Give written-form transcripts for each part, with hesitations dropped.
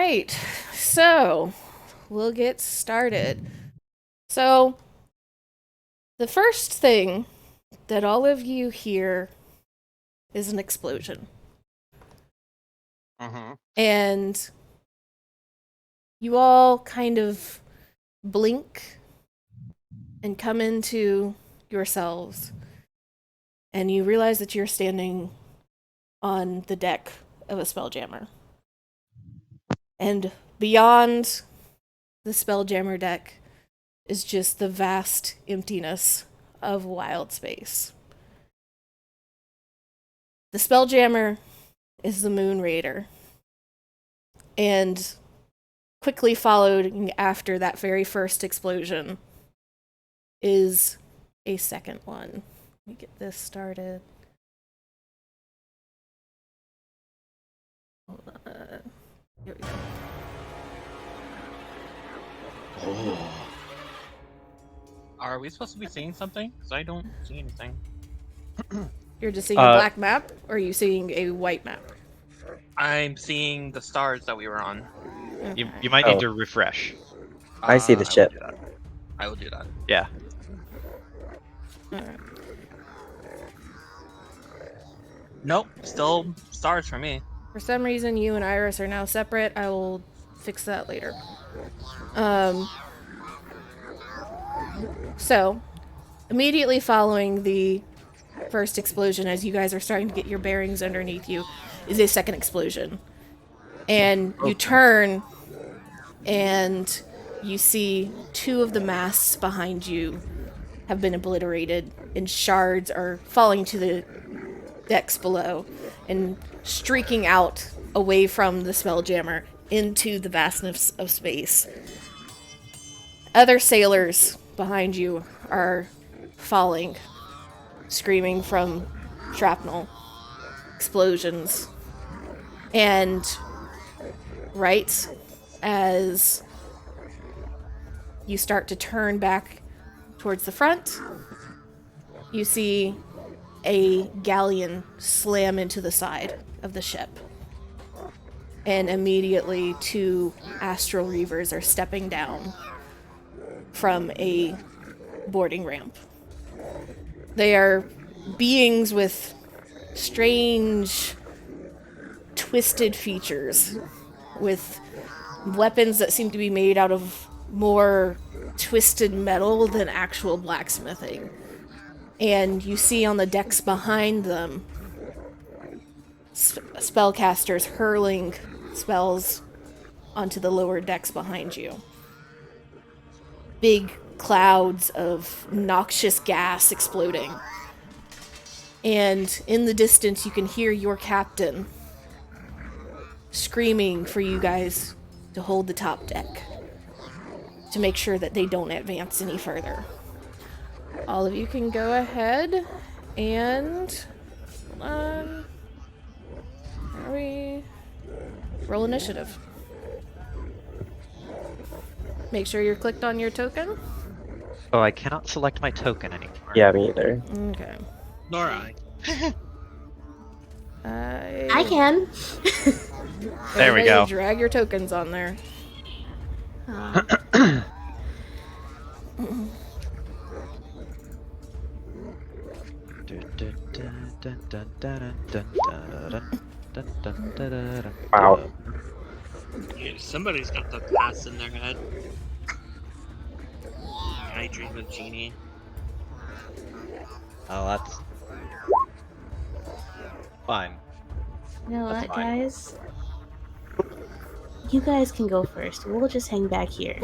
right, so we'll get started. So, the first thing that all of you hear is an explosion. And you all kind of blink and come into yourselves, and you realize that you're standing on the deck of a Spelljammer. And beyond the Spelljammer deck is just the vast emptiness of wild space. The Spelljammer is the Moon Raider. And quickly followed after that very first explosion is a second one. Let me get this started. Hold on. Here we go. Oh. Are we supposed to be seeing something? Because I don't see anything. You're just seeing a black map, or are you seeing a white map? I'm seeing the stars that we were on. Okay. You might need to refresh. I see the ship. I will do that. Yeah. Alright. Nope, still stars for me. For some reason, you and Iris are now separate. I will fix that later. So, immediately following the first explosion, as you guys are starting to get your bearings underneath you, is a second explosion. And you turn, and you see two of the masts behind you have been obliterated, and shards are falling to the decks below and streaking out away from the Spelljammer into the vastness of space. Other sailors behind you are falling, screaming from shrapnel, explosions. And right as you start to turn back towards the front, you see a galleon slam into the side of the ship. And immediately two astral reavers are stepping down from a boarding ramp. They are beings with strange, twisted features, with weapons that seem to be made out of more twisted metal than actual blacksmithing. And you see on the decks behind them spellcasters hurling spells onto the lower decks behind you. Big clouds of noxious gas exploding. And in the distance, you can hear your captain screaming for you guys to hold the top deck to make sure that they don't advance any further. All of you can go ahead and roll initiative. Make sure you're clicked on your token. Oh, I cannot select my token anymore. Yeah, me either. Okay. Nor I. I can. There we go. Drag your tokens on there. Wow. Yeah, somebody's got the past in their head. I dream of Genie. Oh, that's fine. You know That's what, fine. guys? You guys can go first. We'll just hang back here.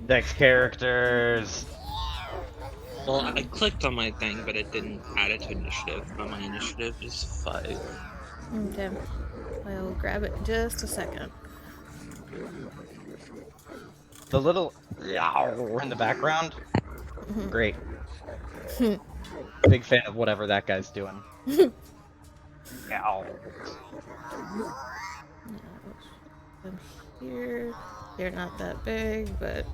Next characters. Well, I clicked on my thing, but it didn't add it to initiative. But my initiative is 5. Okay. I'll grab it in just a second. The little in the background. Great. Big fan of whatever that guy's doing. Ow. From here, they're not that big, but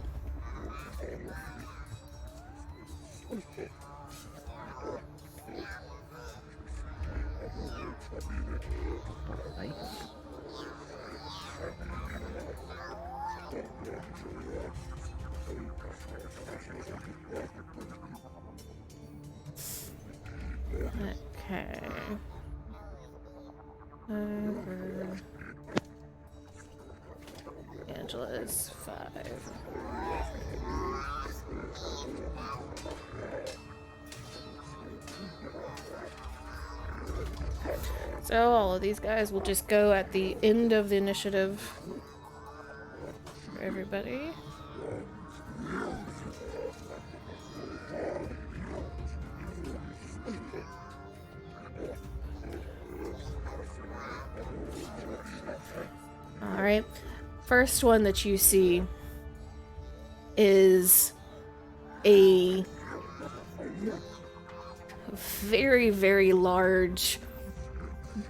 Okay. Over. Angela is 5. So all of these guys will just go at the end of the initiative for everybody. Alright. First one that you see is a very, very large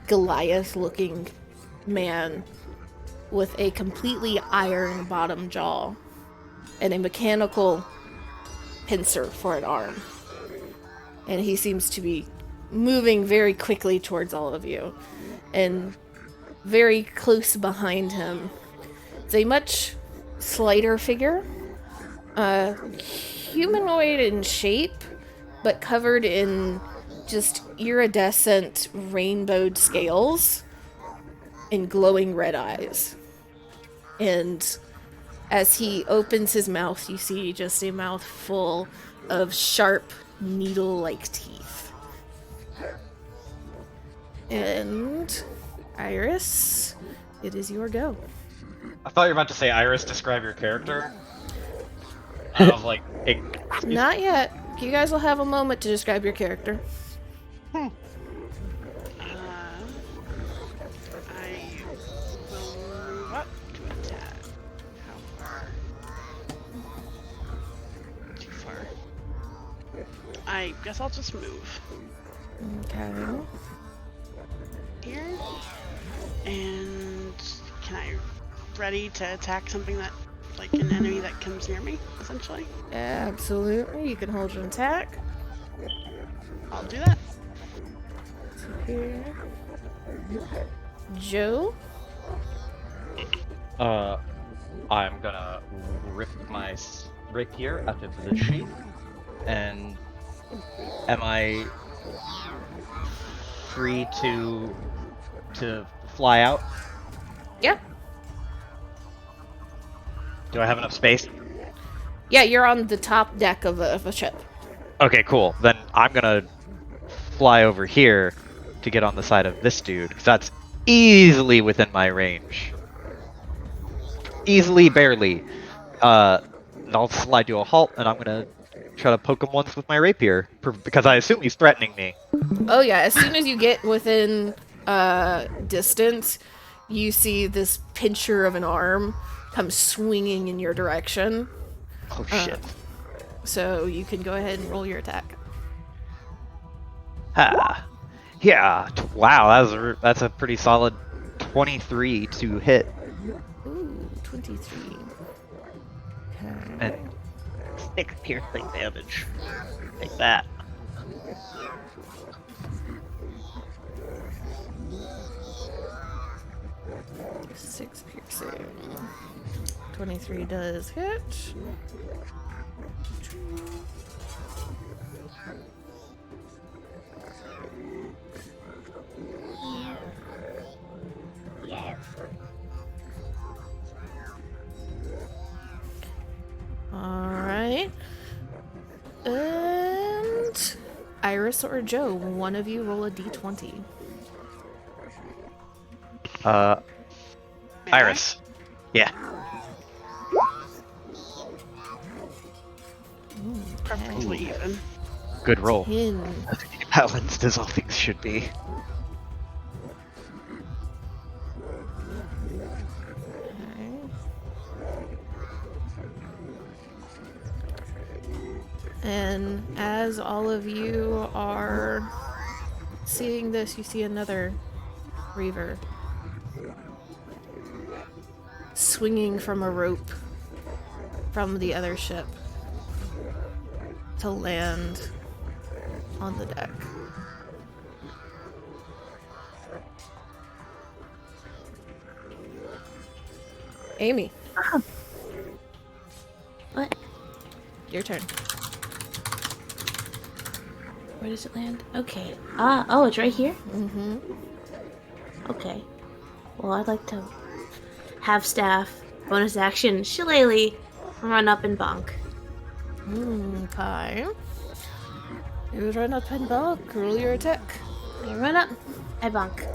Goliath-looking man with a completely iron bottom jaw and a mechanical pincer for an arm. And he seems to be moving very quickly towards all of you. And very close behind him is a much slighter figure. Humanoid in shape, but covered in just iridescent rainbowed scales and glowing red eyes. And as he opens his mouth, you see just a mouth full of sharp, needle-like teeth. And Iris, it is your go. I thought you were about to say, Iris, describe your character. I was like, hey, Not yet. You guys will have a moment to describe your character. I will move up to attack. How far? Too far. I guess I'll just move Okay. here. And can I ready to attack something that, like an enemy that comes near me, essentially? Absolutely. You can hold your attack. I'll do that. Here. Joe? I'm gonna rip my rapier out of the sheath, and am I free to fly out? Yeah. Do I have enough space? Yeah, you're on the top deck of a ship. Okay, cool. Then I'm gonna fly over here to get on the side of this dude, because that's easily within my range. Easily, barely. And I'll slide to a halt, and I'm gonna try to poke him once with my rapier, because I assume he's threatening me. Oh yeah, as soon as you get within distance, you see this pincher of an arm come swinging in your direction. Oh shit. So you can go ahead and roll your attack. Ah. Yeah. Wow, that's a pretty solid 23 to hit. Ooh, 23. Okay. And 6 piercing damage. Take that. Six piercing. 23 does hit. Alright. And Iris or Joe, one of you roll a d20. Iris. Yeah. Perfectly even. Good roll. 10. Balanced as all things should be. Okay. And as all of you are seeing this, you see another Reaver swinging from a rope from the other ship to land on the deck. Amy, What? your turn. Where does it land? Okay. Oh, it's right here? Mm-hmm. Okay. Well, I'd like to have staff, bonus action, shillelagh, run up and bonk. Okay. You run up and back. Roll your attack. I run up, I bonk.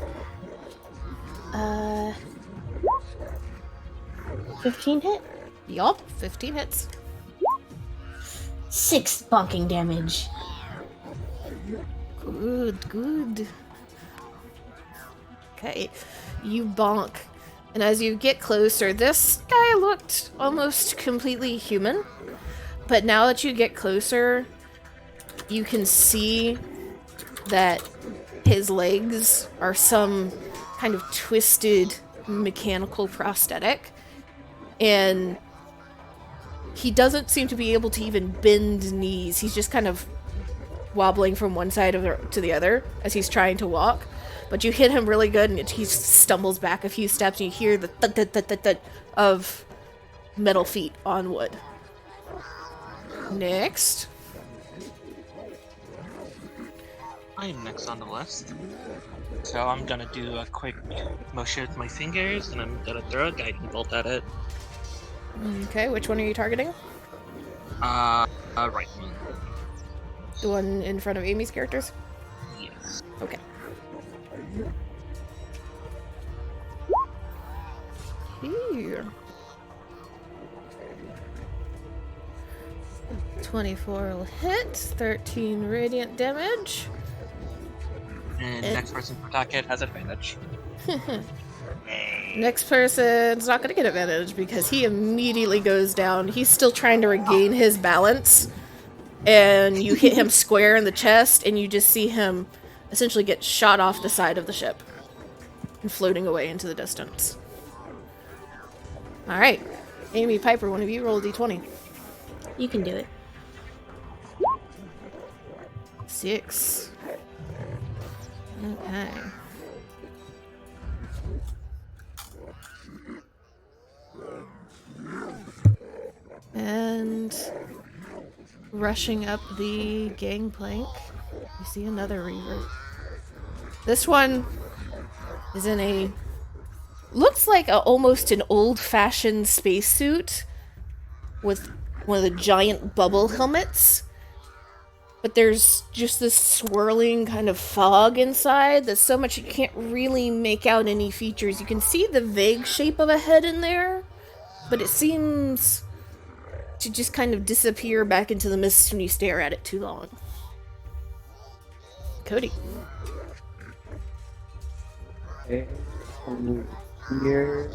15 hit? Yup, 15 hits. 6 bonking damage. Good, good. Okay, you bonk. And as you get closer, this guy looked almost completely human. But now that you get closer, you can see that his legs are some kind of twisted mechanical prosthetic. And he doesn't seem to be able to even bend knees. He's just kind of wobbling from one side to the other as he's trying to walk. But you hit him really good, and he stumbles back a few steps, and you hear the thud of metal feet on wood. Next. I'm next on the list. So I'm gonna do a quick motion with my fingers, and I'm gonna throw a guiding bolt at it. Okay, which one are you targeting? Right one. The one in front of Amy's characters? Yes. Okay. Here. 24 will hit, 13 radiant damage. And next person to attack it has advantage. Next person's not going to get advantage because he immediately goes down. He's still trying to regain his balance. And you hit him square in the chest, and you just see him essentially get shot off the side of the ship and floating away into the distance. Alright. Amy, Piper, one of you roll a d20. You can do it. 6. Okay. And rushing up the gangplank, you see another Reaver. This one is in a... looks like almost an old-fashioned spacesuit with one of the giant bubble helmets. But there's just this swirling kind of fog inside that's so much you can't really make out any features. You can see the vague shape of a head in there, but it seems to just kind of disappear back into the mist when you stare at it too long. Cody. Okay, come here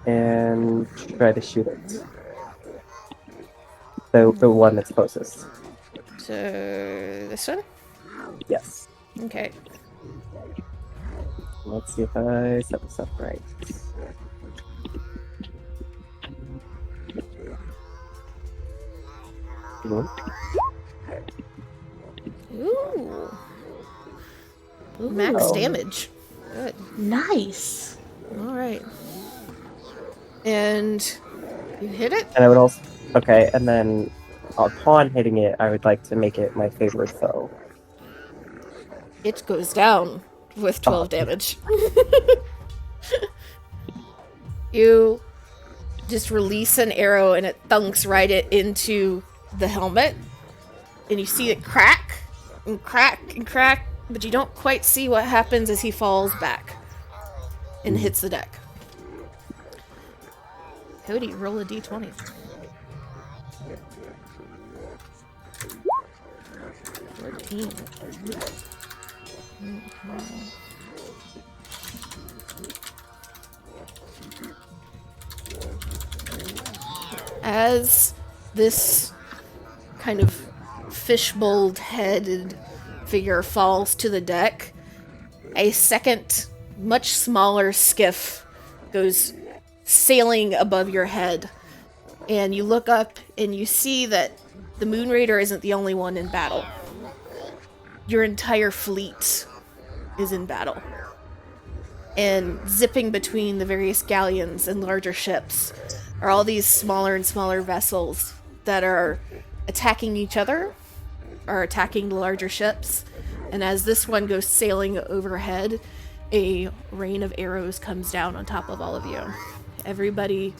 and try to shoot it. The one that's closest. So, this one? Yes. Okay. Let's see if I set this up right. Ooh. Ooh. Ooh. Max damage. Good. Nice. Alright. And you hit it? And I would also... Okay, and then upon hitting it, I would like to make it my favorite foe. It goes down with 12 damage. You just release an arrow and it thunks right into the helmet. And you see it crack and crack and crack, but you don't quite see what happens as he falls back and hits the deck. Cody, roll a d20. 14. As this kind of fishbowl-headed figure falls to the deck, a second, much smaller skiff goes sailing above your head. And you look up and you see that the Moon Raider isn't the only one in battle. Your entire fleet is in battle. And zipping between the various galleons and larger ships are all these smaller and smaller vessels that are attacking each other, or attacking the larger ships. And as this one goes sailing overhead, a rain of arrows comes down on top of all of you. Everybody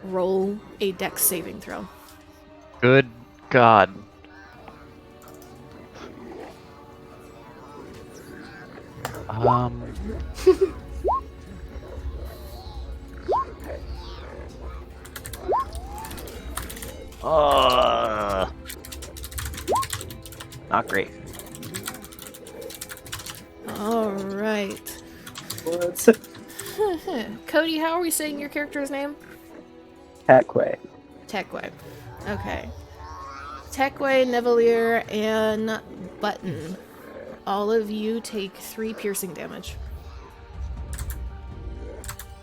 roll a dex saving throw. Good God. Not great. All right. What's Cody, how are we saying your character's name? Hequay? Techway. Okay. Techway, Nevalier, and Button. All of you take 3 piercing damage.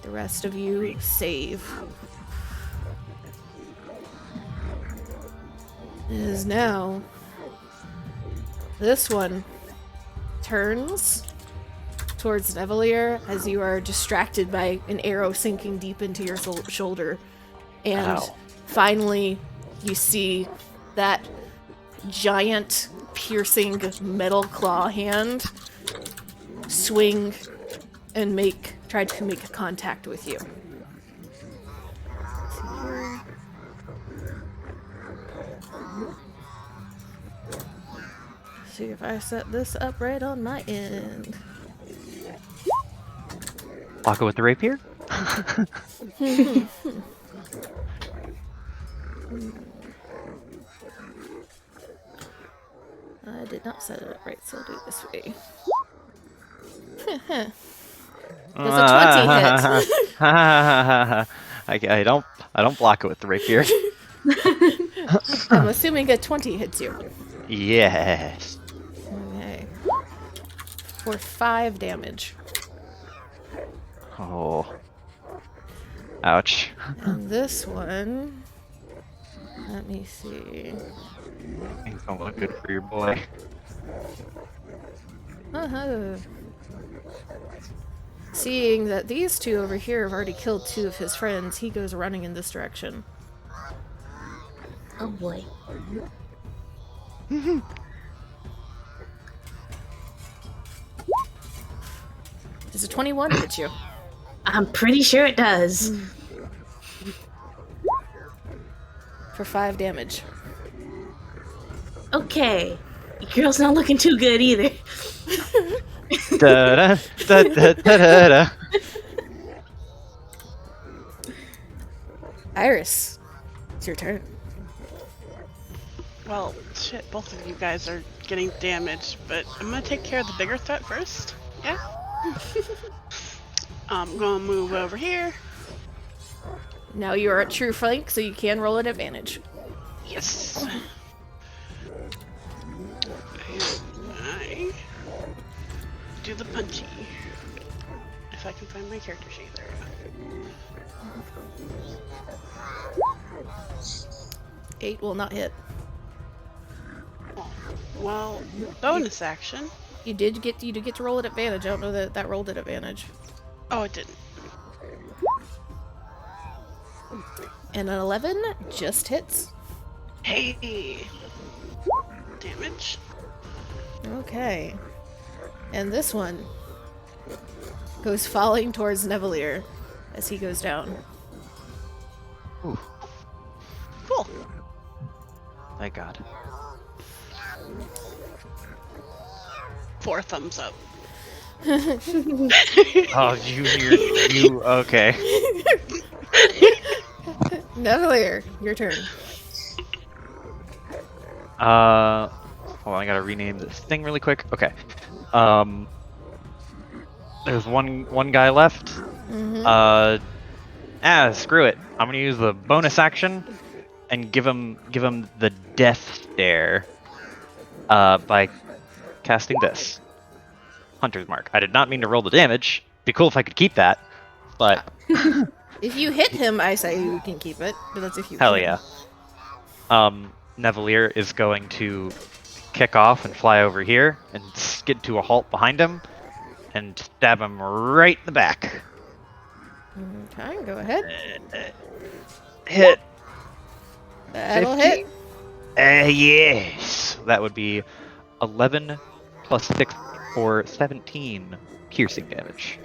The rest of you save. It is now. This one turns towards Nevalier as you are distracted by an arrow sinking deep into your shoulder. And Ow. finally, you see that giant, piercing metal claw hand swing and try to make contact with you. Let's see here. See if I set this up right on my end. Block it with the rapier? I did not set it up right, so I'll do it this way. Does a 20 hit? I don't block it with the rapier. I'm assuming a 20 hits you. Yes. Okay. For 5 damage. Oh. Ouch. And this one... Let me see. Things don't look good for your boy. Uh-huh. Seeing that these two over here have already killed 2 of his friends, he goes running in this direction. Oh boy. Does a 21 hit you? I'm pretty sure it does. For 5 damage. Okay. Your girl's not looking too good either. Da da da da da da. Iris, it's your turn. Well, shit, both of you guys are getting damaged, but I'm gonna take care of the bigger threat first. Yeah? I'm gonna move over here. Now you are at true flank, so you can roll at advantage. Yes! And I do the punchy. If I can find my character sheet, there we go. 8 will not hit. Oh, well, bonus action. You did get to roll at advantage. I don't know that rolled at advantage. Oh, it didn't. And an 11 just hits. Hey! Damage. Okay. And this one goes falling towards Nevalier as he goes down. Ooh, Cool. thank God. 4 thumbs up. Oh, you okay. Nevalier, your turn. Hold on, I gotta rename this thing really quick. Okay. There's one guy left. Screw it. I'm gonna use the bonus action and give him the death stare by casting this. Hunter's Mark. I did not mean to roll the damage. Be cool if I could keep that, but If you hit him, I say you can keep it, but that's if you hell hit yeah. him. Nevalier is going to kick off and fly over here and skid to a halt behind him, and stab him right in the back. Okay, go ahead. Hit That'll 15. hit. Yes. That would be 11 plus 6 for 17 piercing damage.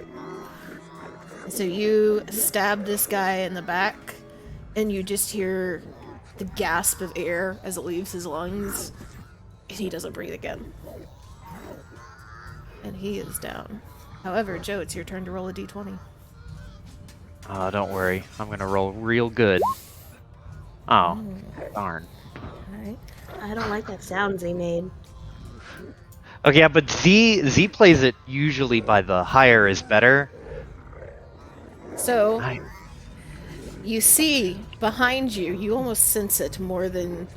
So you stab this guy in the back, and you just hear the gasp of air as it leaves his lungs, and he doesn't breathe again. And he is down. However, Joe, it's your turn to roll a d20. Don't worry. I'm going to roll real good. Oh, darn. Alright. I don't like that sound they made. Okay, yeah, but Z plays it usually by the higher is better. So, I- you see behind you, you almost sense it more than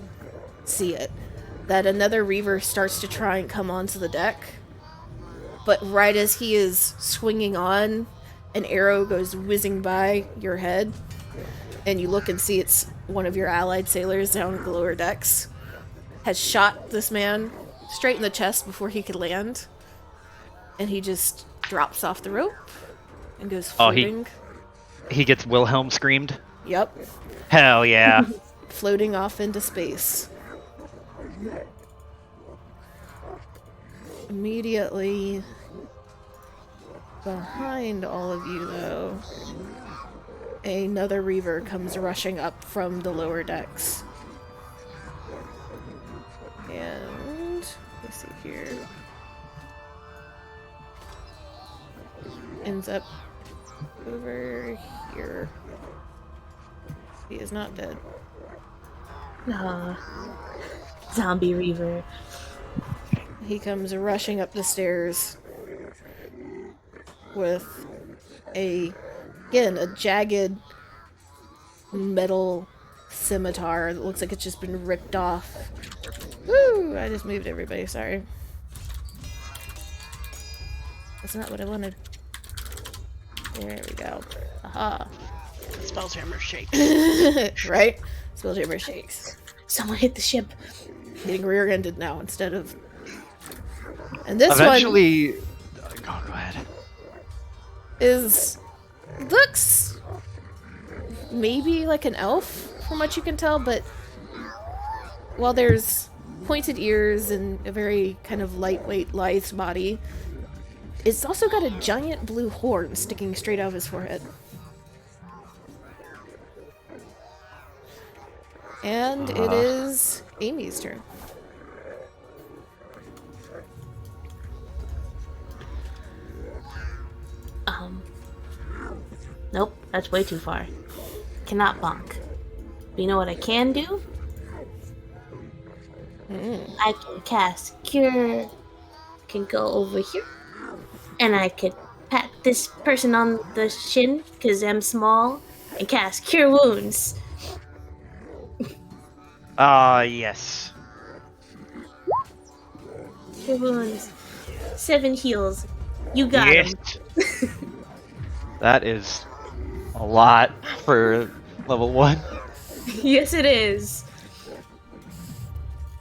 see it, that another Reaver starts to try and come onto the deck. But right as he is swinging on, an arrow goes whizzing by your head, and you look and see it's one of your allied sailors down at the lower decks. Has shot this man straight in the chest before he could land, and he just drops off the rope and goes Oh, floating. he gets Wilhelm screamed. Yep, Hell yeah. floating off into space. Immediately behind all of you, though, another Reaver comes rushing up from the lower decks. And let's see here. Ends up over here. He is not dead. Zombie Reaver. He comes rushing up the stairs with again, a jagged metal scimitar that looks like it's just been ripped off. Woo! I just moved everybody, sorry. That's not what I wanted. There we go. Aha. Spelljammer shakes. Right? Spelljammer shakes. Someone hit the ship. Getting rear-ended now instead of... And this Eventually... Go ahead. one is... looks... maybe like an elf, from what you can tell, but... while there's pointed ears and a very kind of lightweight, lithe body, it's also got a giant blue horn sticking straight out of his forehead. And it is Amy's turn. Nope, that's way too far. Cannot bonk. But you know what I can do? I can cast Cure. Can go over here. And I could pat this person on the shin, because I'm small, and cast Cure Wounds. Yes. Cure Wounds. 7 heals. You got him. That is a lot for level 1. Yes, it is.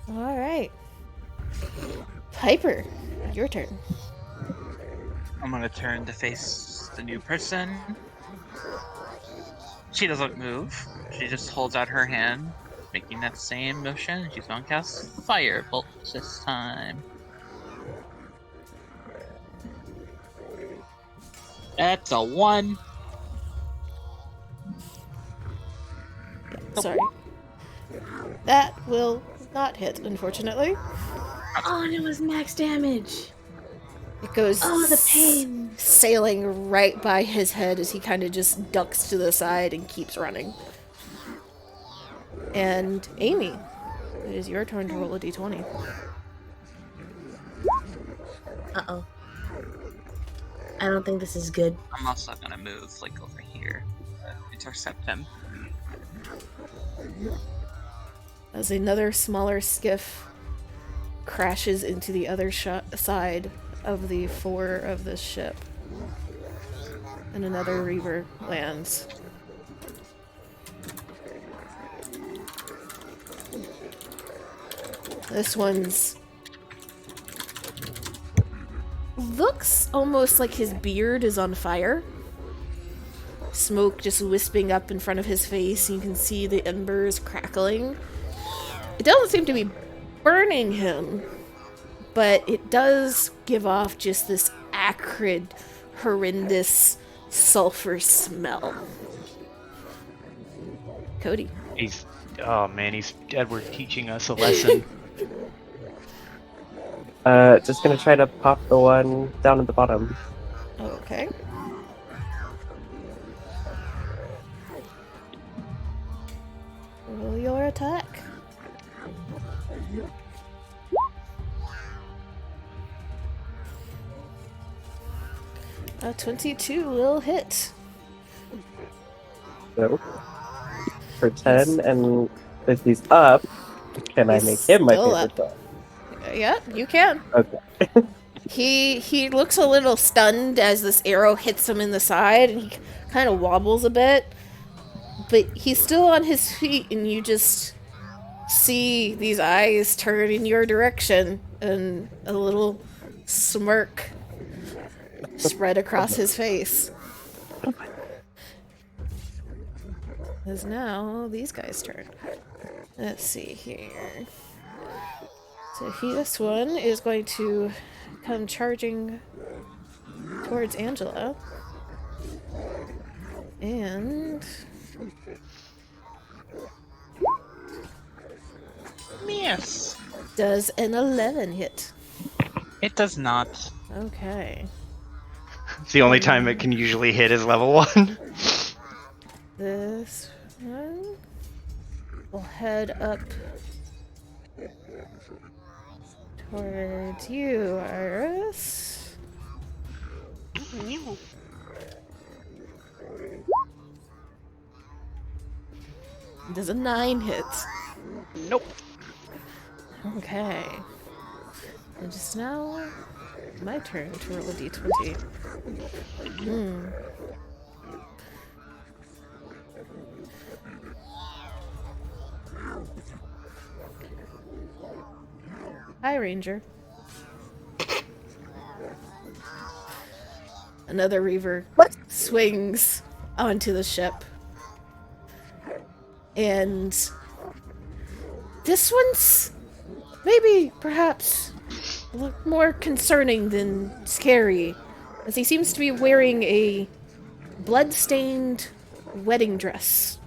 Alright. Piper, your turn. I'm gonna turn to face the new person. She doesn't move. She just holds out her hand, making that same motion. She's gonna cast Firebolt this time. That's a 1. Sorry. That will not hit, unfortunately. Oh, and it was max damage. It goes Oh, the pain. sailing right by his head as he kind of just ducks to the side and keeps running. And Amy, it is your turn to roll a d20. Uh-oh. I don't think this is good. I'm also gonna move, like, over here. Intercept him. As another smaller skiff crashes into the other side of the fore of the ship. And another Reaver lands. This one's looks almost like his beard is on fire. Smoke just wisping up in front of his face. You can see the embers crackling. It doesn't seem to be burning him, but it does give off just this acrid, horrendous sulfur smell. Cody. He's Edward teaching us a lesson. Just gonna try to pop the one down at the bottom. Okay. Roll your attack. A 22 will hit. So, for 10, and if he's up, can I He's make him my still favorite up. dog? Yeah, you can. Okay. He looks a little stunned as this arrow hits him in the side, and he kind of wobbles a bit. But he's still on his feet, and you just see these eyes turn in your direction, and a little smirk spread across his face. It's now these guys' turn. Let's see here. So this one is going to come charging towards Angela. And Yes. does an 11 hit. It does not. Okay. It's the only time it can usually hit is level 1. This one will head up towards you, Iris. Meow. Does a 9 hit? Nope. Okay. And just now, my turn to roll a d20. Hi, Ranger. Another Reaver swings onto the ship. And this one's maybe, perhaps, a little more concerning than scary, as he seems to be wearing a blood-stained wedding dress,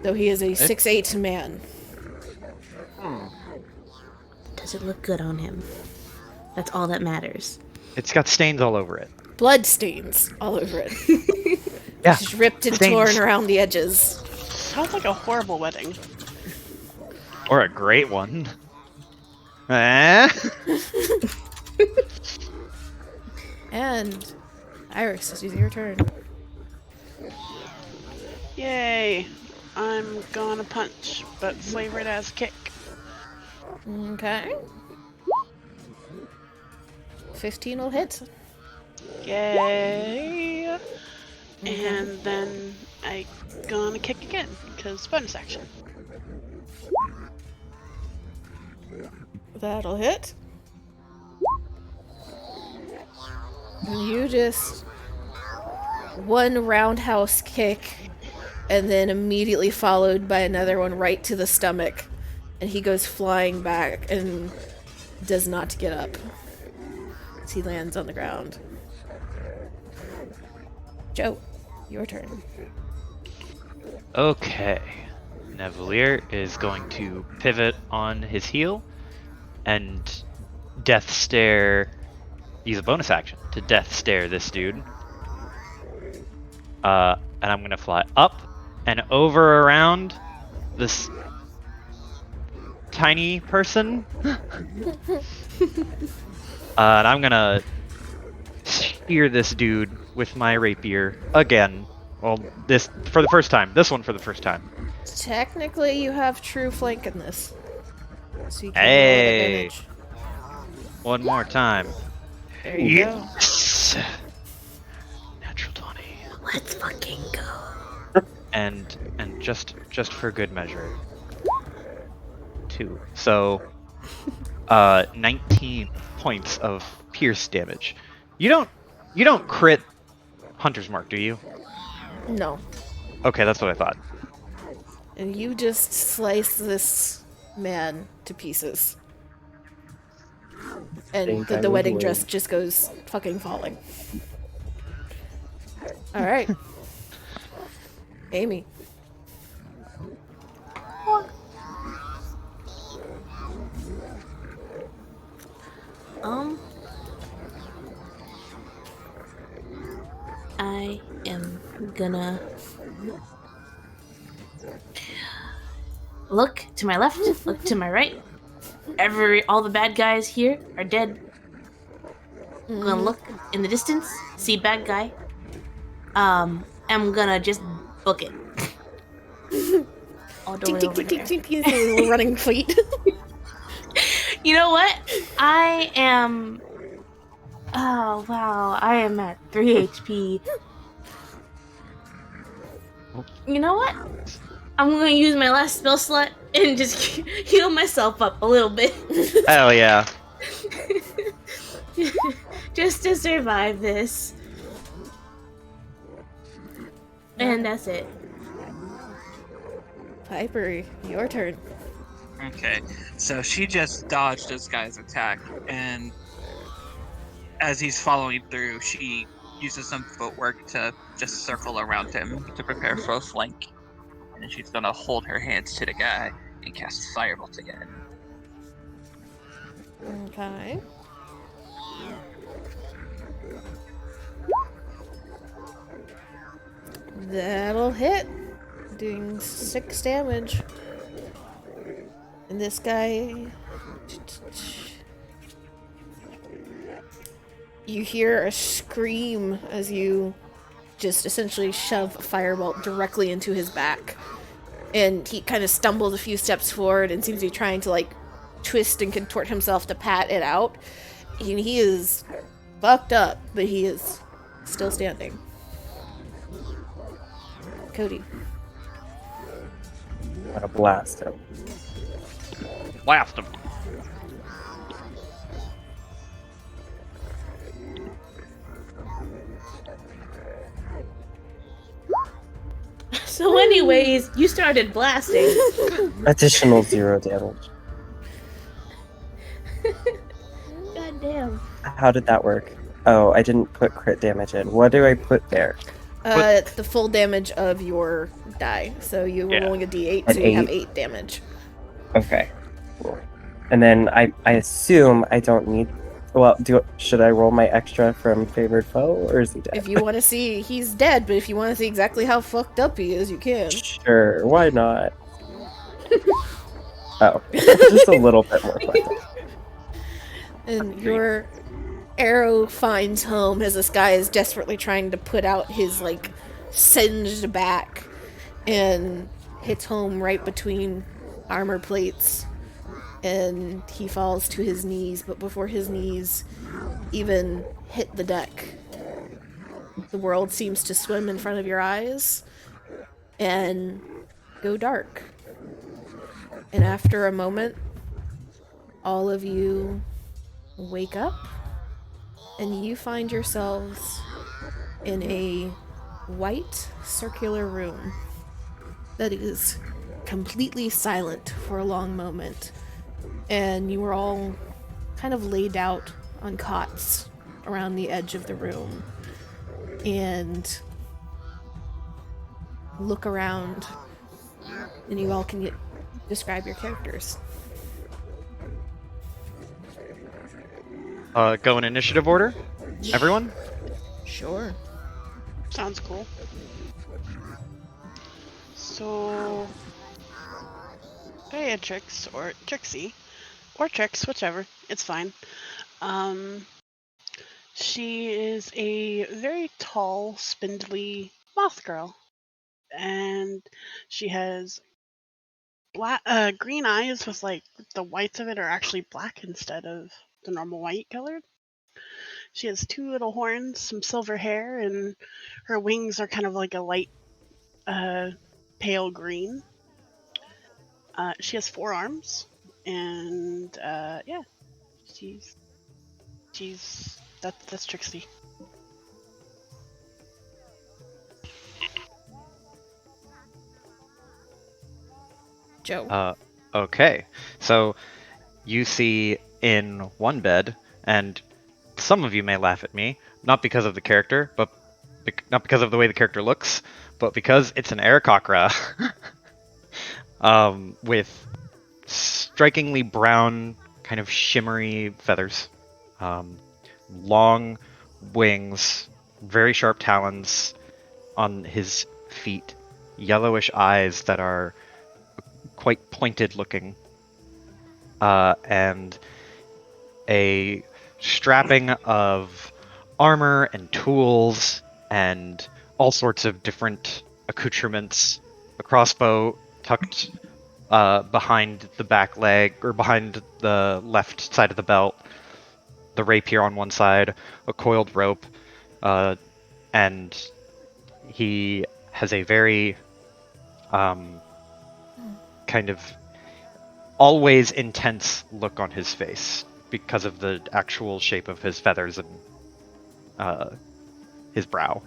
though he is a 6'8" man. Does it look good on him? That's all that matters. It's got stains all over it. Blood stains all over it. Yeah. Just ripped and Stains. torn around the edges. Sounds like a horrible wedding. Or a great one. Eh? And Iris, this is your turn. Yay! I'm gonna punch, but flavor it as kick. Okay. 15 will hit. Yay! And then I gonna kick again, because bonus action. That'll hit. And you just one roundhouse kick, and then immediately followed by another one right to the stomach, and he goes flying back and does not get up as he lands on the ground. Joe, your turn. Okay. Nevalier is going to pivot on his heel and death stare. Use a bonus action to death stare this dude. And I'm gonna fly up and over around this tiny person. And I'm gonna spear this dude with my rapier again. Well, this for the first time. This one for the first time. Technically, you have true flank in this. So you can roll Hey. advantage. One more time. There you go. Yes. Natural 20. Let's fucking go. And just for good measure, 2. So 19 points of pierce damage. You don't crit Hunter's Mark, do you? No. Okay, that's what I thought. And you just slice this man to pieces. And Think the, I the would wedding win. dress just goes fucking falling. Alright. Amy. I am gonna look to my left, look to my right. All the bad guys here are dead. I'm gonna look in the distance, see bad guy. I'm gonna just book it. All the Tink, way tink, over tink, there. tink, tink, tink, little running feet. You know what? I am. Oh wow, I am at 3 HP. You know what? I'm gonna use my last spell slot and just heal myself up a little bit. Hell yeah. Just to survive this. And that's it. Piper, your turn. Okay, so she just dodged this guy's attack, and as he's following through, she uses some footwork to just circle around him to prepare for a flank. And she's gonna hold her hands to the guy and cast Firebolt again. Okay. That'll hit. Doing 6 damage. And this guy. You hear a scream as you just essentially shove a firebolt directly into his back. And he kind of stumbles a few steps forward and seems to be trying to, like, twist and contort himself to pat it out. And he is fucked up, but he is still standing. Cody. I'm gonna blast him. Blast him. So, anyways, you started blasting. Additional 0 damage. God damn. How did that work? Oh, I didn't put crit damage in. What do I put there? It's the full damage of your die. So you were Yeah. rolling a d8, An so you have 8. 8 damage. Okay. Cool. And then I assume I don't need. Well, should I roll my extra from favored foe, or is he dead? If you want to see, he's dead, but if you want to see exactly how fucked up he is, you can. Sure, why not? Oh, just a little bit more fucked up. And your arrow finds home as this guy is desperately trying to put out his, like, singed back and hits home right between armor plates. And he falls to his knees, but before his knees even hit the deck, the world seems to swim in front of your eyes and go dark. And after a moment, all of you wake up and you find yourselves in a white circular room that is completely silent for a long moment. And you were all kind of laid out on cots around the edge of the room and look around, and you all can describe your characters. Go in initiative order. Everyone? Sure. Sounds cool. So, Beatrix or Trixie, or Trix, whichever, it's fine. She is a very tall, spindly moth girl, and she has green eyes with like the whites of it are actually black instead of the normal white colored. She has 2 little horns, some silver hair, and her wings are kind of like a light pale green. She has 4 arms, and yeah, she's That's Trixie. Joe. Okay. So you see in one bed, and some of you may laugh at me, not because of the character, but not because of the way the character looks, but because it's an Aarakocra with strikingly brown, kind of shimmery feathers, um, long wings, very sharp talons on his feet, yellowish eyes that are quite pointed looking, and a strapping of armor and tools and all sorts of different accoutrements, a crossbow tucked behind the back leg or behind the left side of the belt, the rapier on one side, a coiled rope, and he has a very kind of always intense look on his face because of the actual shape of his feathers and his brow.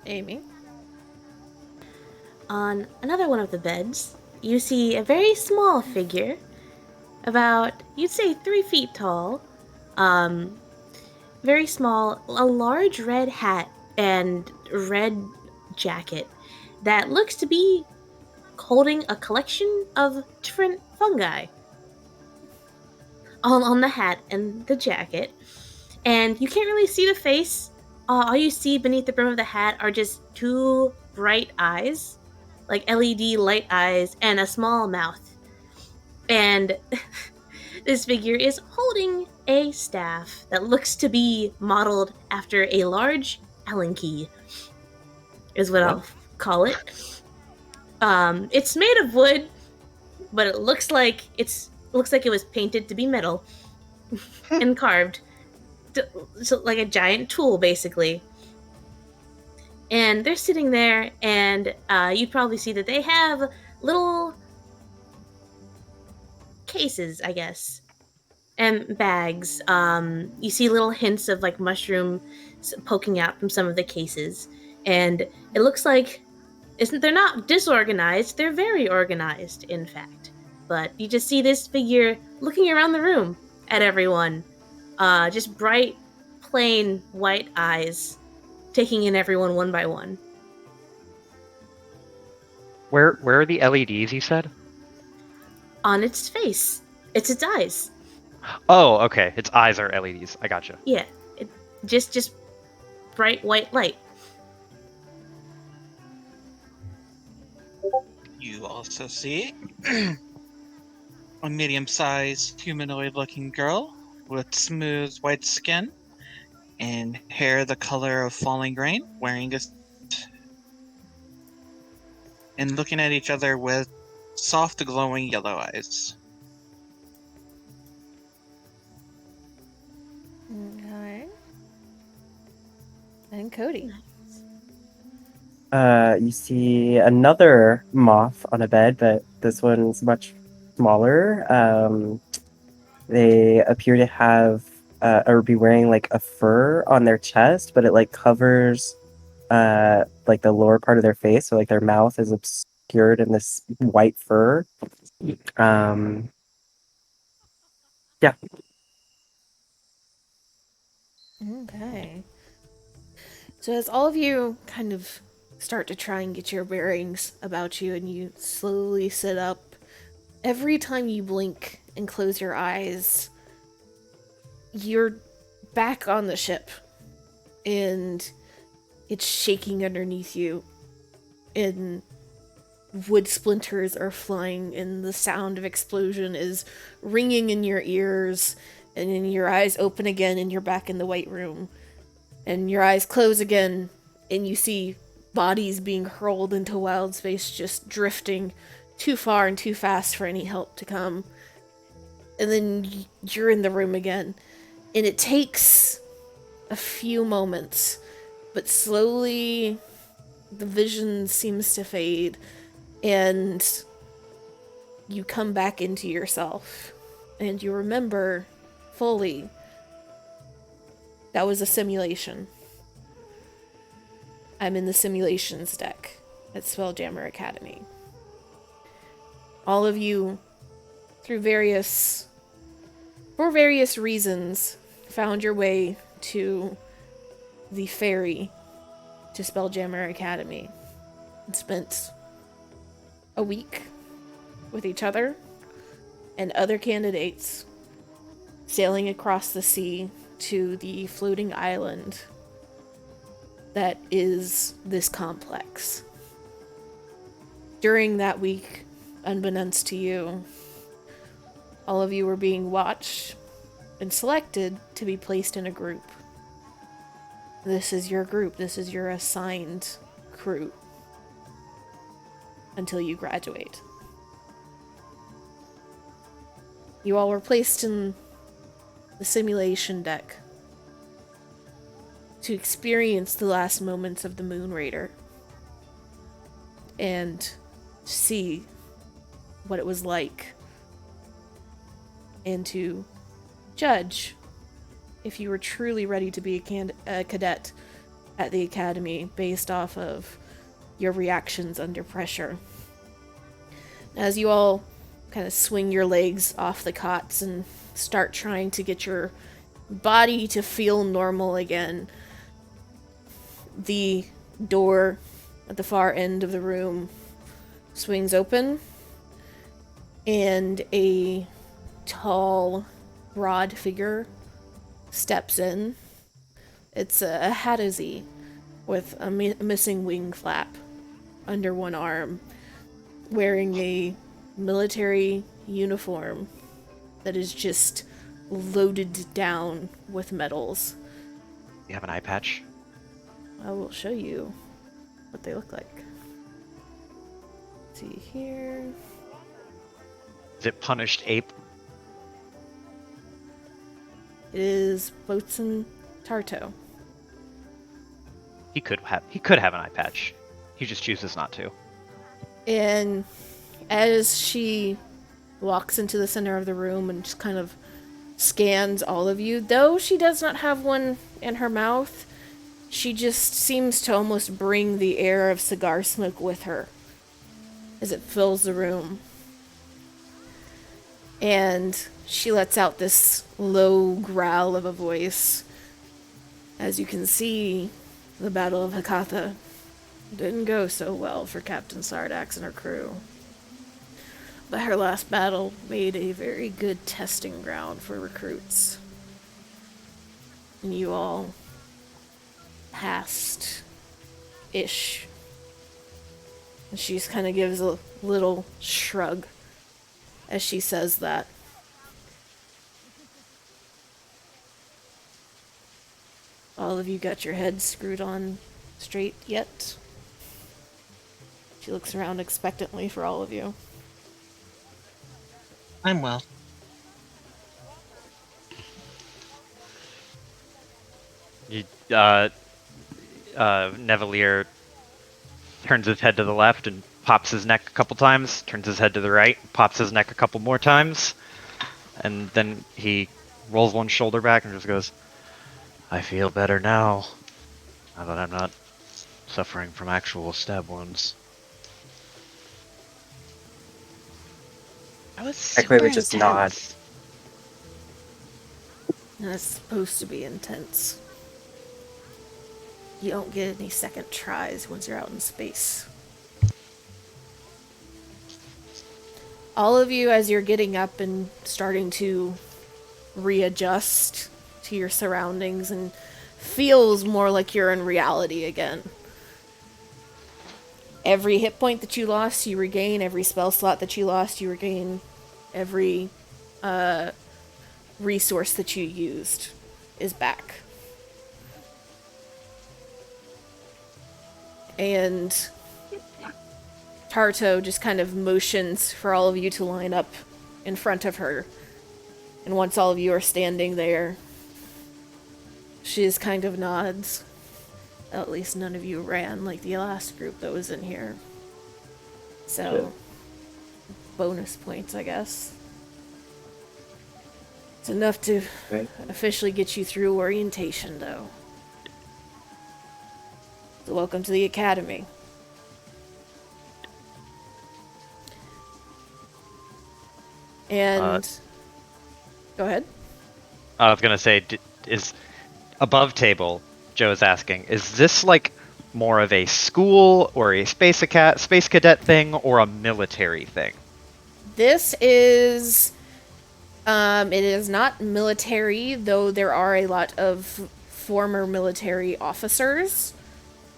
Amy. On another one of the beds, you see a very small figure, about, you'd say, 3 feet tall. Um, Very small, a large red hat and red jacket that looks to be holding a collection of different fungi all on the hat and the jacket. And you can't really see the face. All you see beneath the brim of the hat are just 2 bright eyes, like LED light eyes, and a small mouth. And this figure is holding a staff that looks to be modeled after a large Allen key, is what I'll call it. It's made of wood, but it looks like it was painted to be metal and carved, so like a giant tool, basically. And they're sitting there, and you probably see that they have little cases, I guess, and bags. You see little hints of like mushroom poking out from some of the cases, and it looks like they're not disorganized. They're very organized, in fact. But you just see this figure looking around the room at everyone, just bright, plain white eyes, taking in everyone one by one. Where are the LEDs you said? On its face, it's its eyes. Oh, okay. Its eyes are LEDs. I gotcha. Yeah, it just bright white light. You also see a medium-sized humanoid-looking girl with smooth white skin and hair the color of falling rain, wearing a and looking at each other with soft glowing yellow eyes. Okay. And Cody. You see another moth on a bed, but this one's much smaller. They appear to have or be wearing like a fur on their chest, but it like covers like the lower part of their face, so like their mouth is obscured in this white fur. Um, yeah. Okay. So as all of you kind of start to try and get your bearings about you and you slowly sit up, every time you blink and close your eyes, you're back on the ship. And it's shaking underneath you. And wood splinters are flying and the sound of explosion is ringing in your ears. And then your eyes open again and you're back in the white room. And your eyes close again, and you see bodies being hurled into wild space, just drifting too far and too fast for any help to come. And then you're in the room again. And it takes a few moments, but slowly the vision seems to fade, and you come back into yourself, and you remember fully that was a simulation. I'm in the simulations deck at Spelljammer Academy. All of you, for various reasons, found your way to the ferry to Spelljammer Academy and spent a week with each other and other candidates sailing across the sea to the floating island that is this complex. During that week, unbeknownst to you, all of you were being watched and selected to be placed in a group. This is your group. This is your assigned crew until you graduate. You all were placed in the simulation deck to experience the last moments of the Moon Raider and see what it was like, and to judge if you were truly ready to be a cadet at the academy based off of your reactions under pressure. As you all kind of swing your legs off the cots and start trying to get your body to feel normal again, the door at the far end of the room swings open, and a tall, broad figure steps in. It's a Hattazee with a missing wing flap under one arm, wearing a military uniform that is just loaded down with medals. You have an eye patch? I will show you what they look like. Let's see here. Is it Punished Ape? It is Boatswain Tarto. He could have an eye patch. He just chooses not to. And as she walks into the center of the room and just kind of scans all of you, though she does not have one in her mouth, she just seems to almost bring the air of cigar smoke with her as it fills the room. And she lets out this low growl of a voice. As you can see, the Battle of Hakatha didn't go so well for Captain Sardax and her crew. But her last battle made a very good testing ground for recruits. And you all passed-ish. And she just kind of gives a little shrug as she says that. All of you got your heads screwed on straight yet? She looks around expectantly for all of you. I'm well. Nevalier turns his head to the left and pops his neck a couple times, turns his head to the right, pops his neck a couple more times, and then he rolls one shoulder back and just goes, I feel better now that I'm not suffering from actual stab wounds. I was Equay super would just nod. intense. That's supposed to be intense. You don't get any second tries once you're out in space. All of you, as you're getting up and starting to readjust to your surroundings and feels more like you're in reality again. Every hit point that you lost, you regain. Every spell slot that you lost, you regain. Every resource that you used is back. And Tarto just kind of motions for all of you to line up in front of her. And once all of you are standing there, she just kind of nods At least none of you ran like the last group that was in here. So, bonus points, I guess. It's enough to Right. officially get you through orientation, though. So welcome to the academy. And go ahead. I was gonna say, is above table. Joe's asking, is this like more of a school or a space cadet thing or a military thing? This is it is not military, though there are a lot of former military officers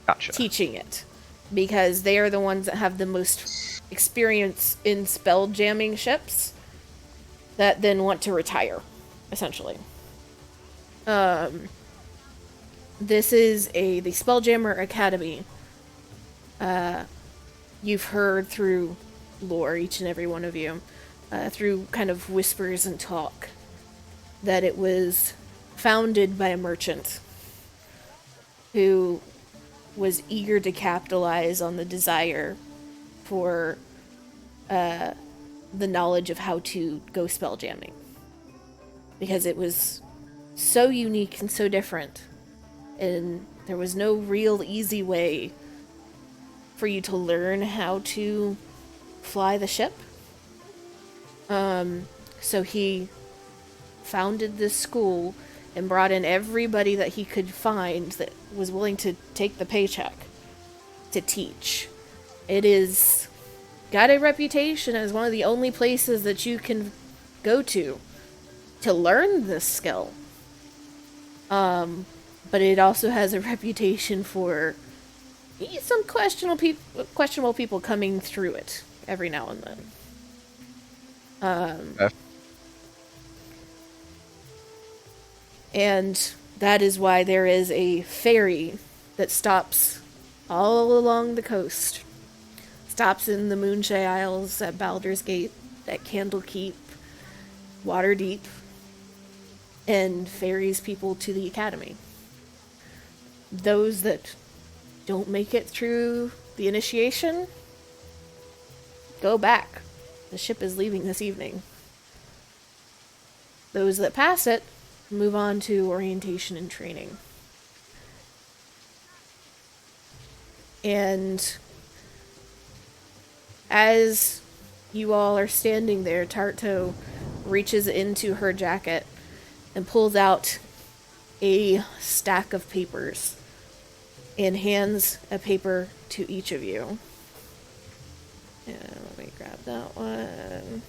Gotcha. teaching it, because they are the ones that have the most experience in spell jamming ships that then want to retire, essentially. This is the Spelljammer Academy. You've heard through lore, each and every one of you, through kind of whispers and talk, that it was founded by a merchant who was eager to capitalize on the desire for the knowledge of how to go spell jamming. Because it was so unique and so different, and there was no real easy way for you to learn how to fly the ship. So he founded this school and brought in everybody that he could find that was willing to take the paycheck to teach. It is got a reputation as one of the only places that you can go to learn this skill. But it also has a reputation for some questionable people coming through it every now and then. And that is why there is a ferry that stops all along the coast. Stops in the Moonshay Isles, at Baldur's Gate, at Candlekeep, Waterdeep, and ferries people to the academy. Those that don't make it through the initiation, go back. The ship is leaving this evening. Those that pass it move on to orientation and training. And as you all are standing there, Tarto reaches into her jacket and pulls out a stack of papers and hands a paper to each of you. And let me grab that one.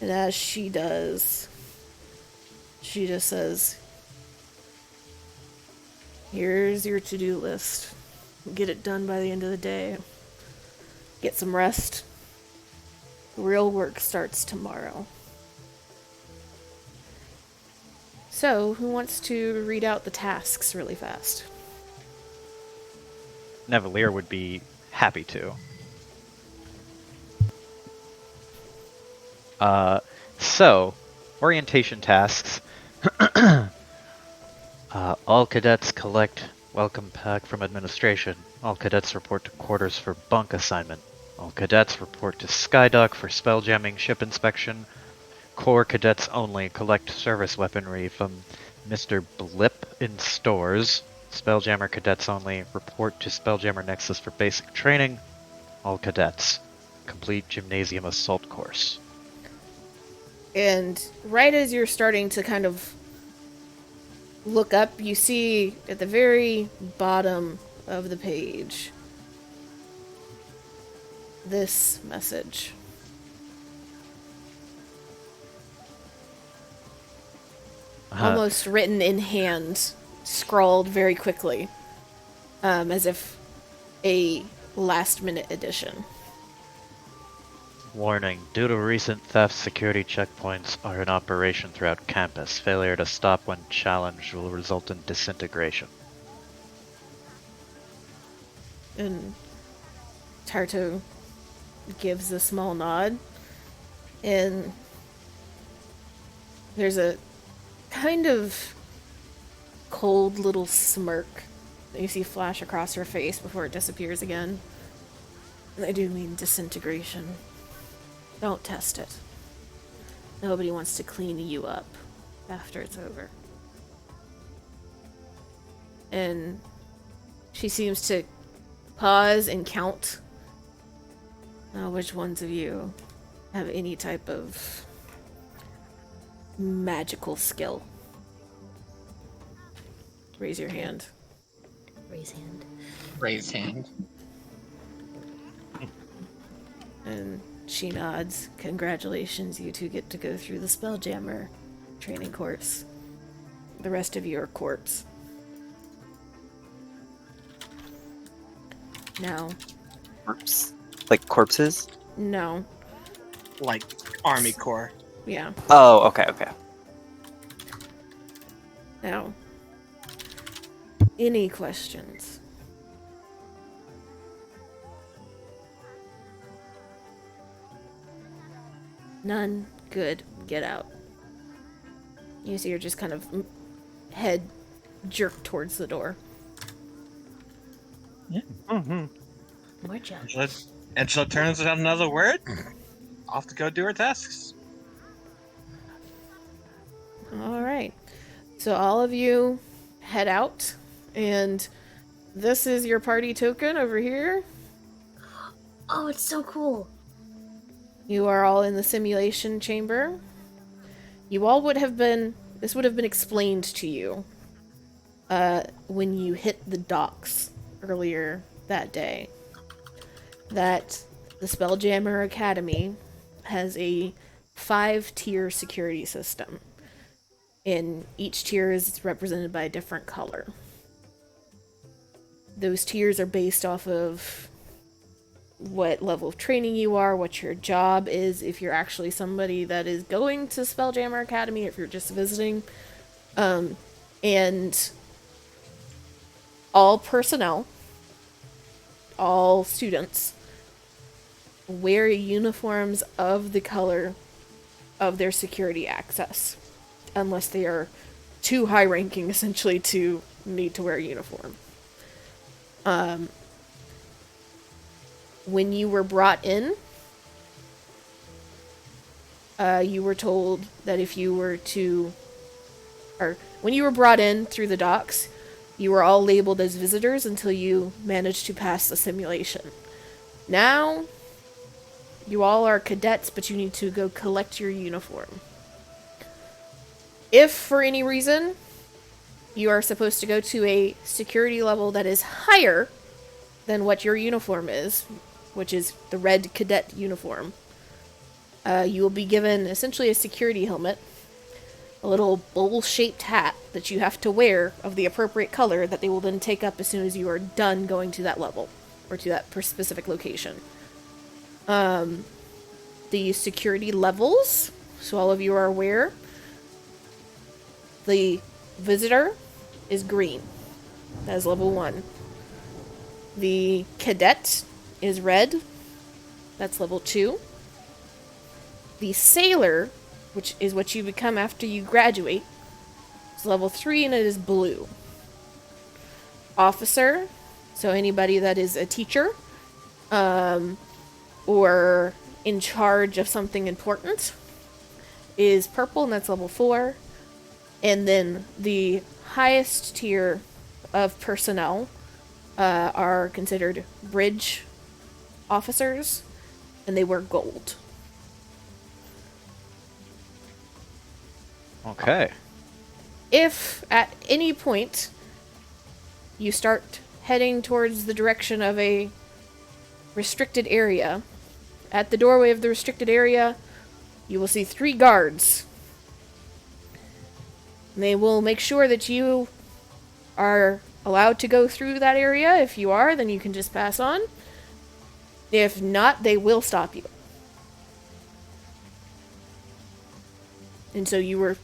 And as she does, she just says, "Here's your to-do list. Get it done by the end of the day. Get some rest. Real work starts tomorrow." So, who wants to read out the tasks really fast? Nevalier would be happy to. So, orientation tasks. All cadets collect welcome pack from administration. All cadets report to quarters for bunk assignment. All cadets report to Skydock for spelljamming ship inspection. Core cadets only collect service weaponry from Mr. Blip in stores. Spelljammer cadets only report to Spelljammer Nexus for basic training. All cadets complete gymnasium assault course. And right as you're starting to kind of look up, you see at the very bottom of the page this message. Almost written in hand, scrawled very quickly, as if a last-minute addition. Warning, due to recent thefts, security checkpoints are in operation throughout campus. Failure to stop when challenged will result in disintegration. And Tarto gives a small nod, and there's a kind of cold little smirk that you see flash across her face before it disappears again. And I do mean disintegration. Don't test it. Nobody wants to clean you up after it's over. And she seems to pause and count. Now, which ones of you have any type of magical skill? Raise your hand. Raise hand. Raise hand. And she nods. Congratulations, you two get to go through the Spelljammer training course. The rest of you are corpse. Now, Corpse? Like corpses? no. Like Army Corps. Yeah. Oh, okay, okay. Now, any questions? None? Good. Get out. You see her just kind of head jerk towards the door. Mm-hmm. More jump. Angela turns without another word. Off to go do her tasks. Alright. So all of you head out, and this is your party token over here. Oh, it's so cool. You are all in the simulation chamber. You all would have been... This would have been explained to you when you hit the docks earlier that day. That the Spelljammer Academy has a 5-tier security system. And each tier is represented by a different color. Those tiers are based off of what level of training you are, what your job is, if you're actually somebody that is going to Spelljammer Academy, if you're just visiting. And all personnel, all students, wear uniforms of the color of their security access. Unless they are too high ranking, essentially, to need to wear a uniform. When you were brought in, you were told that if you were to... Or, when you were brought in through the docks, you were all labeled as visitors until you managed to pass the simulation. Now, you all are cadets, but you need to go collect your uniform. If, for any reason, you are supposed to go to a security level that is higher than what your uniform is, which is the red cadet uniform, you will be given essentially a security helmet, a little bowl-shaped hat that you have to wear of the appropriate color that they will then take up as soon as you are done going to that level, or to that specific location. The security levels, so all of you are aware, the visitor is green. That is level 1. The cadet is red. That's level 2. The sailor, which is what you become after you graduate, is level 3 and it is blue. Officer, so anybody that is a teacher, or in charge of something important, is purple and that's level 4. And then the highest tier of personnel are considered bridge officers, and they wear gold. Okay. If at any point you start heading towards the direction of a restricted area, at the doorway of the restricted area, you will see 3 guards. They will make sure that you are allowed to go through that area. If you are, then you can just pass on. If not, they will stop you. And so you were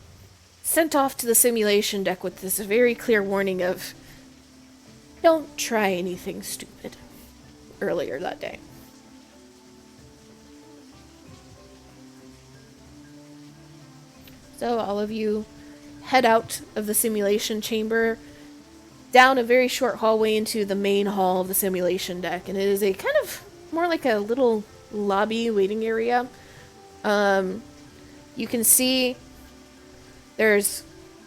sent off to the simulation deck with this very clear warning of don't try anything stupid earlier that day. So all of you head out of the simulation chamber down a very short hallway into the main hall of the simulation deck, and it is a kind of more like a little lobby waiting area. You can see there's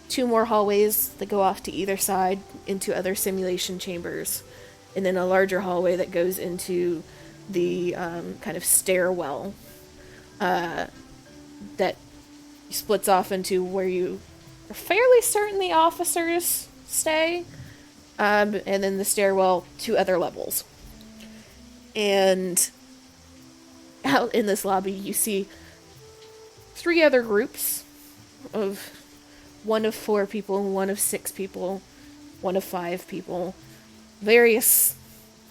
2 more hallways that go off to either side into other simulation chambers, and then a larger hallway that goes into the kind of stairwell that splits off into where you are fairly certain the officers stay, and then the stairwell to other levels. And out in this lobby, you see 3 other groups of 1 of 4 people, 1 of 6 people, 1 of 5 people, various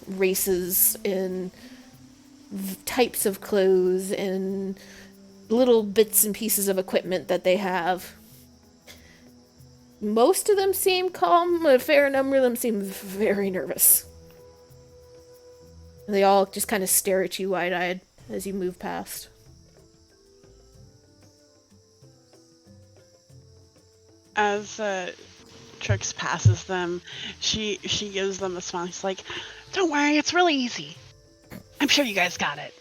races and types of clothes and little bits and pieces of equipment that they have. Most of them seem calm, a fair number of them seem very nervous. They all just kind of stare at you wide-eyed as you move past. As Trix passes them, she gives them a smile. She's like, "Don't worry, it's really easy. I'm sure you guys got it."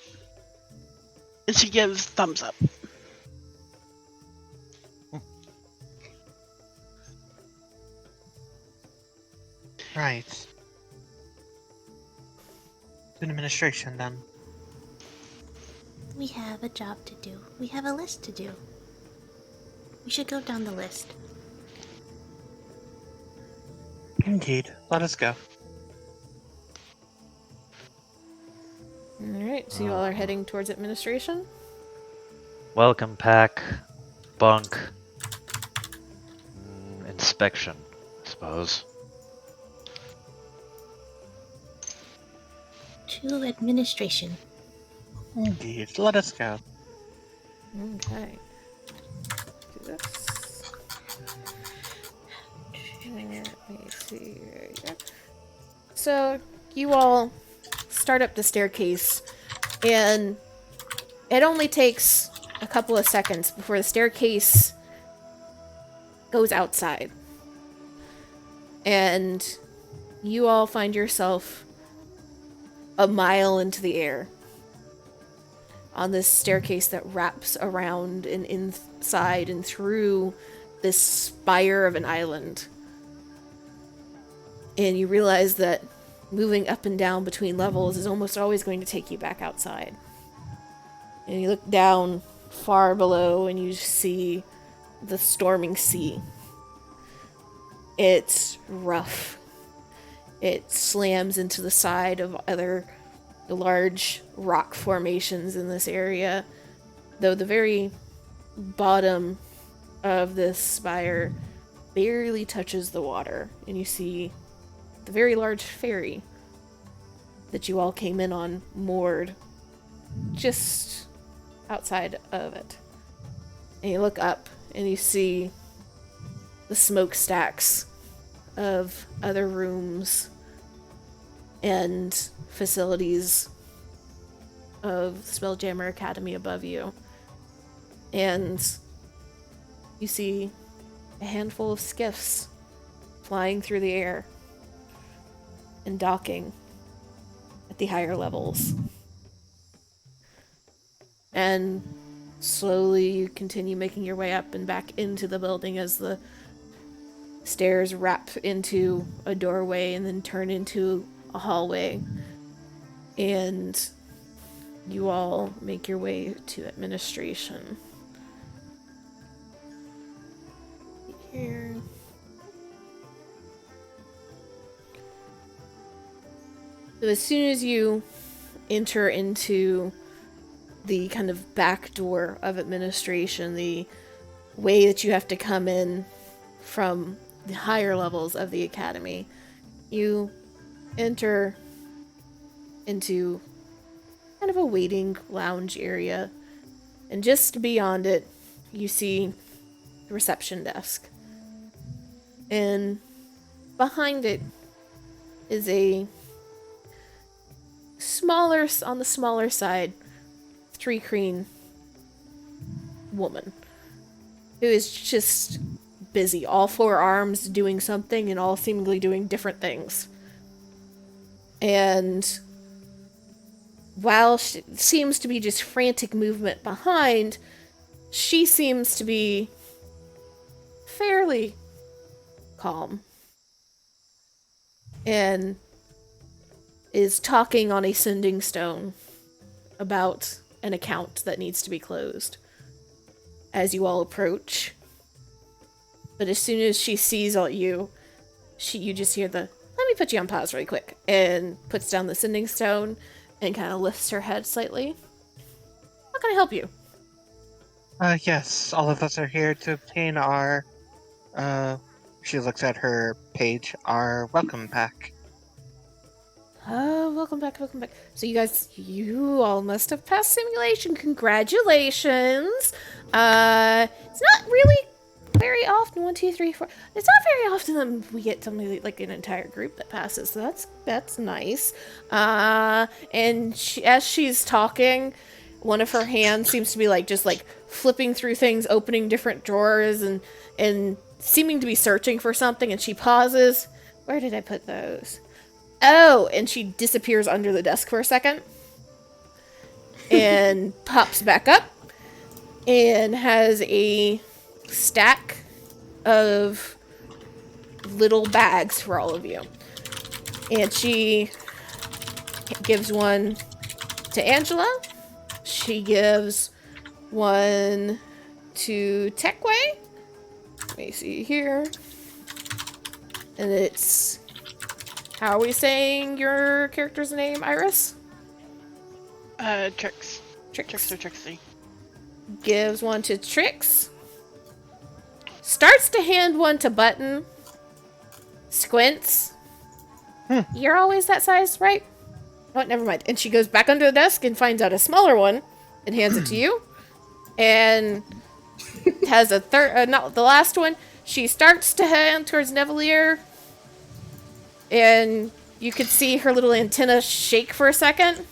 And she gives thumbs up. Right. Administration, then. We have a job to do. We have a list to do. We should go down the list. Indeed. Let us go. Alright, so you all are heading towards administration? Welcome pack, bunk, inspection, I suppose. To administration. Indeed. Let us go. Okay. Do this. Let me see. There you go. So, you all start up the staircase, and it only takes a couple of seconds before the staircase goes outside. And you all find yourself a mile into the air on this staircase that wraps around and inside and through this spire of an island. And you realize that moving up and down between levels is almost always going to take you back outside. And you look down far below and you see the storming sea. It's rough. It slams into the side of other large rock formations in this area, though the very bottom of this spire barely touches the water, and you see the very large ferry that you all came in on moored just outside of it. And you look up and you see the smokestacks of other rooms and facilities of Spelljammer Academy above you. And you see a handful of skiffs flying through the air and docking at the higher levels. And slowly you continue making your way up and back into the building as the stairs wrap into a doorway and then turn into a hallway. And you all make your way to administration. Here. So as soon as you enter into the kind of back door of administration, the way that you have to come in from the higher levels of the academy, you enter into kind of a waiting lounge area, and just beyond it you see the reception desk, and behind it is a on the smaller side, 3 Kreen woman who is just busy, all four arms doing something and all seemingly doing different things. And while she seems to be just frantic movement behind, she seems to be fairly calm and is talking on a sending stone about an account that needs to be closed as you all approach. But as soon as she sees all you just hear the, let me put you on pause really quick, and puts down the sending stone and kind of lifts her head slightly. How can I help you? Yes, all of us are here to obtain our, she looks at her page, our welcome pack. Welcome back, welcome back. So you all must have passed simulation. Congratulations. It's not really very often, 1, 2, 3, 4. It's not very often that we get somebody like an entire group that passes, so that's nice. And as she's talking, one of her hands seems to be just flipping through things, opening different drawers, and seeming to be searching for something, and she pauses. Where did I put those? Oh, and she disappears under the desk for a second and pops back up and has a stack of little bags for all of you. And she gives one to Angela. She gives one to Techway. Let me see here. And it's... How are we saying your character's name, Iris? Trix. Trix or Trixie. Gives one to Trix. Starts to hand one to Button. Squints. You're always that size, right? Oh, never mind. And she goes back under the desk and finds out a smaller one and hands it to you. And has a third, not the last one. She starts to hand towards Nevalier. And you could see her little antenna shake for a second.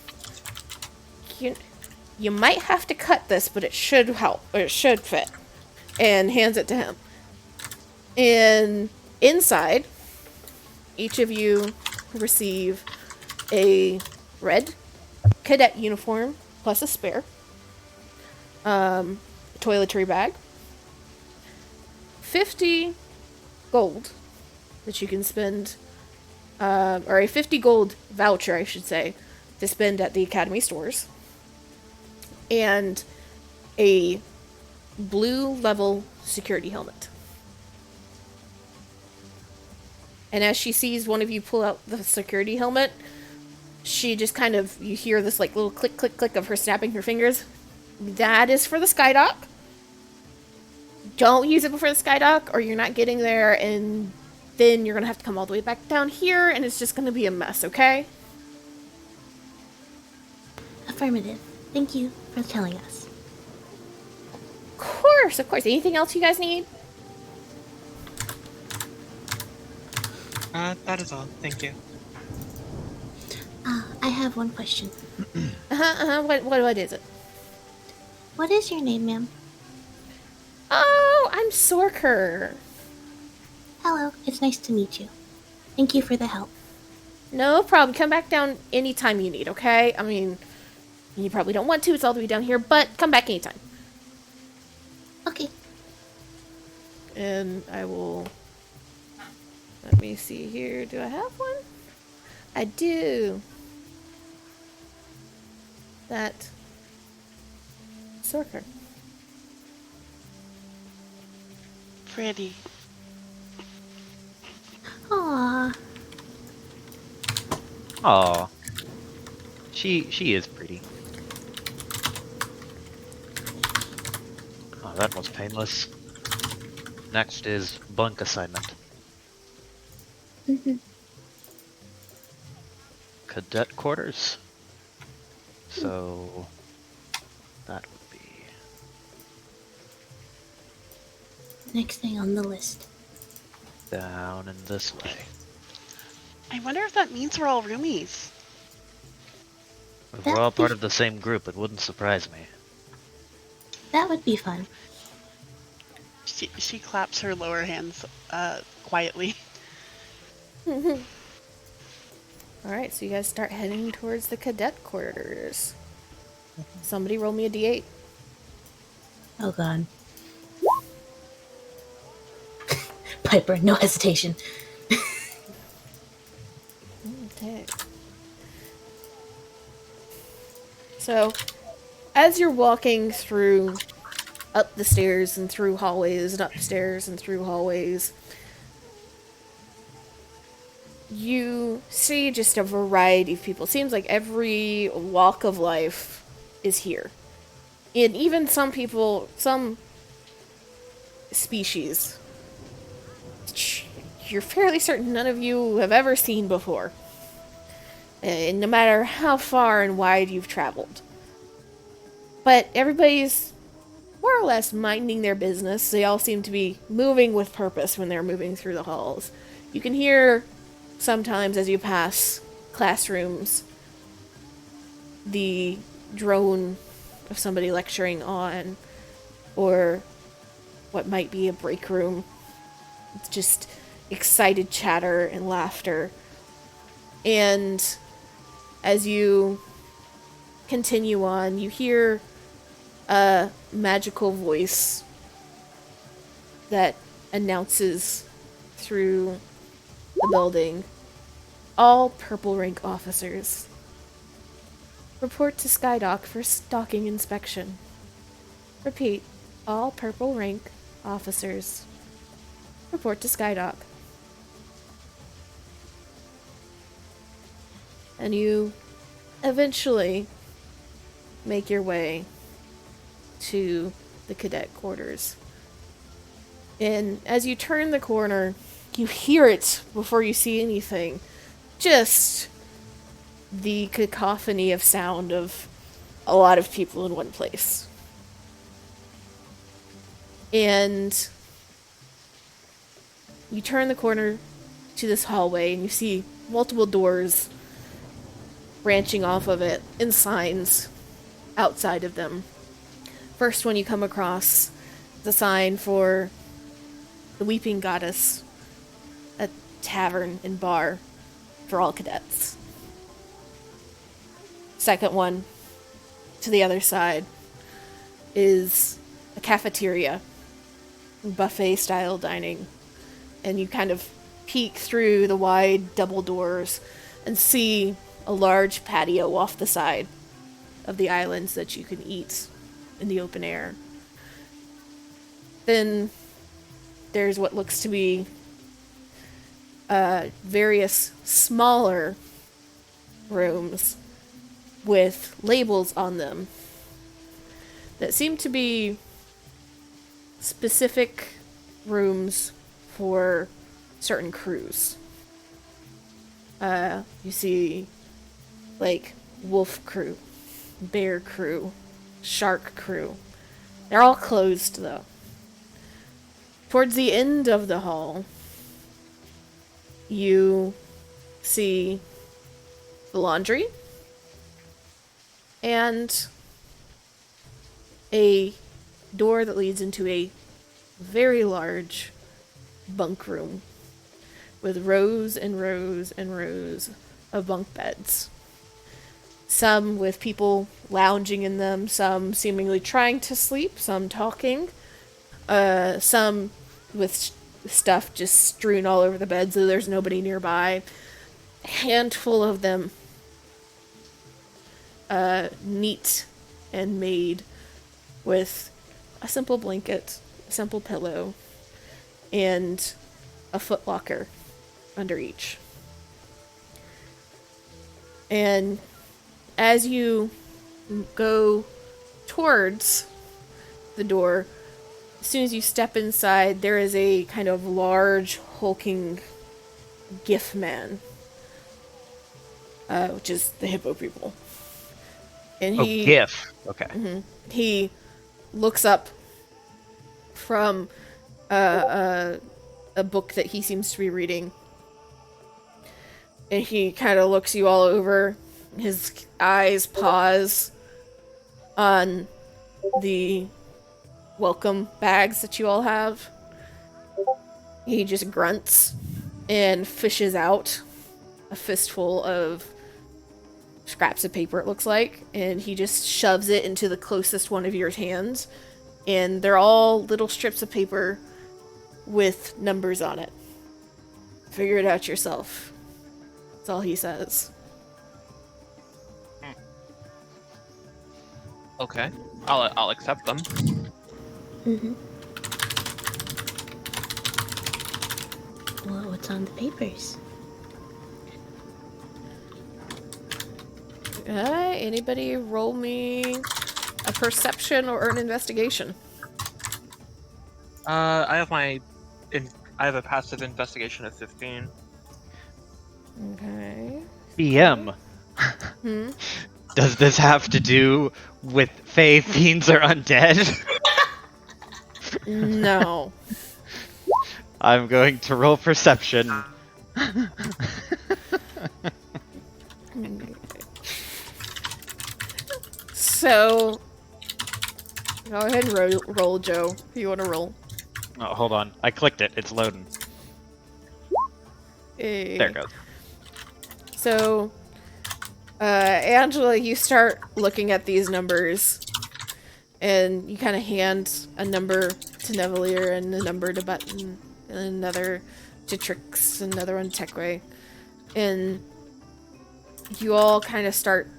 You might have to cut this, but it should help, or it should fit. And hands it to him. And inside, each of you receive a red cadet uniform plus a spare, toiletry bag, 50 gold that you can spend, or a 50 gold voucher, I should say, to spend at the Academy stores, and a blue level security helmet. And as she sees one of you pull out the security helmet, she just kind of, you hear this little click, click, click of her snapping her fingers. That is for the Skydock. Don't use it before the Skydock, or you're not getting there, and then you're going to have to come all the way back down here, and it's just going to be a mess, okay? Affirmative. Thank you for telling us. Of course. Anything else you guys need? That is all. Thank you. I have one question. What is it? What is your name, ma'am? Oh, I'm Sorker. Hello, it's nice to meet you. Thank you for the help. No problem. Come back down anytime you need, okay? I mean, you probably don't want to. It's all the way down here, but come back anytime. Okay. And I will... Let me see here. Do I have one? I do. That... Sorker. Pretty. Aww. Aw. She is pretty. Oh, that was painless. Next is bunk assignment. Cadet quarters. So that would be Next thing on the list. down in this way. I wonder if that means we're all roomies. If we're all part of the same group, it wouldn't surprise me. That would be fun. She claps her lower hands quietly. Alright, so you guys start heading towards the cadet quarters. Somebody roll me a d8. Oh god. Piper, no hesitation. Okay. So, as you're walking through up the stairs and through hallways and upstairs and through hallways, you see just a variety of people. It seems like every walk of life is here. And even some people, some species, you're fairly certain none of you have ever seen before. No matter how far and wide you've traveled. But everybody's more or less minding their business. They all seem to be moving with purpose when they're moving through the halls. You can hear sometimes as you pass classrooms the drone of somebody lecturing on, or what might be a break room. It's just excited chatter and laughter. And as you continue on, you hear a magical voice that announces through the building, all purple rank officers, report to Skydock for stalking inspection. Repeat, all purple rank officers, report to Skydock. And you eventually make your way to the cadet quarters. And as you turn the corner, you hear it before you see anything. Just the cacophony of sound of a lot of people in one place. And you turn the corner to this hallway and you see multiple doors branching off of it and signs outside of them. First one you come across is a sign for the Weeping Goddess, a tavern and bar for all cadets. Second one, to the other side, is a cafeteria, buffet-style dining. And you kind of peek through the wide double doors and see a large patio off the side of the islands that you can eat in the open air. Then there's what looks to be various smaller rooms with labels on them that seem to be specific rooms for certain crews. You see, like, wolf crew, bear crew, shark crew. They're all closed, though. Towards the end of the hall, you see the laundry and a door that leads into a very large bunk room with rows and rows and rows of bunk beds. Some with people lounging in them, some seemingly trying to sleep, some talking, some with stuff just strewn all over the bed so there's nobody nearby. A handful of them neat and made with a simple blanket, a simple pillow, and a footlocker under each. And as you go towards the door, as soon as you step inside, there is a kind of large, hulking gif man, which is the hippo people. And he, GIF. Okay. he looks up from a book that he seems to be reading. And he kind of looks you all over. His eyes pause on the welcome bags that you all have. He just grunts and fishes out a fistful of scraps of paper, it looks like, and he just shoves it into the closest one of your hands, and they're all little strips of paper with numbers on it. Figure it out yourself. That's all he says. Okay, I'll accept them. Mm-hmm. Well, what's on the papers? Anybody roll me a perception or an investigation? I have a passive investigation of 15. Okay. BM. Hmm? Does this have to do with Fey, fiends, or undead? No. I'm going to roll perception. So, go ahead and roll, Joe, if you want to roll. Oh, hold on. I clicked it. It's loading. There it goes. So, Angela, you start looking at these numbers, and you kind of hand a number to Nevalier, and a number to Button, and another to Trix, another one to Tekwe. And you all kind of start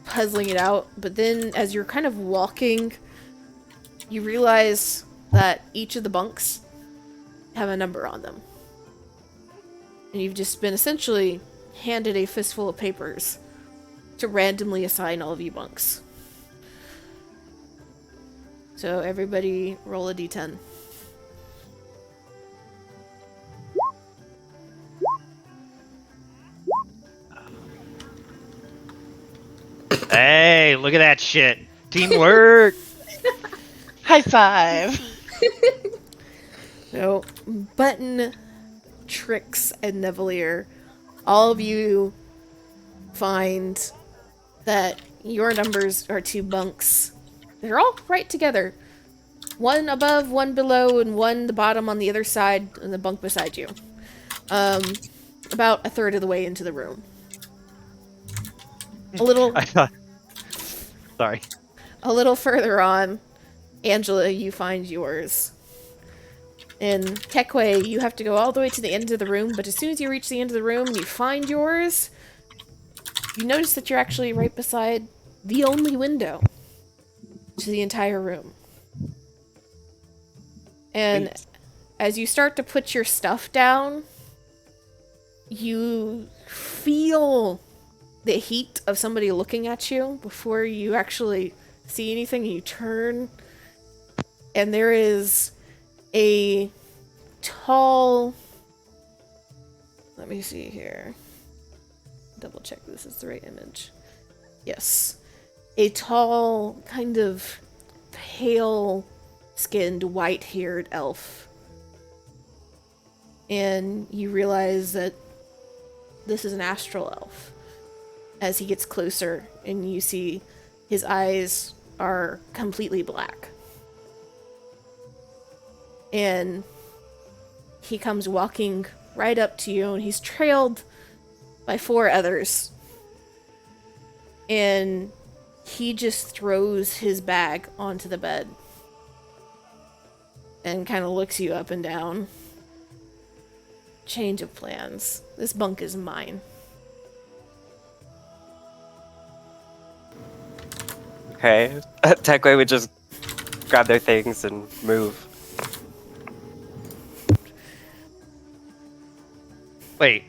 puzzling it out, but then as you're kind of walking, you realize that each of the bunks have a number on them. And you've just been essentially handed a fistful of papers to randomly assign all of you bunks. So everybody roll a d10. Hey, look at that shit. Teamwork. High five. So, Button, Trix, and Nevalier, all of you find that your numbers are 2 bunks. They're all right together. One above, one below, and one the bottom on the other side, and the bunk beside you. About a third of the way into the room. A little, I thought. Sorry. a little further on, Angela, you find yours. In Tekwe, you have to go all the way to the end of the room, but as soon as you reach the end of the room and you find yours, you notice that you're actually right beside the only window to the entire room. And as you start to put your stuff down, you feel the heat of somebody looking at you before you actually see anything, and you turn, and there is a tall... Let me see here. Double check this is the right image. Yes. A tall, kind of pale-skinned, white-haired elf. And you realize that this is an astral elf. As he gets closer, and you see his eyes are completely black. And he comes walking right up to you, and he's trailed by 4 others. And he just throws his bag onto the bed and kind of looks you up and down. Change of plans. This bunk is mine. Okay. Tekwe would just grab their things and move. Wait.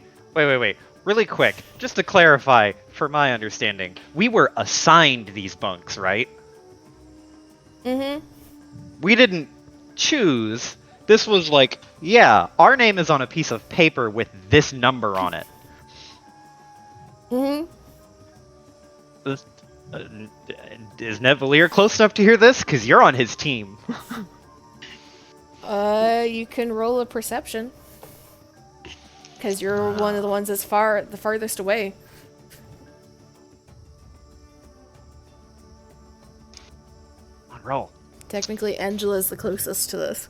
Really quick, just to clarify, for my understanding, we were assigned these bunks, right? Mm-hmm. We didn't choose. This was like, yeah, our name is on a piece of paper with this number on it. Mm-hmm. Is Nevalier close enough to hear this? Because you're on his team. You can roll a perception. Because you're one of the ones that's the farthest away. On roll. Technically, Angela's the closest to this.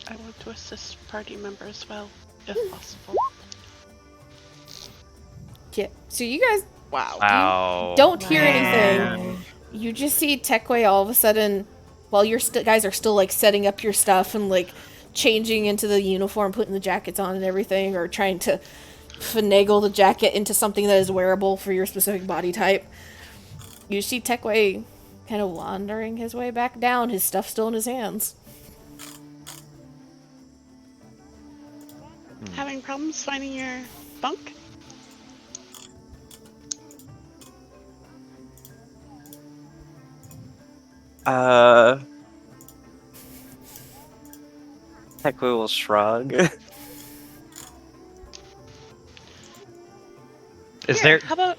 I want to assist party member as well, if possible. Yeah. So you guys Wow. Wow. don't hear man. anything. You just see Tekwe all of a sudden, while your guys are still like setting up your stuff and like changing into the uniform, putting the jackets on and everything, or trying to finagle the jacket into something that is wearable for your specific body type. You see Tekwe kind of wandering his way back down, his stuff still in his hands. Having problems finding your bunk? Tekwe will shrug. Is Here, there?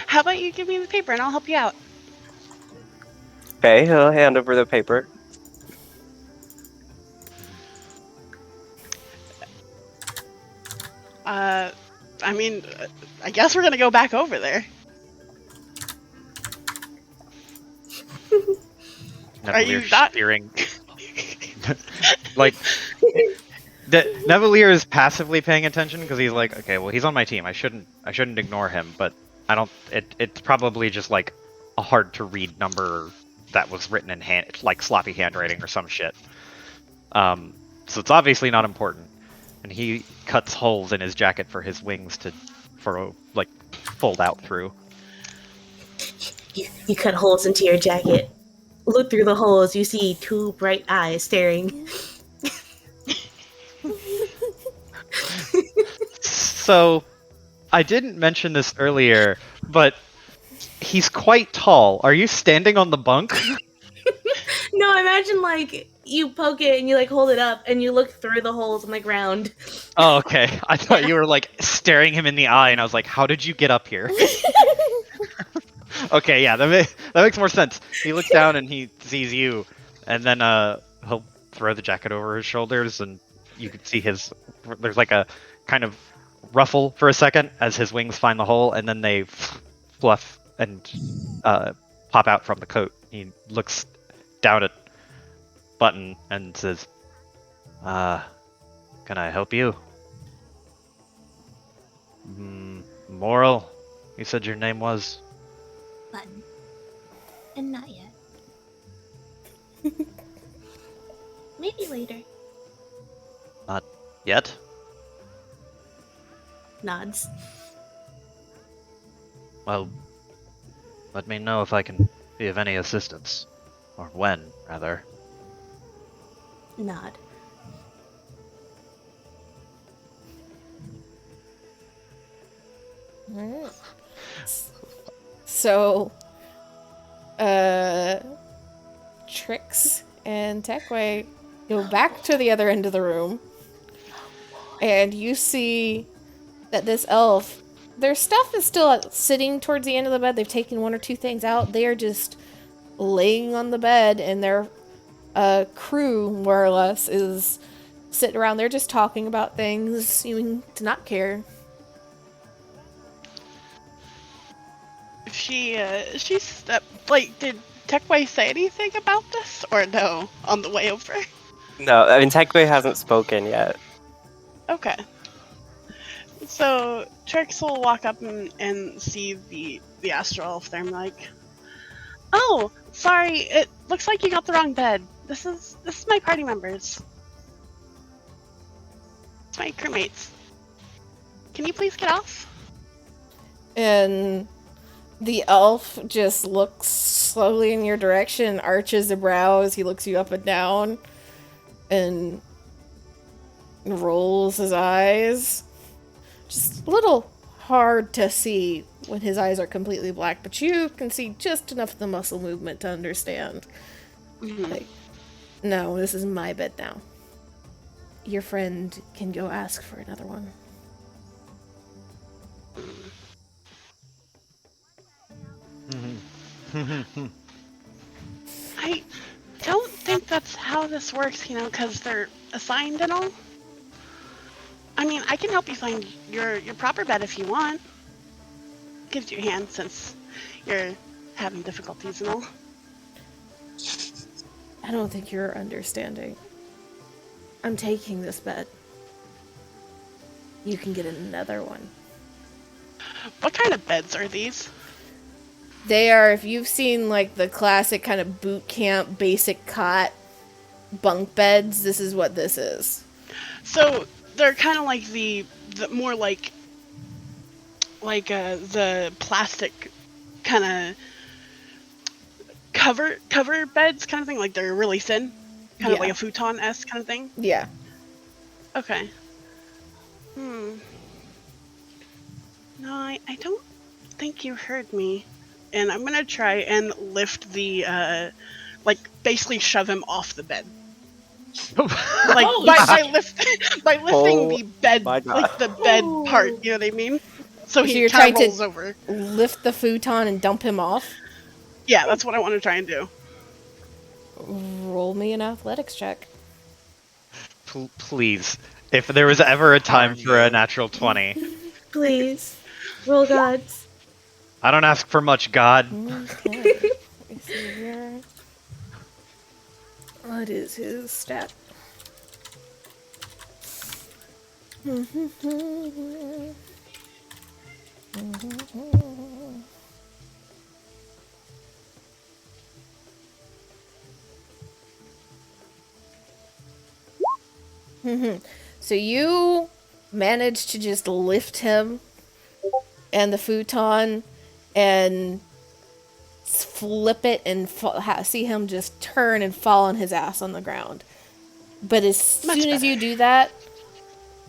how about you give me the paper and I'll help you out? Okay, he'll hand over the paper. I mean, I guess we're gonna go back over there. Are you Nevalier not- steering. Like, Nevalier is passively paying attention because he's like, okay, well, he's on my team. I shouldn't ignore him, but I don't. It's probably just like a hard to read number that was written in hand, like sloppy handwriting or some shit. So it's obviously not important. And he cuts holes in his jacket for his wings to fold out through. You cut holes into your jacket. Look through the holes, you see two bright eyes staring. So, I didn't mention this earlier, but he's quite tall. Are you standing on the bunk? No, imagine like you poke it and you like hold it up and you look through the holes on the ground. Oh, okay. I thought you were like staring him in the eye, and I was like, "How did you get up here?" Okay, yeah, that makes more sense. He looks down and he sees you, and then he'll throw the jacket over his shoulders, and you can see there's like a kind of ruffle for a second as his wings find the hole, and then they fluff and pop out from the coat. He looks down at Button and says, can I help you? Moral, you said your name was? Button. And not yet. Maybe later. Not yet? Nods. Well, let me know if I can be of any assistance. Or when, rather. Nod. Alright. So, Trix and Tekwe go back to the other end of the room, and you see that this elf, their stuff is still sitting towards the end of the bed. They've taken one or two things out. They are just laying on the bed, and their crew, more or less, is sitting around. They're just talking about things, seeming to not care. Did Tekwe say anything about this or no on the way over? No, I mean Tekwe hasn't spoken yet. Okay. So Trix will walk up and see the astral elf there and be like, "Oh, sorry, it looks like you got the wrong bed. This is my party members. It's my crewmates. Can you please get off?" And the elf just looks slowly in your direction, arches a brow as he looks you up and down, and rolls his eyes. Just a little hard to see when his eyes are completely black, but you can see just enough of the muscle movement to understand. Like, no, this is my bed now. Your friend can go ask for another one. I don't think that's how this works, because they're assigned and all. I mean, I can help you find your proper bed if you want. Gives you a hand since you're having difficulties and all. I don't think you're understanding. I'm taking this bed. You can get another one. What kind of beds are these? They are, if you've seen like the classic kind of boot camp basic cot bunk beds, this is what this is. So they're kind of like the more like the plastic kind of cover beds kind of thing. Like they're really thin, kind of like a futon-esque kind of thing. Yeah. Okay. No, I don't think you heard me. And I'm gonna try and lift the, like, basically shove him off the bed. Like, by lifting the bed, my God. like, the bed part, you know what I mean? So he you're kind trying of to rolls over. lift the futon and dump him off? Yeah, that's what I want to try and do. Roll me an athletics check. Please, if there was ever a time for a natural 20, Please. Roll gods. I don't ask for much, God. Okay. Let me see here. What is his stat? So you managed to just lift him and the futon and flip it and see him just turn and fall on his ass on the ground. But as soon as you do that,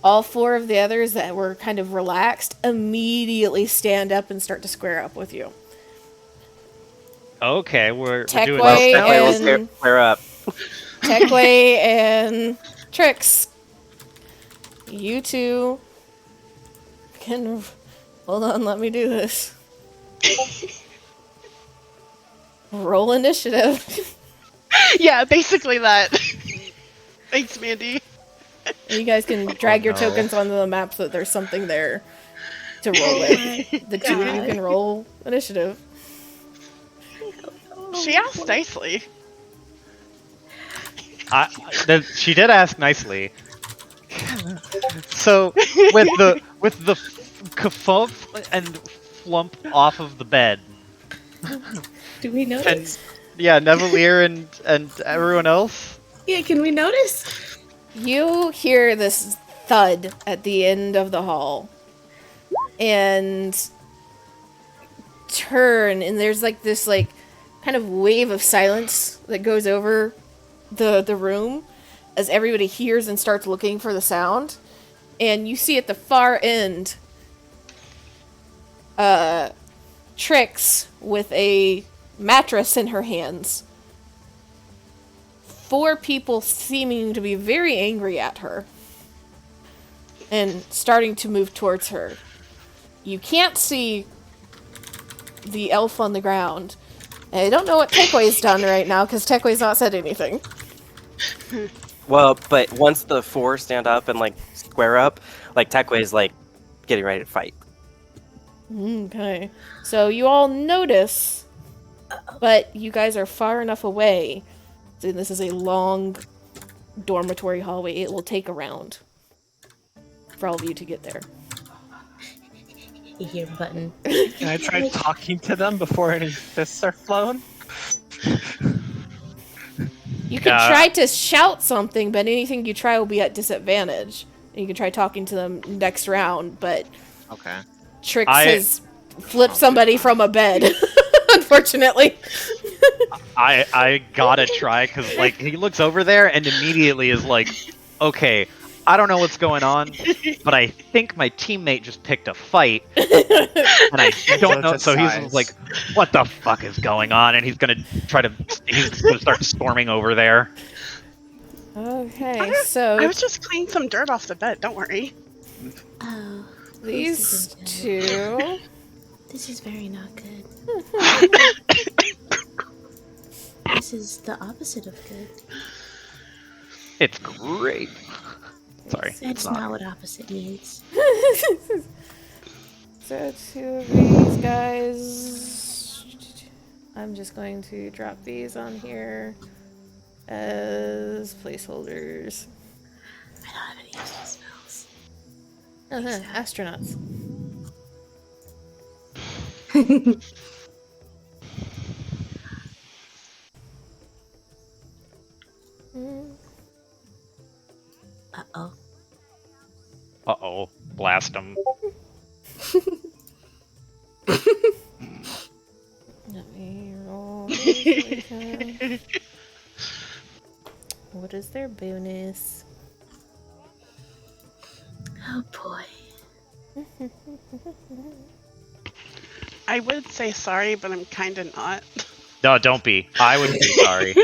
all four of the others that were kind of relaxed immediately stand up and start to square up with you. Okay, we're doing Techway this. and Square up. Techway and Trix. You two can hold on. Let me do this. Roll initiative. Yeah, basically that. Thanks, Mandy. And you guys can drag your tokens onto the map so that there's something there to roll with. The two of you can roll initiative. She asked nicely. She did ask nicely. So with the kafump and flump off of the bed. Do we notice? Yeah, Nevalier and everyone else. Yeah, can we notice? You hear this thud at the end of the hall. And turn, and there's like this like kind of wave of silence that goes over the room as everybody hears and starts looking for the sound. And you see at the far end Trix with a mattress in her hands. 4 people seeming to be very angry at her and starting to move towards her. You can't see the elf on the ground. I don't know what Techway's done right now because Techway's not said anything. Well, but once the 4 stand up and like square up, like Techway's like getting ready to fight. Okay. So you all notice, but you guys are far enough away. So this is a long dormitory hallway. It will take a round for all of you to get there. You hear button. Can I try talking to them before any fists are flown? You can try to shout something, but anything you try will be at disadvantage. You can try talking to them next round, but Okay. Trix has flipped somebody from a bed, unfortunately. I gotta try, because like he looks over there and immediately is like, okay, I don't know what's going on, but I think my teammate just picked a fight, and I don't know. So he's like, what the fuck is going on? And he's gonna start storming over there. Okay, so I was just cleaning some dirt off the bed. Don't worry. Oh, these two. This is very not good. This is the opposite of good. It's great. Sorry, it's That's not. not what opposite means. So 2 of these guys. I'm just going to drop these on here as placeholders. I don't have any useful spells. Astronauts. Mm. Uh-oh. Uh-oh. Blast him. Let me roll these like that. What is their bonus? Oh boy. I would say sorry, but I'm kind of not. No, don't be. I would be sorry.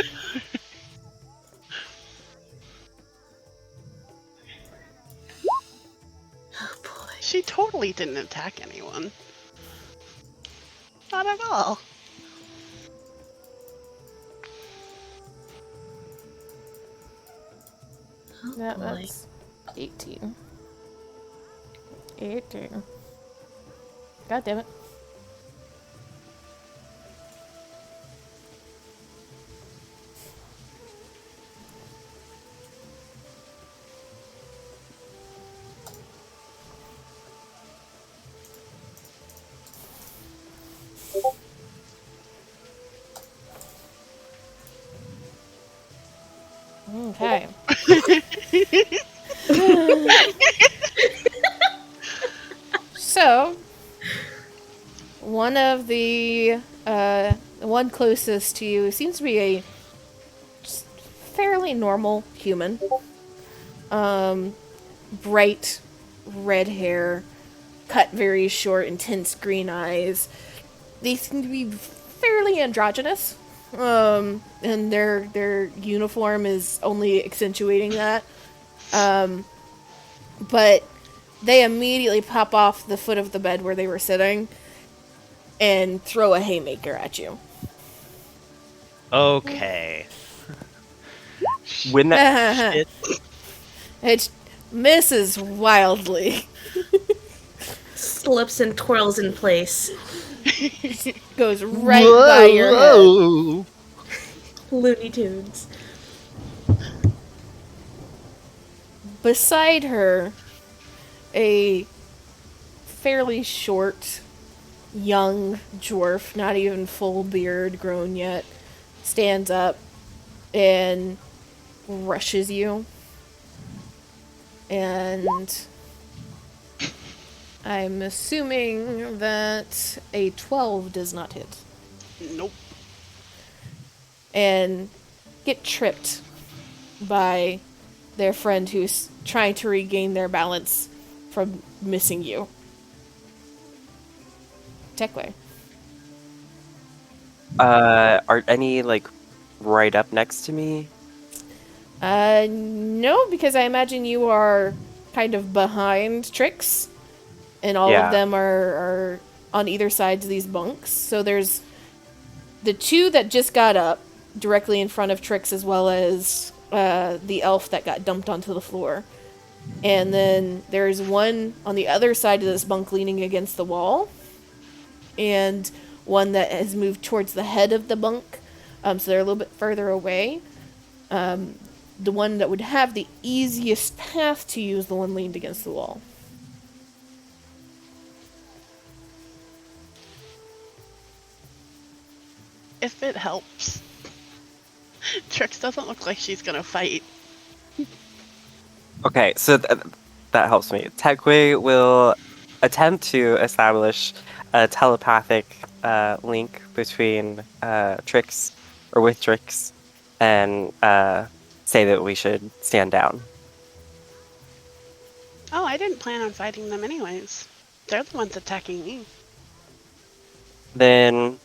Oh boy. She totally didn't attack anyone. Not at all. Oh Yeah, boy. that's 18. 18. God damn it. Okay. So, one of the one closest to you seems to be a fairly normal human. Bright red hair, cut very short, intense green eyes. They seem to be fairly androgynous. And their uniform is only accentuating that. But they immediately pop off the foot of the bed where they were sitting and throw a haymaker at you. Okay. When that Shit. It misses wildly. Slips and twirls in place. Goes right by your head. Whoa. Looney Tunes. Beside her, a fairly short, young dwarf, not even full beard grown yet, stands up and rushes you. And I'm assuming that a 12 does not hit. Nope. And get tripped by their friend who's trying to regain their balance from missing you. Techway. are any like right up next to me? No, because I imagine you are kind of behind Trix, and all of Yeah. them are on either sides of these bunks. So there's the two that just got up directly in front of Trix, as well as the elf that got dumped onto the floor. And then there's one on the other side of this bunk leaning against the wall, and one that has moved towards the head of the bunk, so they're a little bit further away. The one that would have the easiest path to you is the one leaned against the wall. If it helps. Trix doesn't look like she's gonna fight. Okay, so that helps me. Tegway will attempt to establish a telepathic link between Trix, or with Trix, and say that we should stand down. Oh, I didn't plan on fighting them anyways. They're the ones attacking me. Then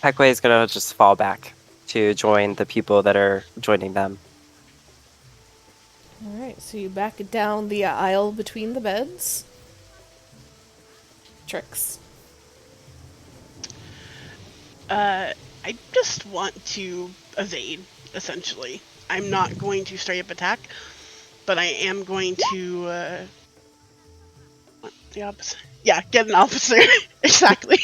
Tegway is gonna just fall back to join the people that are joining them. Alright, so you back down the aisle between the beds. Trix. I just want to evade, essentially. I'm not going to straight up attack, but I am going to what, the opposite. Yeah, get an officer. Exactly.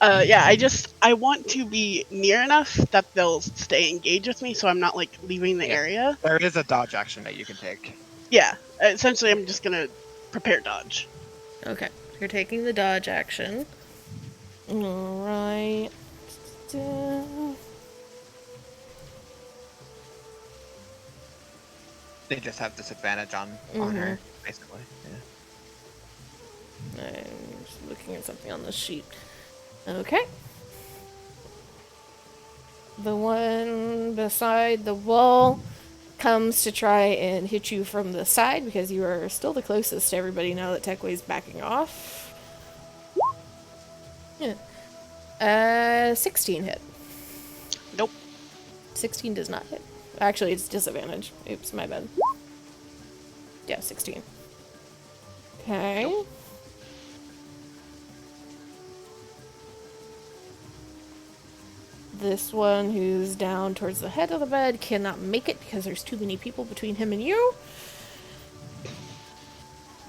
Yeah, I want to be near enough that they'll stay engaged with me, so I'm not like leaving the Yeah. area. There is a dodge action that you can take. Yeah, essentially, I'm just gonna prepare dodge. Okay. You're taking the dodge action. Alright. They just have disadvantage on her, basically. Yeah. I'm just looking at something on the sheet. Okay. The one beside the wall comes to try and hit you from the side because you are still the closest to everybody now that Techway's backing off. Yeah. 16 hit. Nope. 16 does not hit. Actually, it's disadvantage. Oops, my bad. Yeah, 16. Okay. Nope. This one who's down towards the head of the bed cannot make it because there's too many people between him and you.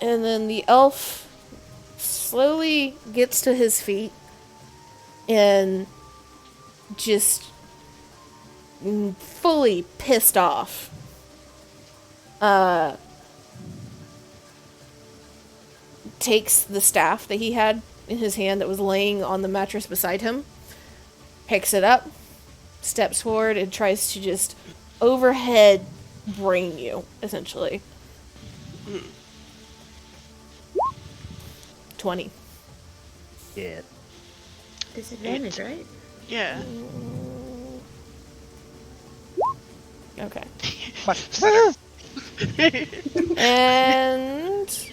And then the elf slowly gets to his feet and just fully pissed off. Takes the staff that he had in his hand that was laying on the mattress beside him, picks it up, steps forward, and tries to just overhead brain you, essentially. 20. Yeah. Disadvantage, right? Yeah. Okay. But And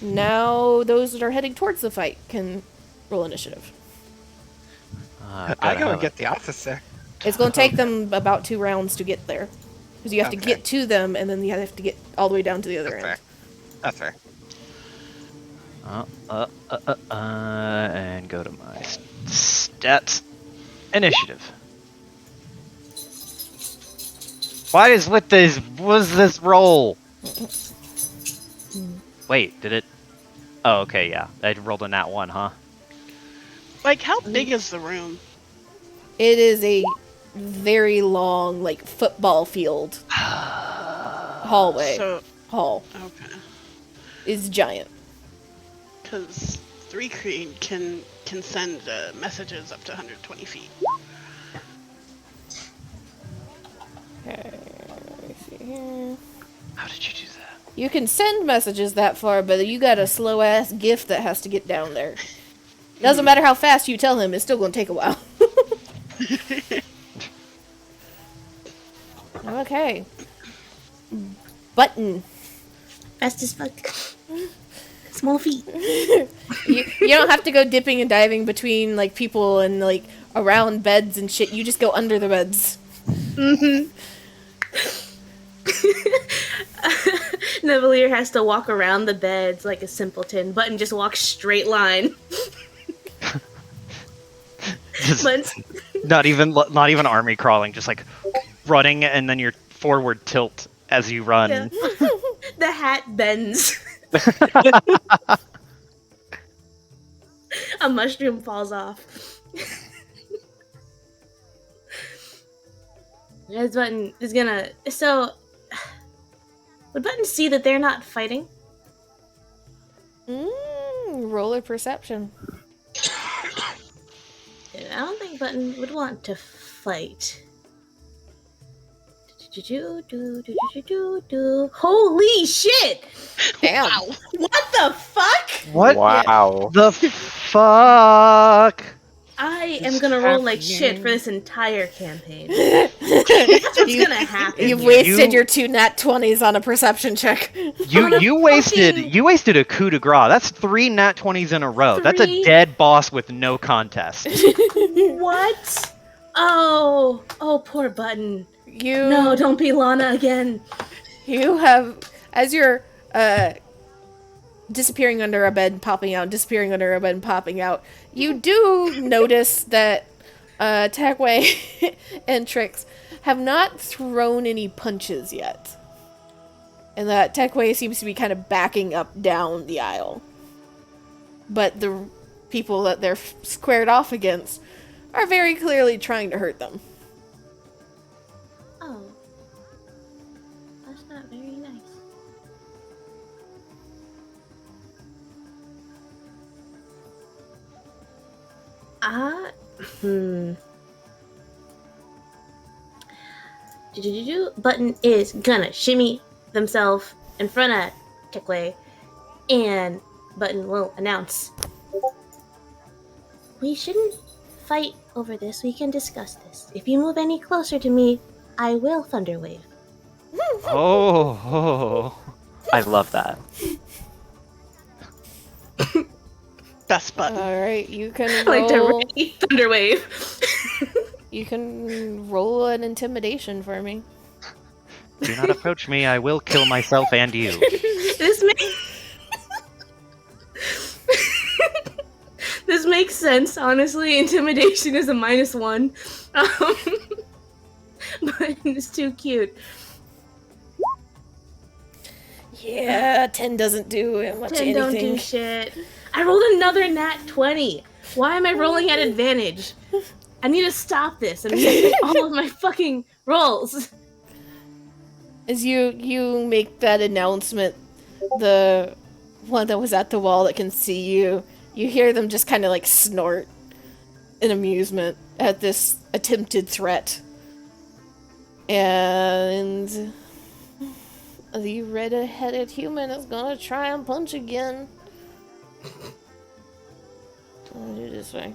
now those that are heading towards the fight can roll initiative. I go and get the officer. It's going to take them about 2 rounds to get there. Because you have to Okay. get to them, and then you have to get all the way down to the other That's end. fair. That's fair. And go to my stats. Initiative. What is this roll? Wait, did it? Oh, okay, yeah. I rolled a nat 1, huh? Like, how big is the room? It is a very long, like, football field hallway. Hall. Okay. Is giant. Because 3 can send messages up to 120 feet. Okay, let me see here. How did you do that? You can send messages that far, but you got a slow-ass gift that has to get down there. Doesn't matter how fast you tell him, it's still going to take a while. Okay. Button. Fast as fuck. Small feet. You don't have to go dipping and diving between, like, people and, like, around beds and shit. You just go under the beds. Mm-hmm. Nevalier has to walk around the beds like a simpleton. Button just walks straight line. Just not even army crawling, just like running and then your forward tilt as you run. Yeah. The hat bends. A mushroom falls off. As Button is gonna... So... Would Button see that they're not fighting? Roll a perception. I don't think Button would want to fight. Holy shit! Damn. Wow. What the fuck? What Wow. the fuck? I am It's gonna roll like happening. shit for this entire campaign. That's what's gonna happen. You've here. wasted your 2 nat 20s on a perception check. You wasted a coup de grace. That's 3 nat 20s in a row. That's a 3? dead boss with no contest. What? Oh, poor Button. You No, don't be Lana again. You have, as you're disappearing under a bed, popping out, disappearing under a bed, and popping out, you do notice that Tagway and Trix have not thrown any punches yet. And that Techway seems to be kind of backing up down the aisle. But the people that they're squared off against are very clearly trying to hurt them. Oh. That's not very nice. Hmm. Button is gonna shimmy themselves in front of Techway, and Button will announce, "We shouldn't fight over this. We can discuss this. If you move any closer to me, I will Thunderwave." Oh. I love that. Best Button. Alright, you can I like to roll. ready Thunderwave. You can roll an intimidation for me. Do not approach me. I will kill myself and you. This this makes sense, honestly. Intimidation is a -1. But it's too cute. Yeah, 10 doesn't do much 10 anything. don't do shit. I rolled another nat 20. Why am I rolling at advantage? I need to stop this and make all of my fucking rolls. As you make that announcement, the one that was at the wall that can see you, you hear them just kind of like snort in amusement at this attempted threat. And the red-headed human is gonna try and punch again. I'll do it this way.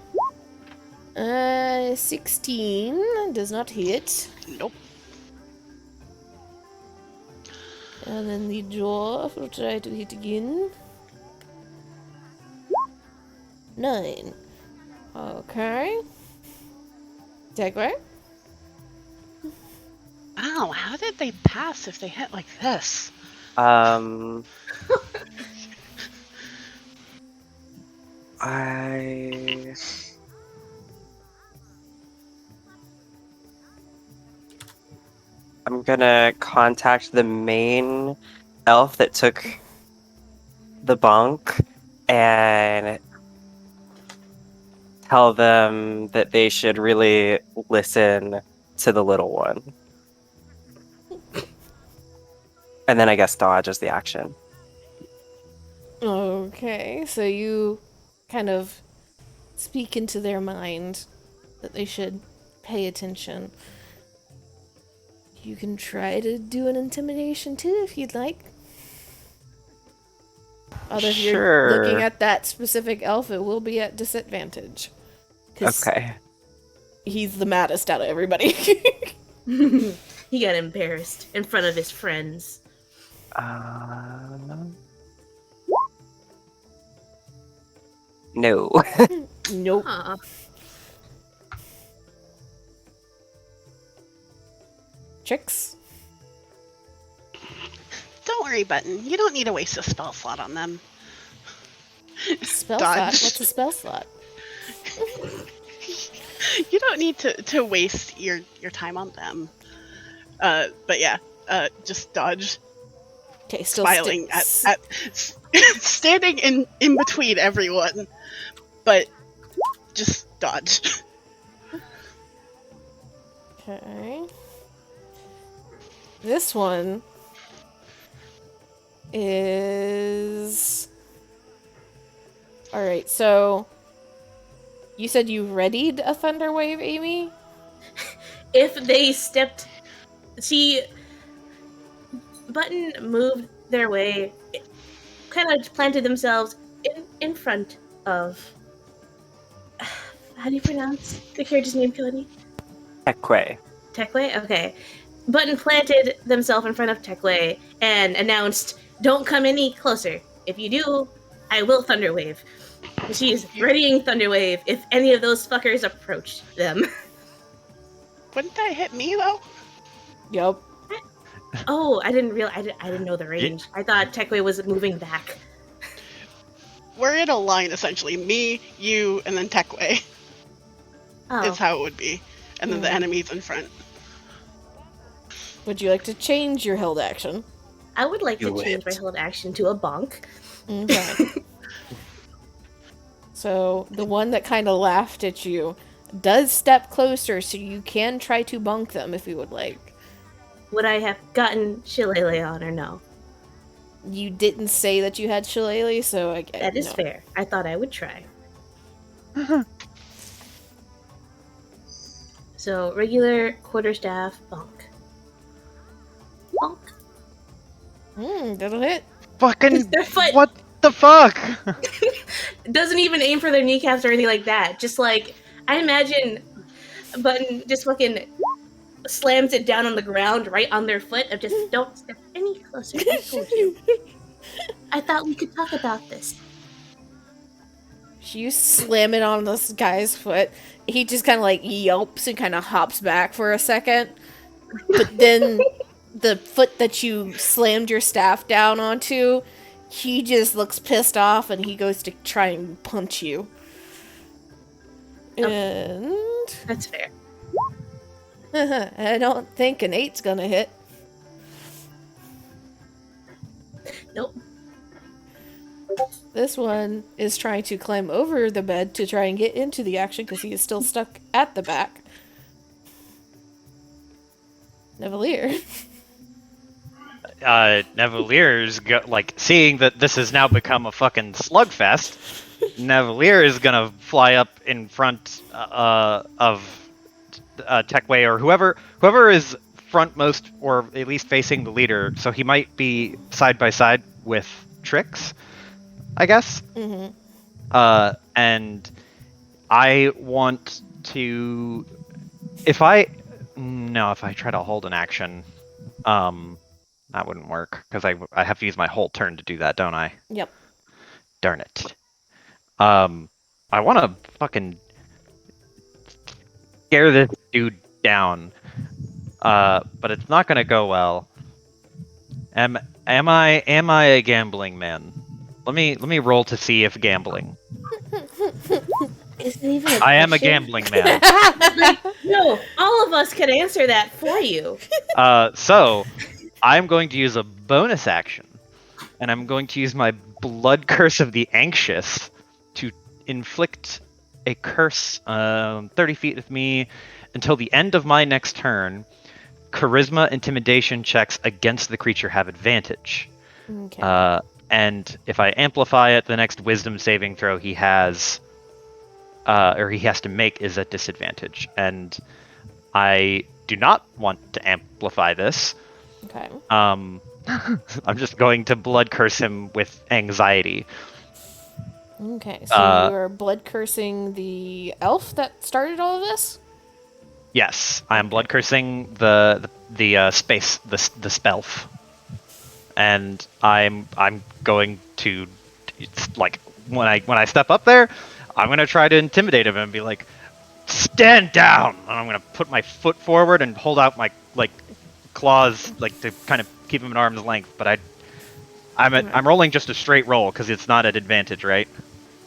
16 does not hit. Nope. And then the dwarf will try to hit again. 9. Okay. Dagger? Ow, how did they pass if they hit like this? I I'm gonna contact the main elf that took the bunk and tell them that they should really listen to the little one. And then I guess dodge is the action. Okay, so you kind of speak into their mind that they should pay attention. You can try to do an intimidation too if you'd like. Although if you're Sure. looking at that specific elf, it will be at disadvantage. 'Cause Okay. he's the maddest out of everybody. He got embarrassed in front of his friends. No. Nope. Aw. Tricks? Don't worry, Button. You don't need to waste a spell slot on them. Spell Dodge. slot? What's a spell slot? You don't need to waste your time on them. But yeah, just dodge. Okay, still Smiling at standing in between everyone, but just dodge. Okay. This one is... Alright, so... You said you readied a thunder wave, Amy? If they stepped... Button moved their way, kind of planted themselves in front of... How do you pronounce the character's name, Cody? Ekwe. Techway? Okay. Button planted themselves in front of Techway and announced, "Don't come any closer. If you do, I will Thunderwave." She's readying Thunderwave if any of those fuckers approach them. Wouldn't that hit me though? Yup. Oh, I didn't know the range. I thought Techway was moving back. We're in a line essentially. Me, you, and then Techway Oh. is how it would be, and then the Hmm. enemies in front. Would you like to change your held action? I would like to Do change my it. held action to a bonk. Okay. So the one that kind of laughed at you does step closer, so you can try to bonk them if you would like. Would I have gotten Shillelagh on or no? You didn't say that you had shillelagh, so I That is no. fair. I thought I would try. So regular quarterstaff bonk. Bonk. That'll hit. Fucking Their foot what the fuck? doesn't even aim for their kneecaps or anything like that. Just like I imagine Button just fucking slams it down on the ground right on their foot of just don't step any closer. I told you. I thought we could talk about this. You slam it on this guy's foot. He just kind of like yelps and kind of hops back for a second. But then the foot that you slammed your staff down onto, he just looks pissed off and he goes to try and punch you. And That's fair. I don't think an 8's gonna hit. Nope. This one is trying to climb over the bed to try and get into the action because he is still stuck at the back. Nevalier. Nevalier's seeing that this has now become a fucking slugfest. Nevalier is gonna fly up in front of Techway or whoever is frontmost, or at least facing the leader. So he might be side by side with Trix, I guess. Mm-hmm. And I want to, if I try to hold an action, that wouldn't work because I have to use my whole turn to do that, don't I? Yep. Darn it. I want to fucking scare this dude down, but it's not gonna go well. Am I a gambling man? Let me roll to see if gambling. Isn't even a I am a question? gambling man. No, all of us could answer that for you. So I'm going to use a bonus action, and I'm going to use my Blood Curse of the Anxious to inflict a curse 30 feet with me until the end of my next turn. Charisma intimidation checks against the creature have advantage. Okay. And if I amplify it, the next wisdom saving throw he has, or he has to make, is at disadvantage. And I do not want to amplify this. Okay. I'm just going to blood curse him with anxiety. Okay. So you are blood cursing the elf that started all of this? Yes, I am blood cursing the spelf, and I'm going to, like, when I step up there, I'm gonna try to intimidate him and be like, stand down, and I'm gonna put my foot forward and hold out my claws to kind of keep him at arm's length. But I'm rolling just a straight roll because it's not at advantage, right?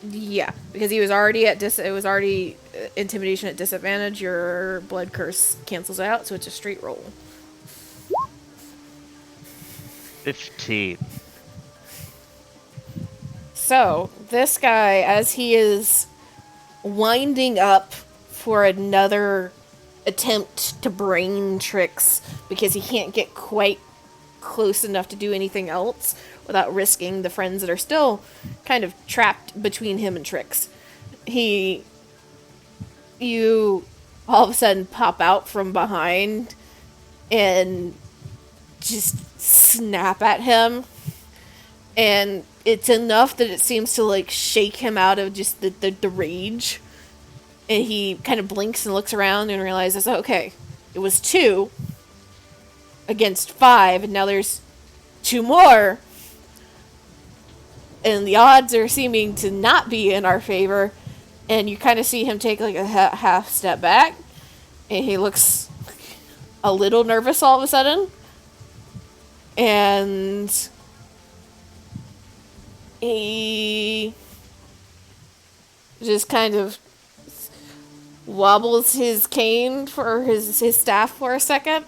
Yeah, because he was already at it was already intimidation at disadvantage. Your blood curse cancels out, so it's a straight roll. 15. So this guy, as he is winding up for another attempt to brain tricks, because he can't get quite close enough to do anything else without risking the friends that are still kind of trapped between him and Trix. You all of a sudden pop out from behind and just snap at him, and it's enough that it seems to shake him out of just the rage, and he kind of blinks and looks around and realizes, okay, it was 2 against 5, and now there's 2 more, and the odds are seeming to not be in our favor. And you kind of see him take a half step back, and he looks a little nervous all of a sudden, and he just kind of wobbles his cane for his staff for a second,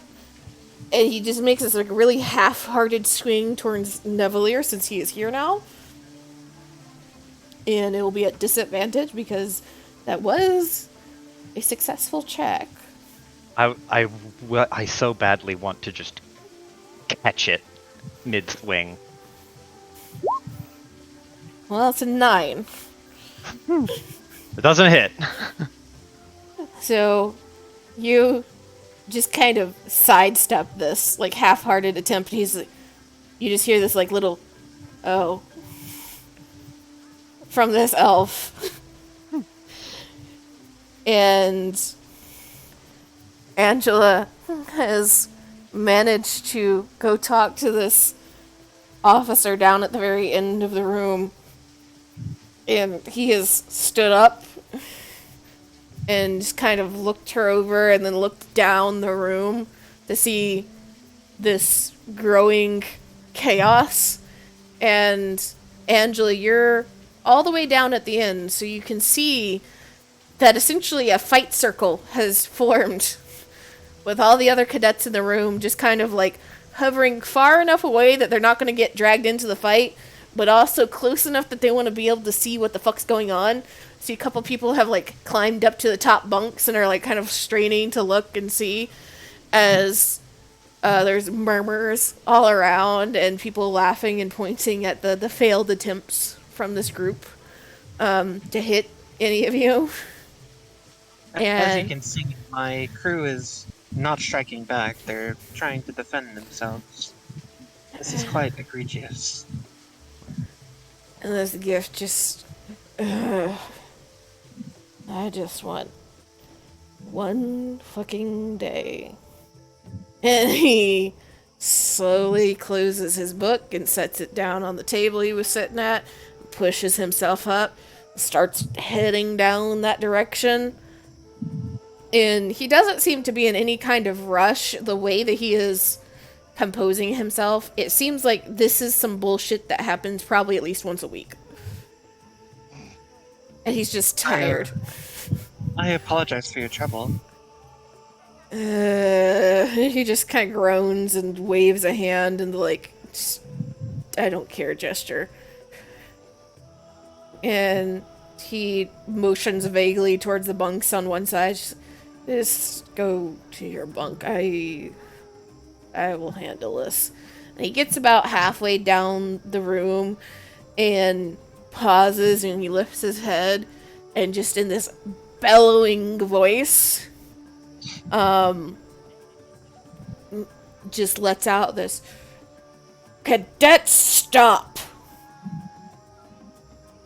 And he just makes this like really half-hearted swing towards Nevalier since he is here now. And it will be at disadvantage because that was a successful check. I so badly want to just catch it mid-swing. Well, it's a 9. It doesn't hit. So you just kind of sidestep this like half-hearted attempt. He's like, you just hear this like little oh from this elf. And Angela has managed to go talk to this officer down at the very end of the room. And he has stood up and just kind of looked her over and then looked down the room to see this growing chaos. And Angela, you're all the way down at the end, so you can see that essentially a fight circle has formed with all the other cadets in the room just kind of like hovering far enough away that they're not going to get dragged into the fight, but also close enough that they want to be able to see what the fuck's going on. See, a couple people have like climbed up to the top bunks and are like kind of straining to look and see as there's murmurs all around and people laughing and pointing at the failed attempts from this group to hit any of you. As you And can see, my crew is not striking back. They're trying to defend themselves. This is quite egregious. And this gift just... I just want one fucking day. And he slowly closes his book and sets it down on the table he was sitting at, pushes himself up, starts heading down that direction. And he doesn't seem to be in any kind of rush the way that he is composing himself. It seems like this is some bullshit that happens probably at least once a week. And he's just tired. I apologize for your trouble. He just kind of groans and waves a hand and like, I don't care gesture. And he motions vaguely towards the bunks on one side. Just go to your bunk. I will handle this. And he gets about halfway down the room and pauses and he lifts his head and just in this bellowing voice just lets out this, "Cadets, stop!"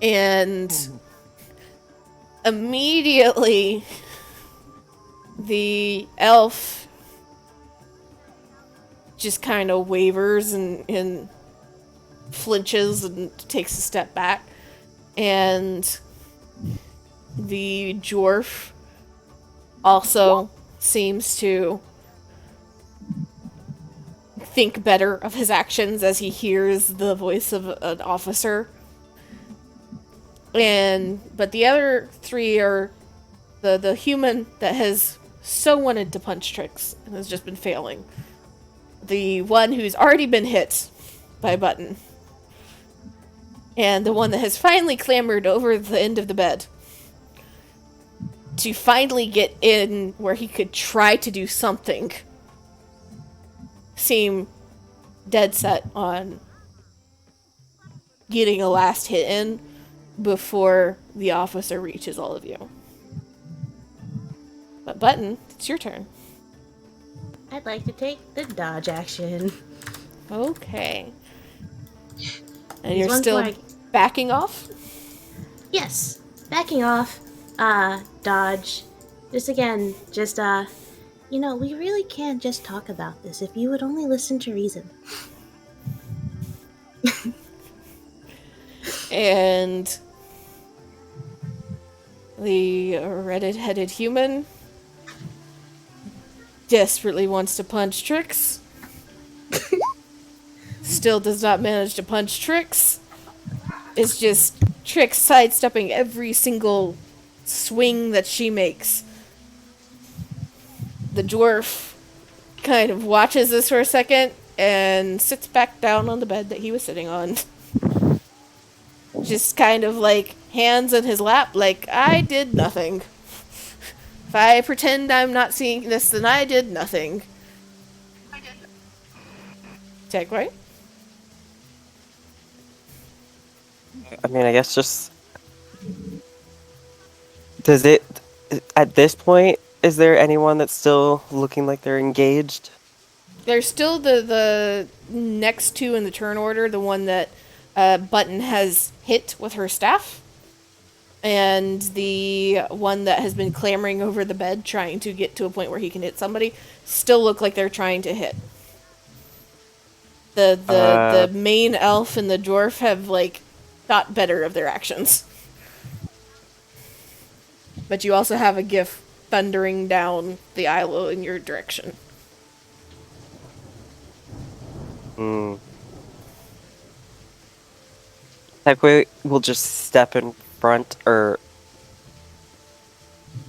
And immediately the elf just kind of wavers and flinches and takes a step back. And the dwarf also seems to think better of his actions as he hears the voice of an officer. But the other three are the human that has so wanted to punch Trix and has just been failing. The one who's already been hit by a button. And the one that has finally clambered over the end of the bed to finally get in where he could try to do something, seem dead set on getting a last hit in before the officer reaches all of you. But Button, it's your turn. I'd like to take the dodge action. Okay. And These you're ones still where I- backing off? Yes, backing off, dodge. Just again, we really can't just talk about this if you would only listen to reason. And the red-headed human desperately wants to punch Trix. Still does not manage to punch Trix. It's just Trix sidestepping every single swing that she makes. The dwarf kind of watches this for a second and sits back down on the bed that he was sitting on. Just kind of like hands in his lap, like, I did nothing. If I pretend I'm not seeing this, then I did nothing. Segway? I mean, I guess just does it at this point? Is there anyone that's still looking like they're engaged? There's still the next two in the turn order, the one that Button has hit with her staff, and the one that has been clambering over the bed trying to get to a point where he can hit somebody, still look like they're trying to hit. The main elf and the dwarf have, like, thought better of their actions. But you also have a gif thundering down the aisle in your direction. Tekwe will just step in front, or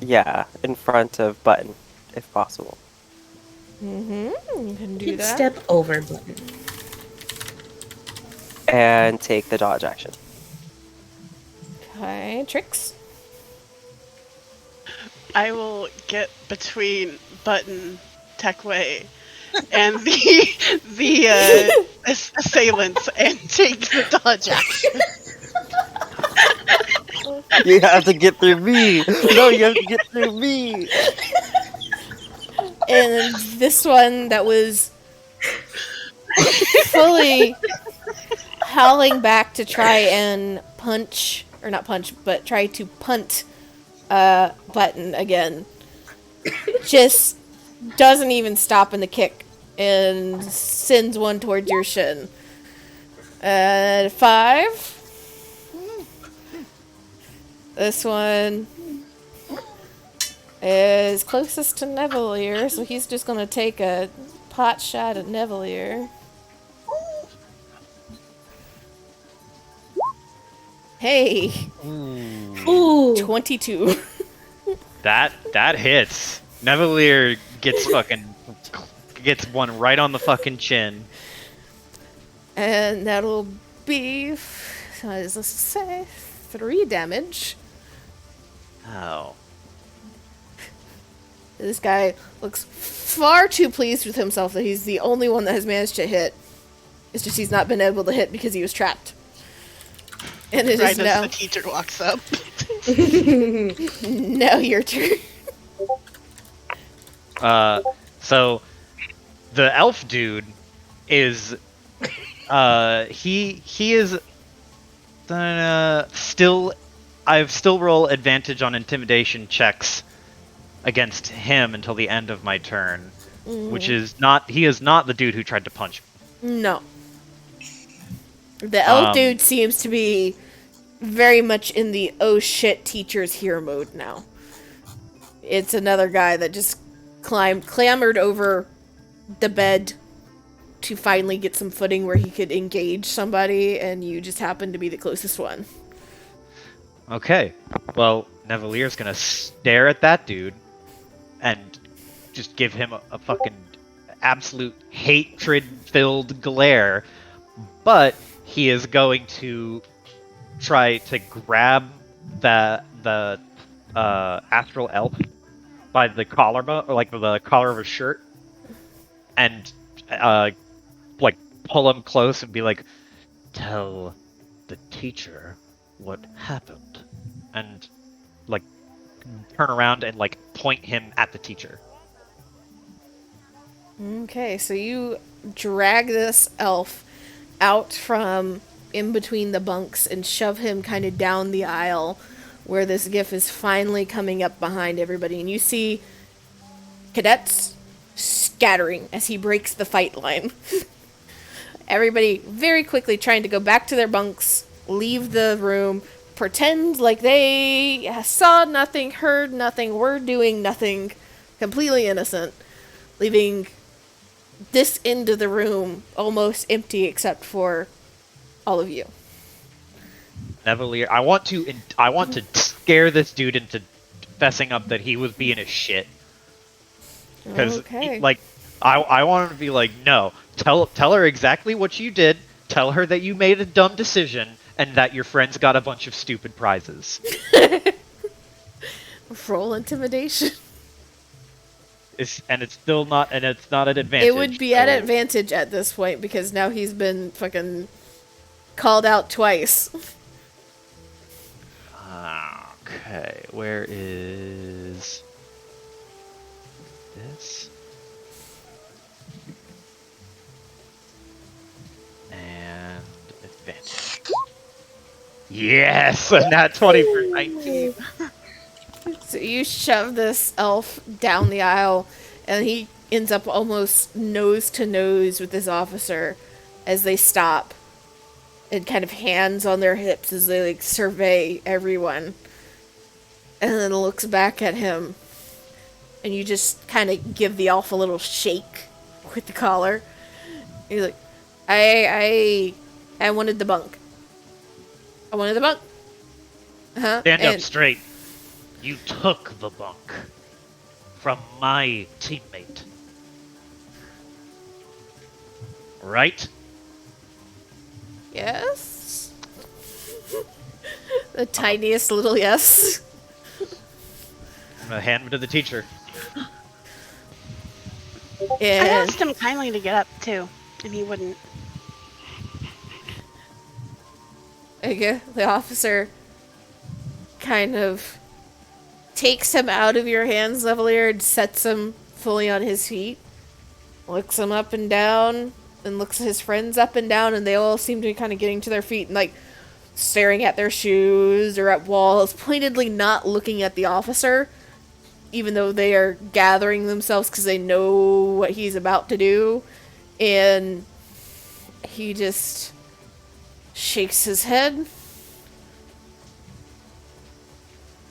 in front of Button, if possible. You can do You'd that. step over Button. And take the dodge action. Okay, Trix. I will get between Button, Techway, and the assailants and take the dodge action. You have to get through me! No, you have to get through me! And this one that was fully howling back to try and punch, or not punch, but try to punt Button again, just doesn't even stop in the kick and sends one towards your shin. 5. This one is closest to Nevelier, so he's just gonna take a pot shot at Nevelier. Hey, Ooh. 22. That hits. Nevelier gets one right on the fucking chin. And that'll be, what does this say? 3 damage. Oh. This guy looks far too pleased with himself that he's the only one that has managed to hit. It's just he's not been able to hit because he was trapped. And it Right is as now. the teacher walks up. Now your turn. So the elf dude is he is still I've still roll advantage on intimidation checks against him until the end of my turn, which is not he is not the dude who tried to punch me. No. The elf dude seems to be very much in the oh shit teacher's here mode now. It's another guy that just clambered over the bed to finally get some footing where he could engage somebody, and you just happened to be the closest one. Okay, well, Nevelier's gonna stare at that dude and just give him a fucking absolute hatred-filled glare, but he is going to try to grab the astral elf by the collarbone, or like the collar of his shirt, and like pull him close and be like, "Tell the teacher what happened," and like turn around and like point him at the teacher. Okay, so you drag this elf out from in between the bunks and shove him kind of down the aisle where this gif is finally coming up behind everybody. And you see cadets scattering as he breaks the fight line. Everybody very quickly trying to go back to their bunks, leave the room, pretend like they saw nothing, heard nothing, were doing nothing, completely innocent, leaving this end of the room almost empty except for all of you. Nevelier, I want to scare this dude into fessing up that he was being a shit. Because Okay. like I want him to be like, no, tell her exactly what you did. Tell her that you made a dumb decision and that your friends got a bunch of stupid prizes. Roll intimidation. It's still not, and it's not an advantage. It would be at so- advantage at this point because now he's been fucking called out twice. Okay, where is this? And advantage. Yes, and that 20 for 19. So you shove this elf down the aisle, and he ends up almost nose to nose with this officer as they stop, and kind of hands on their hips as they like survey everyone, and then looks back at him, and you just kind of give the elf a little shake with the collar. He's like, I wanted the bunk. I wanted the bunk. Uh-huh. Stand up straight. You took the bunk from my teammate. Right? Yes. The tiniest little yes. I'm gonna hand him to the teacher. I And asked him kindly to get up too, and he wouldn't. okay, the officer kind of takes him out of your hands, Levelier, and sets him fully on his feet. Looks him up and down, and looks at his friends up and down, and they all seem to be kind of getting to their feet and like staring at their shoes or at walls, pointedly not looking at the officer, even though they are gathering themselves because they know what he's about to do. And he just shakes his head.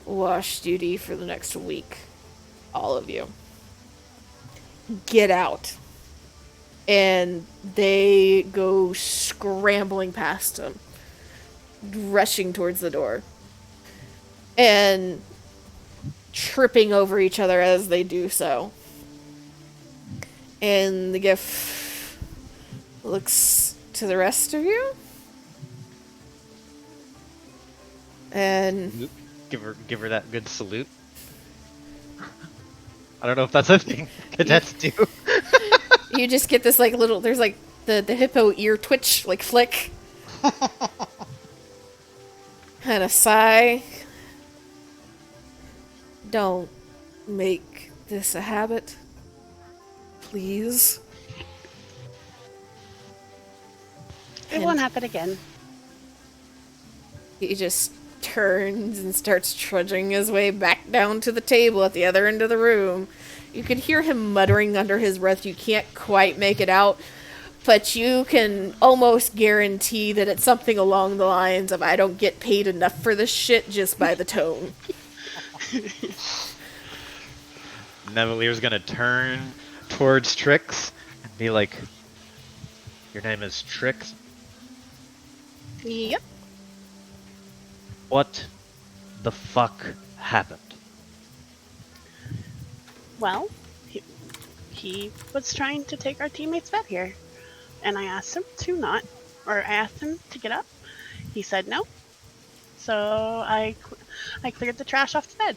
Wash duty for the next week. All of you. Get out. And they go scrambling past him, rushing towards the door, and tripping over each other as they do so. And the GIF looks to the rest of you, and Give her that good salute. I don't know if that's a thing cadets do. you just get this like little, there's like the hippo ear twitch, like flick. Kind of sigh. Don't make this a habit. Please. It won't happen again. He just turns and starts trudging his way back down to the table at the other end of the room. You can hear him muttering under his breath. You can't quite make it out, but you can almost guarantee that it's something along the lines of, I don't get paid enough for this shit, just by the tone. Nevelier's gonna turn towards Trix and be like, your name is Trix? Yep. What the fuck happened? Well, he was trying to take our teammate's bed here, and I asked him to not, or I asked him to get up. He said no, so I cleared the trash off the bed.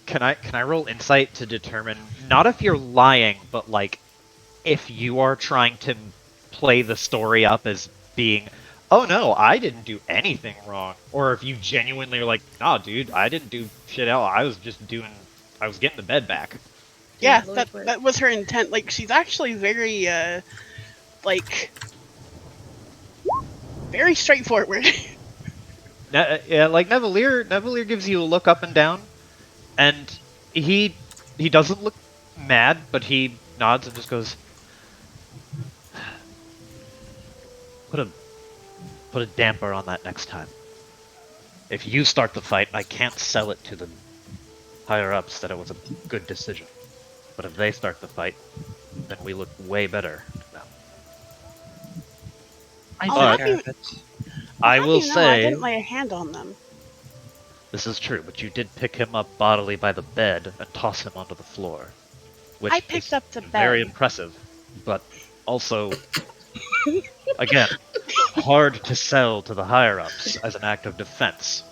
Can I roll insight to determine not if you're lying, but like if you are trying to play the story up as being, oh no, I didn't do anything wrong, or if you genuinely are like, nah, dude, I didn't do shit else. I was getting the bed back. Yeah, Lord, that Lord. that was her intent. Like, she's actually very like very straightforward. Yeah, like Nevelier gives you a look up and down, and he doesn't look mad, but he nods and just goes, put a damper on that next time. If you start the fight, I can't sell it to the higher ups that it was a good decision. But if they start the fight, then we look way better to them. I I'll took have care you- of it. I How do will you know I say, didn't lay a hand on them. This is true, but you did pick him up bodily by the bed and toss him onto the floor, which I picked is up the very bed. impressive, but also, again, hard to sell to the higher-ups as an act of defense.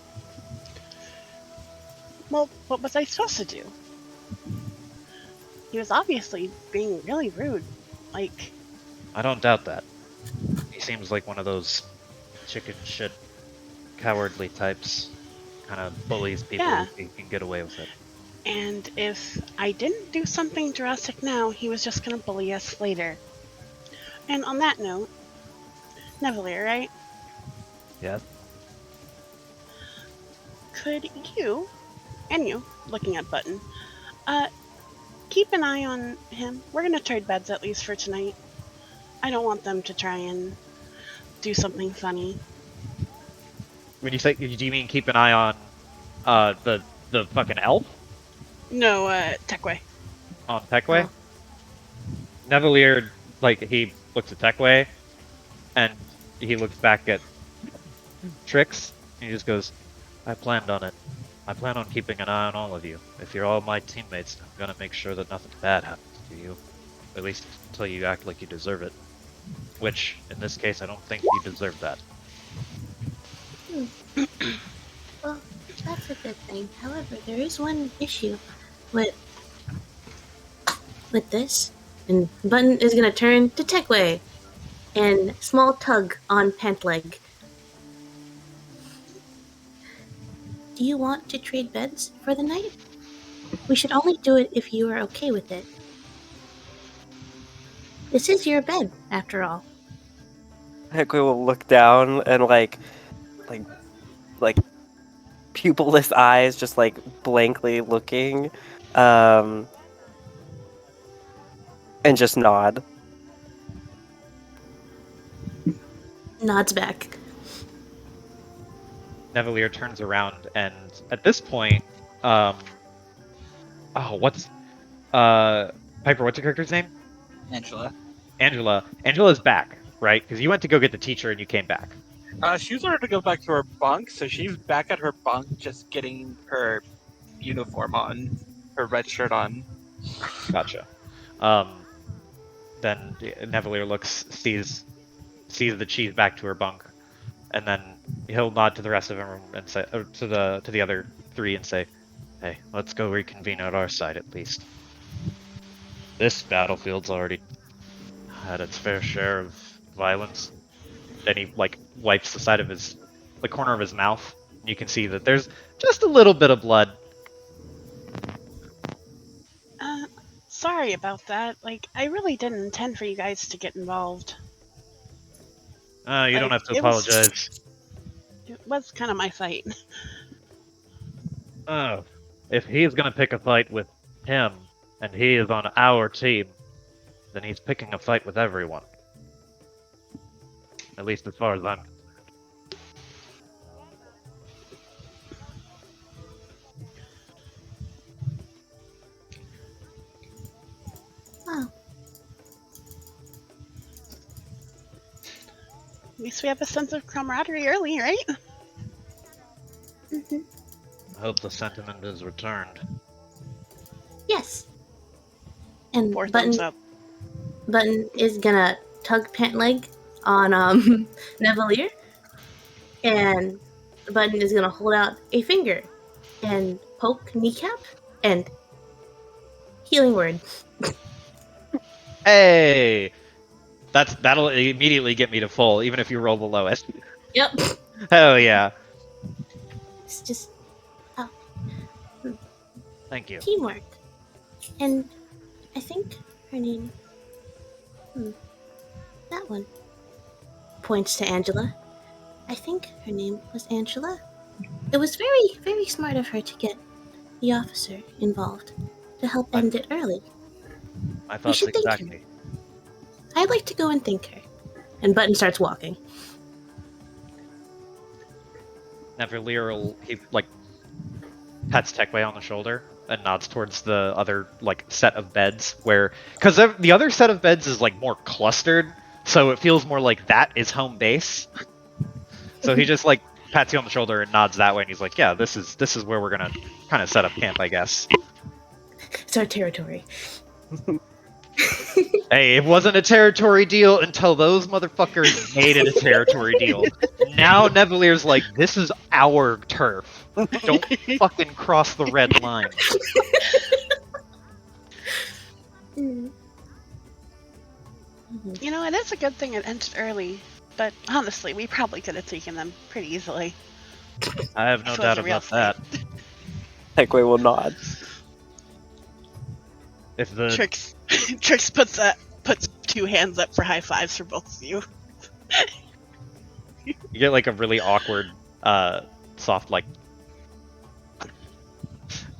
Well, what was I supposed to do? He was obviously being really rude. Like, I don't doubt that. He seems like one of those chicken shit, cowardly types. Kind of bullies people Yeah. if he can get away with it. and if I didn't do something drastic now, he was just gonna bully us later. And on that note, Neville, right? Yes? Could you, and you, looking at Button, uh, keep an eye on him? We're gonna trade beds at least for tonight. I don't want them to try and do something funny. When you say, do you mean keep an eye on the fucking elf No, Techway. on Techway? Oh. Nevalier, like, he looks at Techway, and he looks back at Trix, and he just goes, I planned on it. I plan on keeping an eye on all of you. If you're all my teammates, I'm gonna make sure that nothing bad happens to you. At least until you act like you deserve it. Which, in this case, I don't think you deserve that. Well, that's a good thing. However, there is one issue with this. And Button is gonna turn to Techway and small tug on pant leg. Do you want to trade beds for the night? We should only do it if you are okay with it. This is your bed, after all. Hikui will look down and like pupilless eyes, just like blankly looking, and just nod. Nods back. Nevalier turns around, and at this point, what's Piper? What's your character's name? Angela. Angela. Angela's back, right? Because you went to go get the teacher and you came back. She's ordered to go back to her bunk, so she's back at her bunk, just getting her uniform on, her red shirt on. Gotcha. Then Nevalier sees that she's back to her bunk, and then he'll nod to the rest of them and say, or to the other three, and say, "Hey, let's go reconvene at our side at least. This battlefield's already had its fair share of violence." Then he wipes the corner of his mouth. You can see that there's just a little bit of blood. Sorry about that. Like, I really didn't intend for you guys to get involved. You don't have to It was- apologize. It was kind of my fight. Oh, if he's gonna pick a fight with him, and he is on our team, then he's picking a fight with everyone. At least as far as I'm concerned. Oh, At least we have a sense of camaraderie early, right? hmm I hope the sentiment is returned. yes. And Four thumbs up. Button is gonna tug pant leg on Nevalier, and Button is gonna hold out a finger and poke kneecap and healing word. Hey! That'll immediately get me to full, even if you roll the lowest. Yep. Hell yeah. It's just Thank you. teamwork. And I think her name. That one. Points to Angela. I think her name was Angela. It was very, very smart of her to get the officer involved to help end it early. My thoughts should thank him. exactly. I'd like to go and thank her. And Button starts walking. Nevalier pats Techway on the shoulder and nods towards the other set of beds because the other set of beds is more clustered, so it feels more like that is home base. So he just pats you on the shoulder and nods that way, and he's like, "Yeah, this is where we're gonna kind of set up camp, I guess." It's our territory. Hey, it wasn't a territory deal until those motherfuckers made it a territory deal. Now Nevelier's like, "This is our turf. Don't fucking cross the red line." Mm. You know, and it's a good thing it ended early. But honestly, we probably could have taken them pretty easily. I have no If it doubt was a real about that. Heckway will nod. If the Trix Trix puts 2 hands up for high fives for both of you. you get like a really awkward, soft like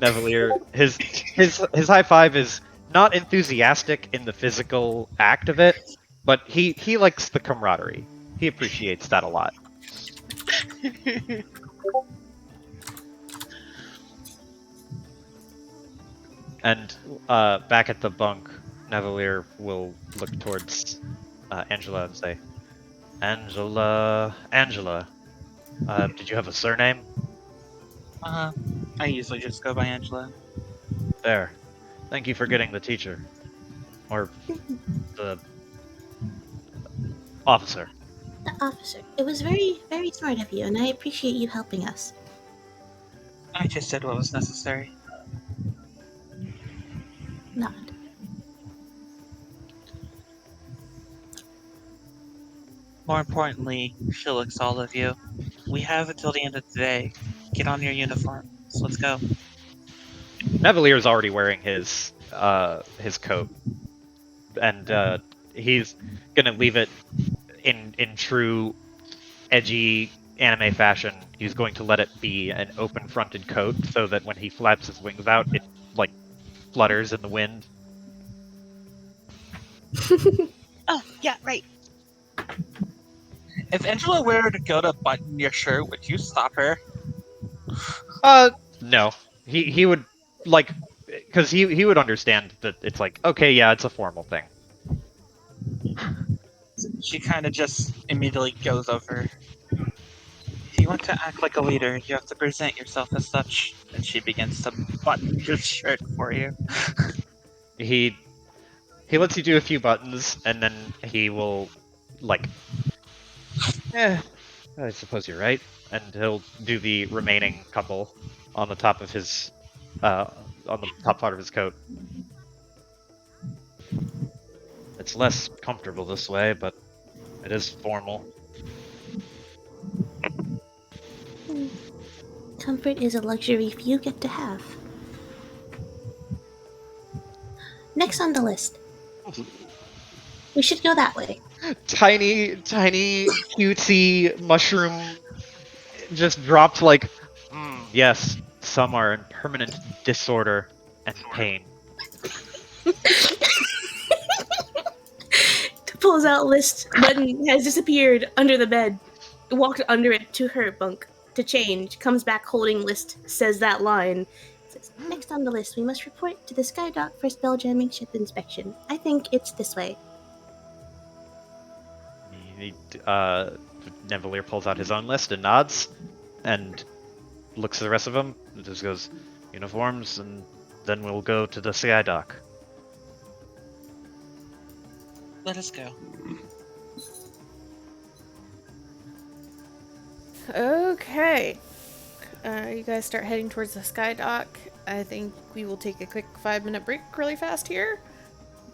Nevelier, his high five is not enthusiastic in the physical act of it, but he likes the camaraderie. He appreciates that a lot. And back at the bunk, Nevelier will look towards Angela and say, Angela, did you have a surname? I usually just go by Angela. There. Thank you for getting the teacher. Or the officer. The officer. It was very, very smart of you, and I appreciate you helping us. I just did what was necessary. Nod. More importantly, she looks all of you. We have until the end of the day. Get on your uniforms. Let's go. Nevelier's already wearing his coat, and he's gonna leave it in true edgy anime fashion. He's going to let it be an open-fronted coat so that when he flaps his wings out, it like flutters in the wind. Oh, yeah, right. If Angela were to go to button your shirt, would you stop her? No. He would like, because he would understand that it's like, okay, yeah, it's a formal thing. She kind of just immediately goes over. If you want to act like a leader, you have to present yourself as such. And she begins to button your shirt for you. He lets you do a few buttons, and then he will like, I suppose you're right, and he'll do the remaining couple on the top of his on the top part of his coat. It's less comfortable this way, but it is formal. Comfort is a luxury few get to have. Next on the list. We should go that way. Tiny, cutesy mushroom just dropped like, yes, some are in permanent disorder and pain. Pulls out list. Button has disappeared under the bed. Walked under it to her bunk to change. Comes back holding list. Says that line. Says, next on the list, we must report to the Skydock for spelljamming ship inspection. I think it's this way. Nevelier pulls out his own list and nods, and looks at the rest of them, and just goes, uniforms, and then we'll go to the CI dock. Let us go. Okay. You guys start heading towards the sky dock. I think we will take a quick 5-minute break really fast here.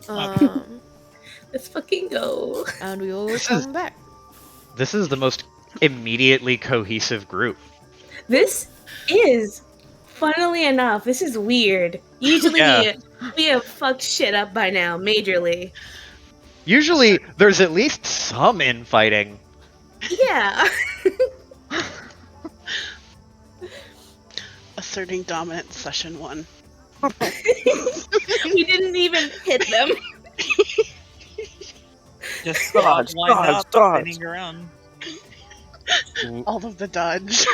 Let's fucking go. And we will come back. This is the most immediately cohesive group. This is, funnily enough, this is weird. Usually Yeah. we have fucked shit up by now, majorly. Usually, there's at least some infighting. Yeah. Asserting dominance session 1. We didn't even hit them. Just Dodge, line dodge, up, dodge. spinning around. All of the dodge.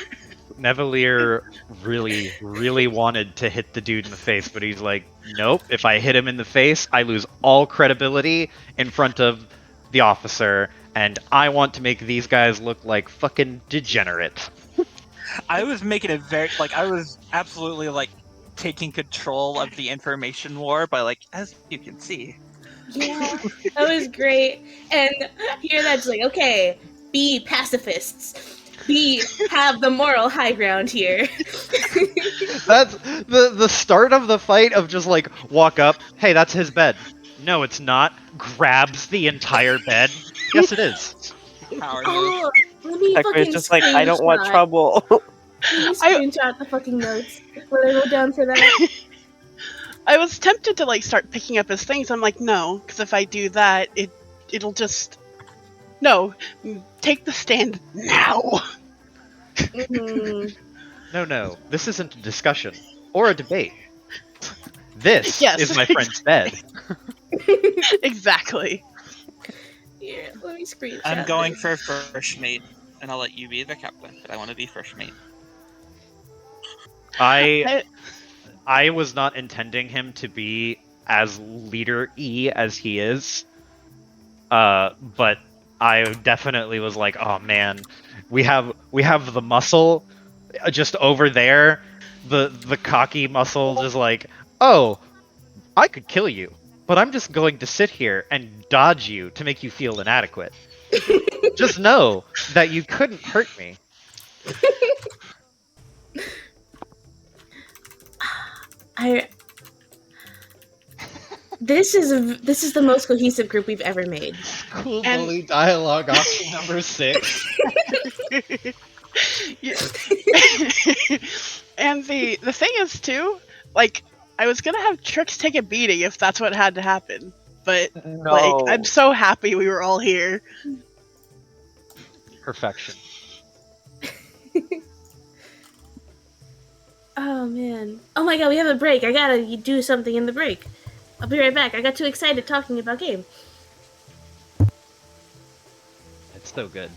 Nevelier really wanted to hit the dude in the face, but he's like, nope, if I hit him in the face, I lose all credibility in front of the officer, and I want to make these guys look like fucking degenerates. I was making it very I was absolutely taking control of the information war by as you can see. Yeah, that was great. And here that's like, okay, be pacifists. Be have the moral high ground here. That's the start of the fight of just like walk up, hey, that's his bed. No, it's not. Grabs the entire bed. Yes, it is. Power move. Oh, let me Tekwe is fucking just like, I don't want screenshot. trouble. Let me I screenshot the fucking notes. What I wrote down for that. I was tempted to start picking up his things. I'm like, no, because if I do that, it'll just no. Take the stand now. Mm. No. This isn't a discussion or a debate. This Yes, is my friend's bed. exactly. Here, let me screenshot. I'm going this. for first mate, and I'll let you be the captain, but I want to be first mate. I was not intending him to be as leader-y as he is. But I definitely was like, oh man, we have the muscle just over there, the cocky muscle just like, oh, I could kill you, but I'm just going to sit here and dodge you to make you feel inadequate. Just know that you couldn't hurt me. I. This is the most cohesive group we've ever made. Cool And- bully dialogue option number 6. And the thing is too, I was gonna have Trix take a beating if that's what had to happen, but No. I'm so happy we were all here. Perfection. Oh man. Oh my god, we have a break. I gotta do something in the break. I'll be right back. I got too excited talking about game. It's so good.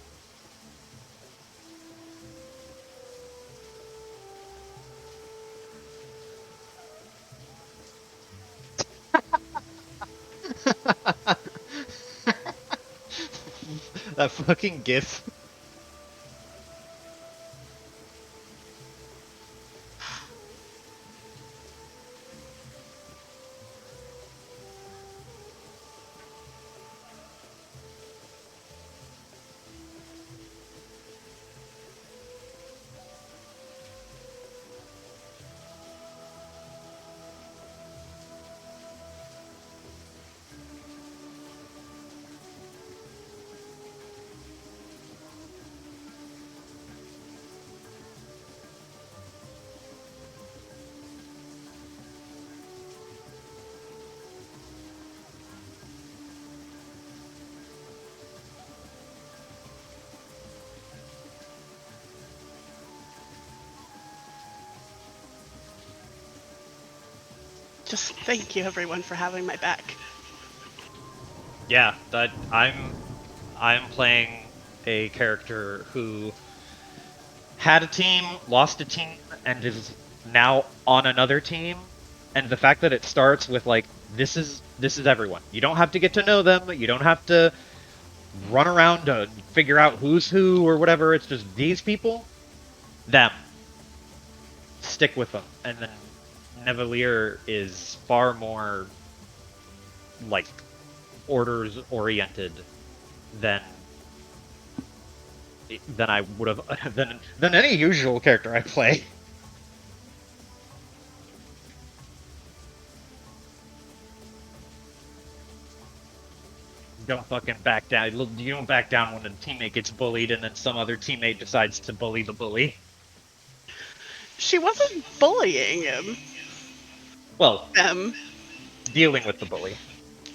That fucking gif. Just thank you everyone for having my back. Yeah, that I'm playing a character who had a team, lost a team, and is now on another team. And the fact that it starts with this is everyone. You don't have to get to know them. You don't have to run around to figure out who's who or whatever. It's just these people, them. Stick with them. And then Nevalier is far more orders oriented than I would have than any usual character I play. Don't fucking back down. You don't back down when a teammate gets bullied and then some other teammate decides to bully the bully. She wasn't bullying him. Well, Them. dealing with the bully.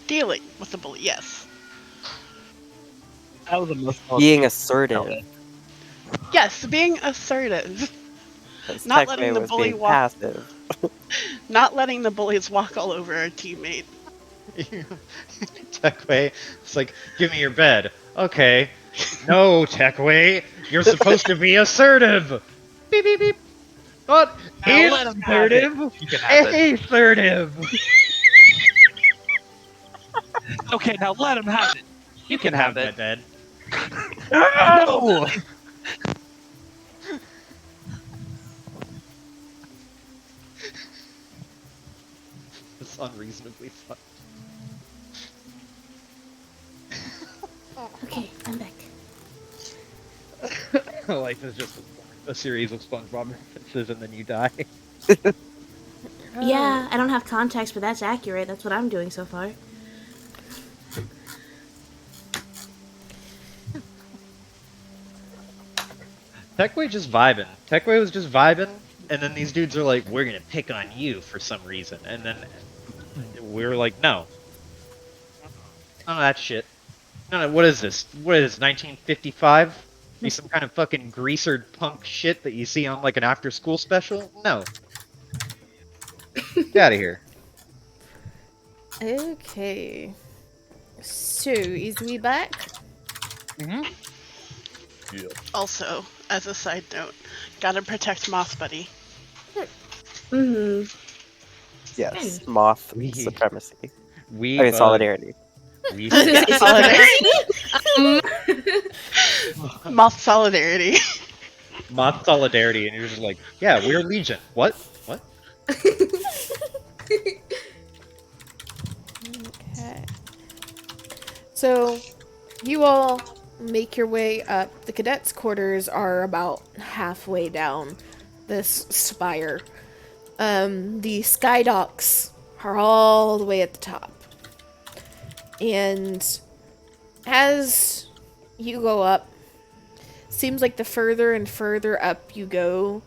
Dealing with the bully, yes. That was the most Being assertive. Yes, being assertive. 'Cause Not Tekwe letting the was bully being walk. passive. Not letting the bullies walk all over our teammate. Tekwe, it's like, give me your bed. Okay. No, Tekwe, you're supposed to be assertive. Beep beep beep. Not Now let him have it. assertive. You can have it. Assertive. Okay, now let him have it. You can have it. my bed. No. unreasonably fun. Okay, I'm back. Life is just a series of SpongeBob references, and then you die. Yeah, I don't have context, but that's accurate. That's what I'm doing so far. Techway just vibing. Techway was just vibing, and then these dudes are like, "We're gonna pick on you for some reason," and then we're like, "No, none of that shit. No, what is this? What is 1955? Be some kind of fucking greasered punk shit that you see on like an after-school special? No, get out of here." Okay. So, is we back? Mm-hmm. Yeah. Also, as a side note, gotta protect Moth Buddy. Mm-hmm. Yes, moth We- supremacy. I We mean, solidarity. We I was gonna say solidarity. Moth Solidarity. moth solidarity, and you're just like, yeah, we're Legion. What? What? Okay. So, you all make your way up. The cadets' quarters are about halfway down this spire. The sky docks are all the way at the top. And as you go up, seems like the further and further up you go,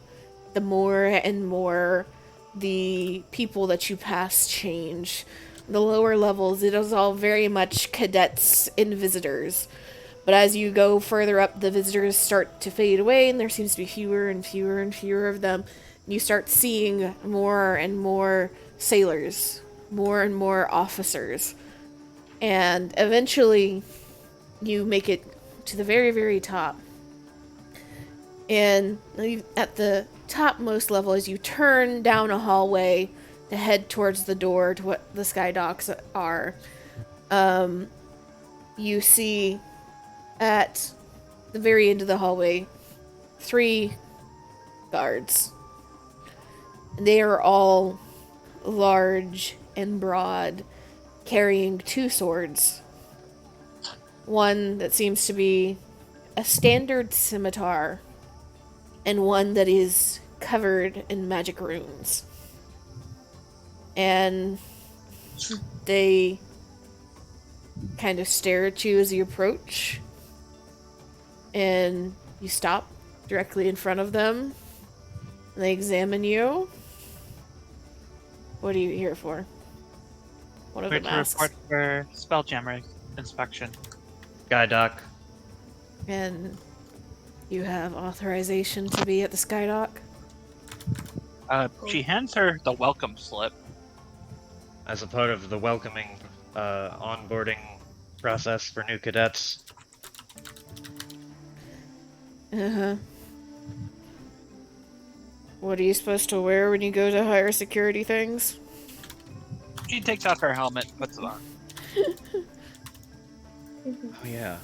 the more and more the people that you pass change. The lower levels, it is all very much cadets and visitors. But as you go further up, the visitors start to fade away, and there seems to be fewer and fewer and fewer of them. You start seeing more and more sailors, more and more officers. And eventually, you make it to the very, very top. And at the topmost level, as you turn down a hallway to head towards the door to what the sky docks are, you see at the very end of the hallway 3 guards. They are all large and broad, carrying 2 swords. One that seems to be a standard scimitar, and one that is covered in magic runes. And they kind of stare at you as you approach, and you stop directly in front of them, and they examine you. What are you here for? One of We're them to asks. report for Spelljammer inspection. Guy Doc. And you have authorization to be at the Skydock? She hands her the welcome slip. As a part of the welcoming onboarding process for new cadets. Uh-huh. What are you supposed to wear when you go to higher security things? She takes out her helmet, puts it on. Oh yeah.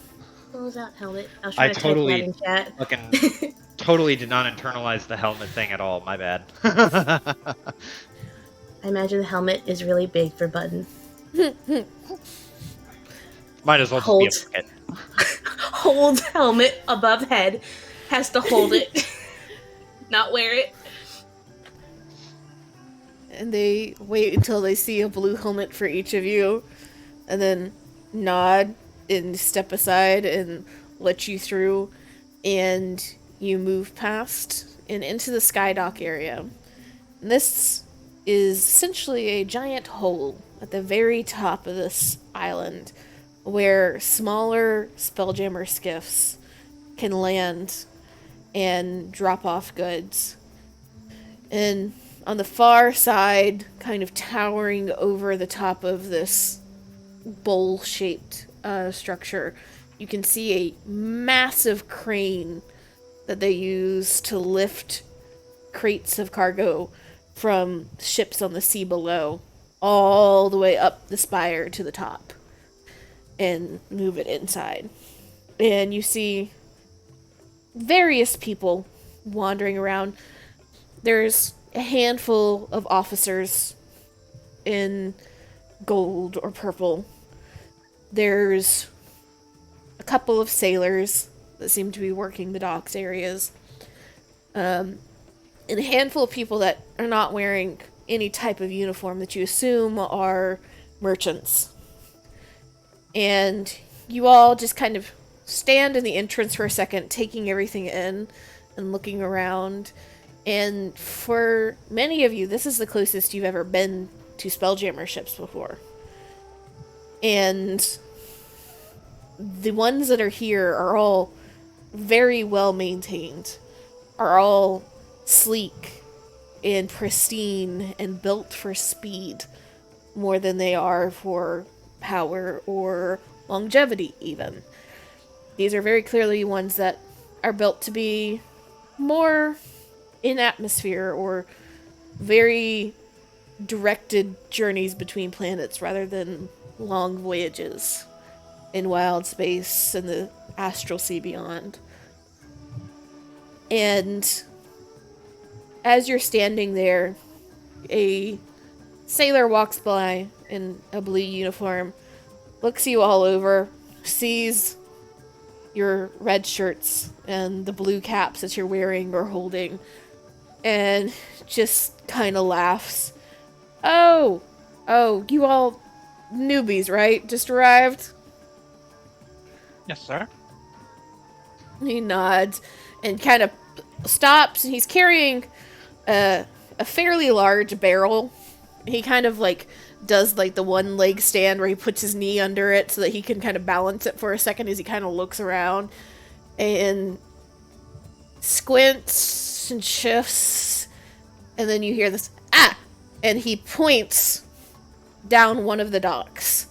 Close out helmet. I was I trying to type totally that in chat. fucking totally did not internalize the helmet thing at all. My bad. I imagine the helmet is really big for Button. Might as well just be a bucket. Hold helmet above head. Has to hold it. Not wear it. And they wait until they see a blue helmet for each of you, and then nod and step aside and let you through, and you move past and into the Skydock area. And this is essentially a giant hole at the very top of this island where smaller Spelljammer skiffs can land and drop off goods. And on the far side, kind of towering over the top of this bowl-shaped structure, you can see a massive crane that they use to lift crates of cargo from ships on the sea below all the way up the spire to the top and move it inside. And you see various people wandering around. There's a handful of officers in gold or purple. There's a couple of sailors that seem to be working the docks areas. And a handful of people that are not wearing any type of uniform that you assume are merchants. And you all just kind of stand in the entrance for a second, taking everything in and looking around. And for many of you, this is the closest you've ever been to Spelljammer ships before. And the ones that are here are all very well maintained, are all sleek and pristine and built for speed more than they are for power or longevity, even. These are very clearly ones that are built to be more in atmosphere or very directed journeys between planets rather than long voyages in wild space and the astral sea beyond. And as you're standing there, a sailor walks by in a blue uniform, looks you all over, sees your red shirts and the blue caps that you're wearing or holding, and just kind of laughs. Oh, you all newbies, right? Just arrived? Yes, sir. He nods and kind of stops, and he's carrying a fairly large barrel. He kind of like does like the one leg stand where he puts his knee under it so that he can kind of balance it for a second as he kind of looks around and squints and shifts, and then you hear this and he points down one of the docks.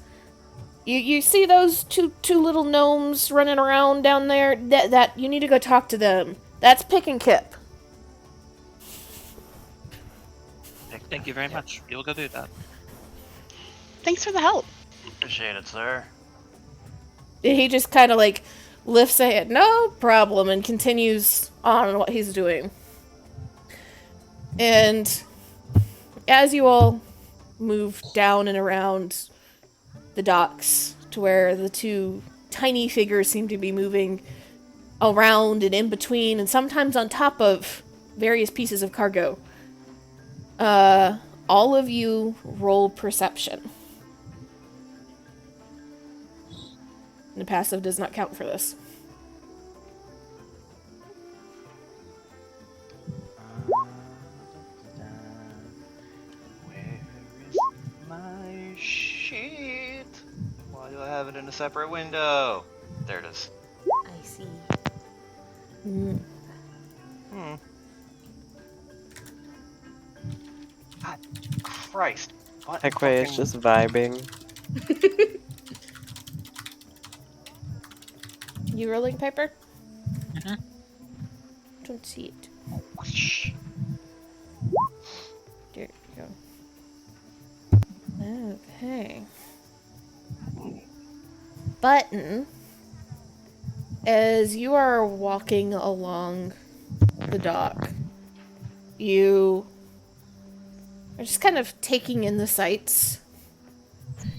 You see those two little gnomes running around down there? That you need to go talk to them. That's Pick and Kip. Thank you very much. You'll go do that. Thanks for the help. Appreciate it, sir. He just kind of like lifts a hand, no problem, and continues on what he's doing. And as you all move down and around the docks to where the two tiny figures seem to be moving around and in between and sometimes on top of various pieces of cargo, all of you roll perception. And the passive does not count for this. Where is my sheet? Why do I have it in a separate window? There it is. I see. God Christ. What Heckway is fucking- just vibing. You rolling, Piper? Mhm. Don't see it. Whoosh. There you go. Okay. Button, as you are walking along the dock, you are just kind of taking in the sights.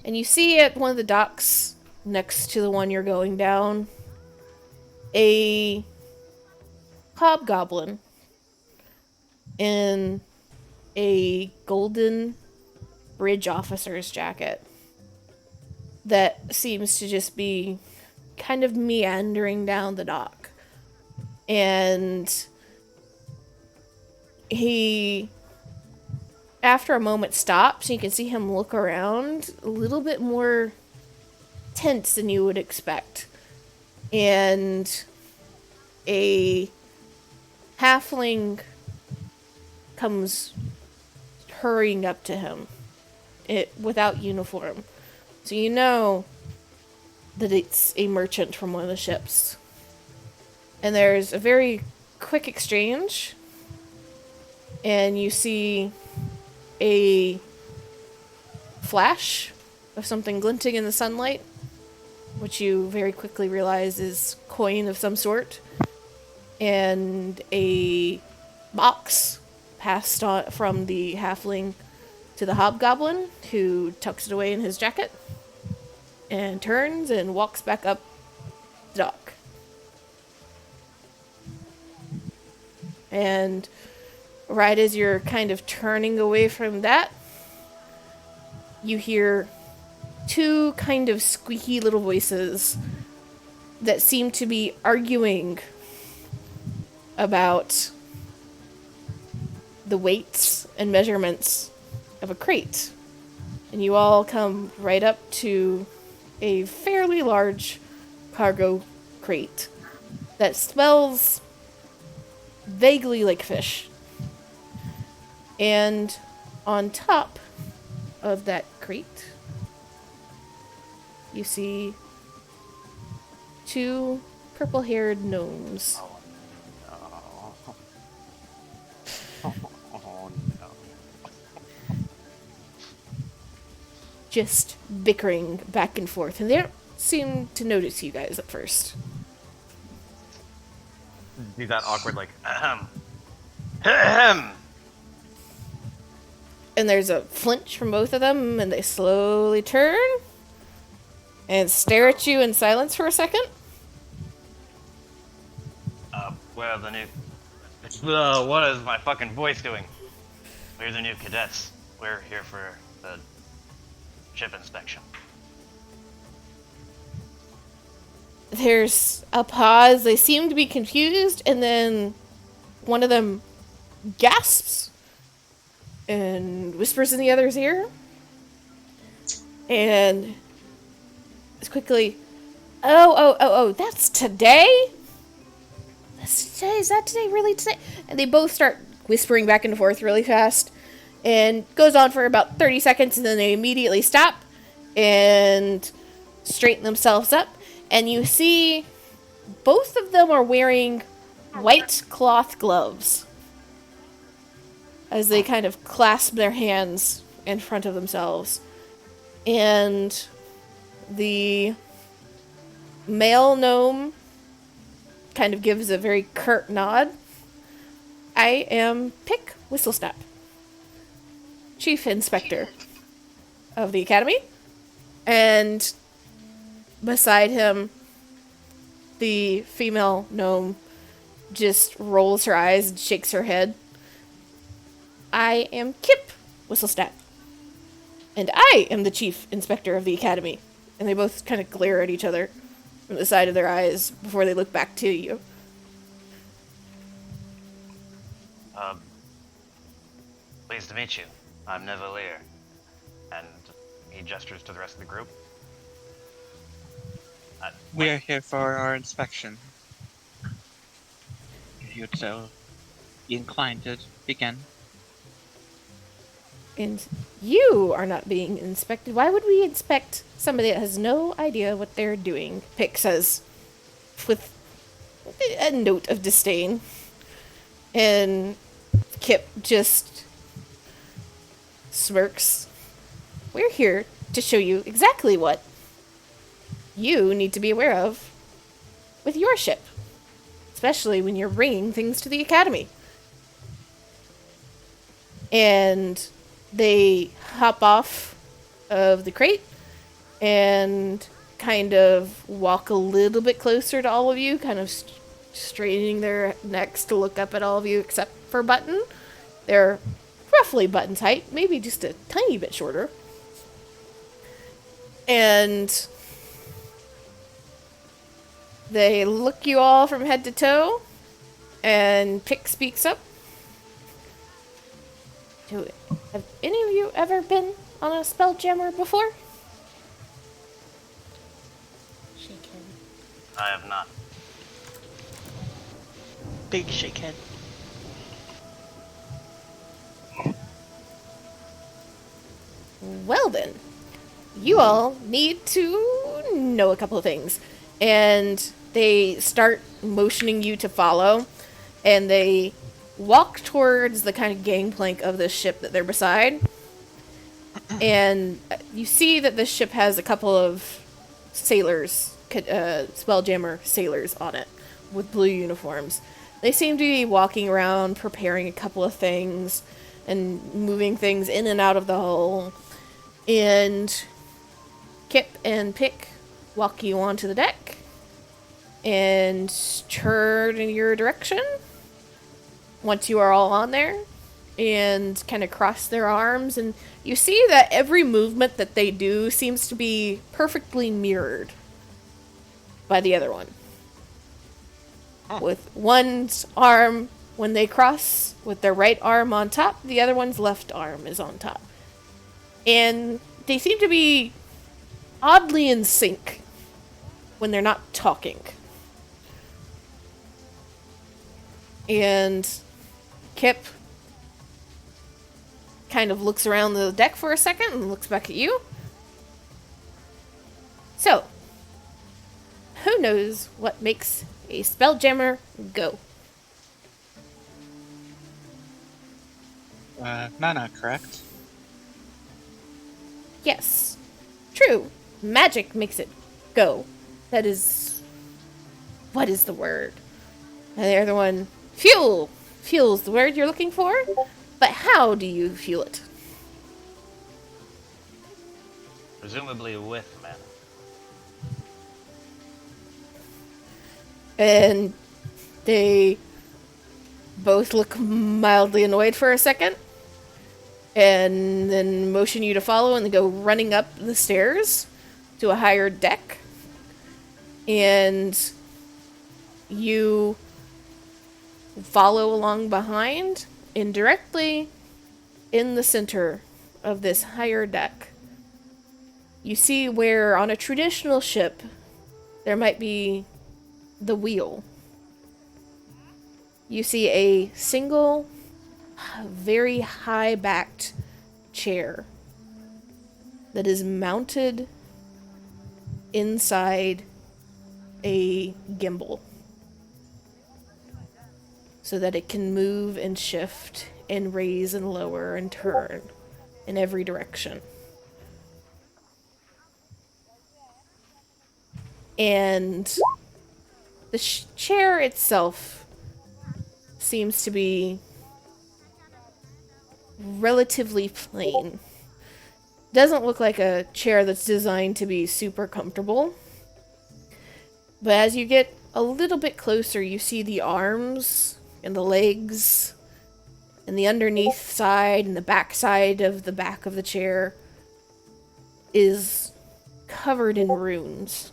And you see at one of the docks next to the one you're going down, a hobgoblin in a golden bridge officer's jacket that seems to just be kind of meandering down the dock. And he, after a moment, stops, and you can see him look around a little bit more tense than you would expect. And a halfling comes hurrying up to him, without uniform. So you know that it's a merchant from one of the ships. And there's a very quick exchange, and you see a flash of something glinting in the sunlight, which you very quickly realize is coin of some sort, and a box passed on from the halfling to the hobgoblin, who tucks it away in his jacket and turns and walks back up the dock. And right as you're kind of turning away from that, you hear two kind of squeaky little voices that seem to be arguing about the weights and measurements of a crate. And you all come right up to a fairly large cargo crate that smells vaguely like fish. And on top of that crate, you see two purple-haired gnomes. Oh no. Just bickering back and forth, and they don't seem to notice you guys at first. Do that awkward like ahem. Ahem. And there's a flinch from both of them, and they slowly turn and stare at you in silence for a second. Where are the new... what is my fucking voice doing? We're the new cadets. We're here for the ship inspection. There's a pause. They seem to be confused, and then one of them gasps and whispers in the other's ear. And it's quickly, oh, that's today? That's today? Is that today? Really today? And they both start whispering back and forth really fast. And goes on for about 30 seconds, and then they immediately stop and straighten themselves up. And you see both of them are wearing white cloth gloves as they kind of clasp their hands in front of themselves. And the male gnome kind of gives a very curt nod. I am Pick Whistlesnap, Chief Inspector of the Academy. And beside him, the female gnome just rolls her eyes and shakes her head. I am Kip Whistlesnap, and I am the Chief Inspector of the Academy. And they both kind of glare at each other from the side of their eyes before they look back to you. Pleased to meet you. I'm Nevalier. And he gestures to the rest of the group. We are here for our inspection. If you'd so be inclined to begin. And you are not being inspected. Why would we inspect somebody that has no idea what they're doing? Pick says, with a note of disdain. And Kip just smirks. We're here to show you exactly what you need to be aware of with your ship, especially when you're bringing things to the Academy. And they hop off of the crate and kind of walk a little bit closer to all of you, kind of straightening their necks to look up at all of you except for Button. They're roughly Button's height, maybe just a tiny bit shorter. And they look you all from head to toe, and Pick speaks up. Have any of you ever been on a Spelljammer before? Shake head. I have not. Big shake head. Well then, you all need to know a couple of things. And they start motioning you to follow, and they walk towards the kind of gangplank of the ship that they're beside. And you see that this ship has a couple of sailors, Spelljammer sailors on it, with blue uniforms. They seem to be walking around, preparing a couple of things. and moving things in and out of the hull. And Kip and Pick walk you onto the deck and turn in your direction once you are all on there, and kind of cross their arms, and you see that every movement that they do seems to be perfectly mirrored by the other one. With one's arm, when they cross, with their right arm on top, the other one's left arm is on top. And they seem to be oddly in sync when they're not talking. And Kip kind of looks around the deck for a second and looks back at you. So, who knows what makes a Spelljammer go? Mana, correct? Yes. True. Magic makes it go. That is... What is the word? And the other one... Fuel! Fuel's the word you're looking for? But how do you fuel it? Presumably with mana. And they both look mildly annoyed for a second, and then motion you to follow, and they go running up the stairs to a higher deck. And you follow along behind, and directly in the center of this higher deck, you see where on a traditional ship there might be the wheel. You see a single, very high-backed chair that is mounted inside a gimbal so that it can move and shift and raise and lower and turn in every direction. And the chair itself seems to be relatively plain. Doesn't look like a chair that's designed to be super comfortable. But as you get a little bit closer, you see the arms and the legs and the underneath side and the back side of the back of the chair is covered in runes.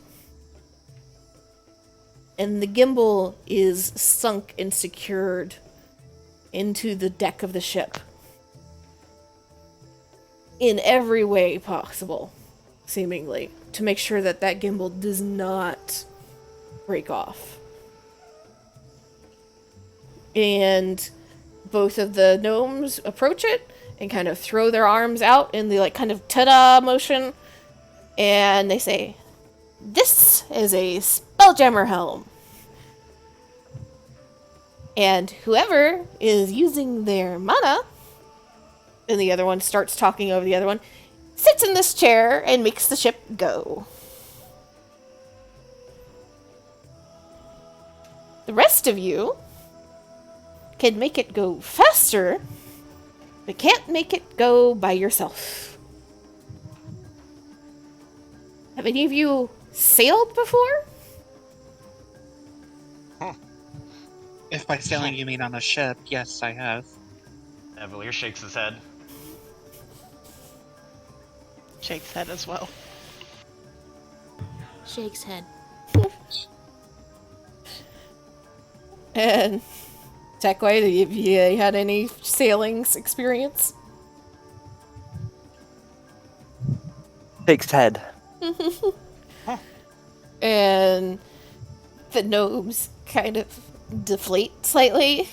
And the gimbal is sunk and secured into the deck of the ship in every way possible, seemingly, to make sure that that gimbal does not break off. And both of the gnomes approach it and kind of throw their arms out in the like kind of ta-da motion, and they say, "This is a Spelljammer helm. And whoever is using their mana," and the other one starts talking over the other one, "sits in this chair and makes the ship go. The rest of you can make it go faster, but can't make it go by yourself. Have any of you sailed before?" If by sailing you mean on a ship, yes, I have. Evelier shakes his head. Shakes head as well. Shakes head. And Techway, have you had any sailings experience? Pig's head. And the gnomes kind of deflate slightly,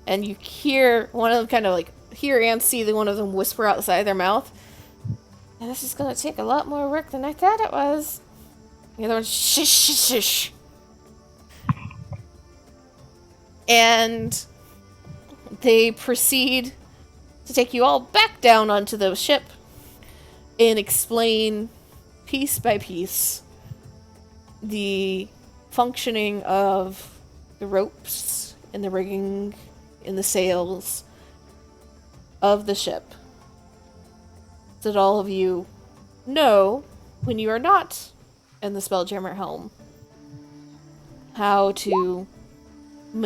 and you hear one of them kind of like hear and see the one of them whisper outside their mouth, "And this is gonna take a lot more work than I thought it was." The other one, "Shush, shush, shush." And they proceed to take you all back down onto the ship and explain piece by piece the functioning of the ropes and the rigging and the sails of the ship so that all of you know when you are not in the Spelljammer helm how to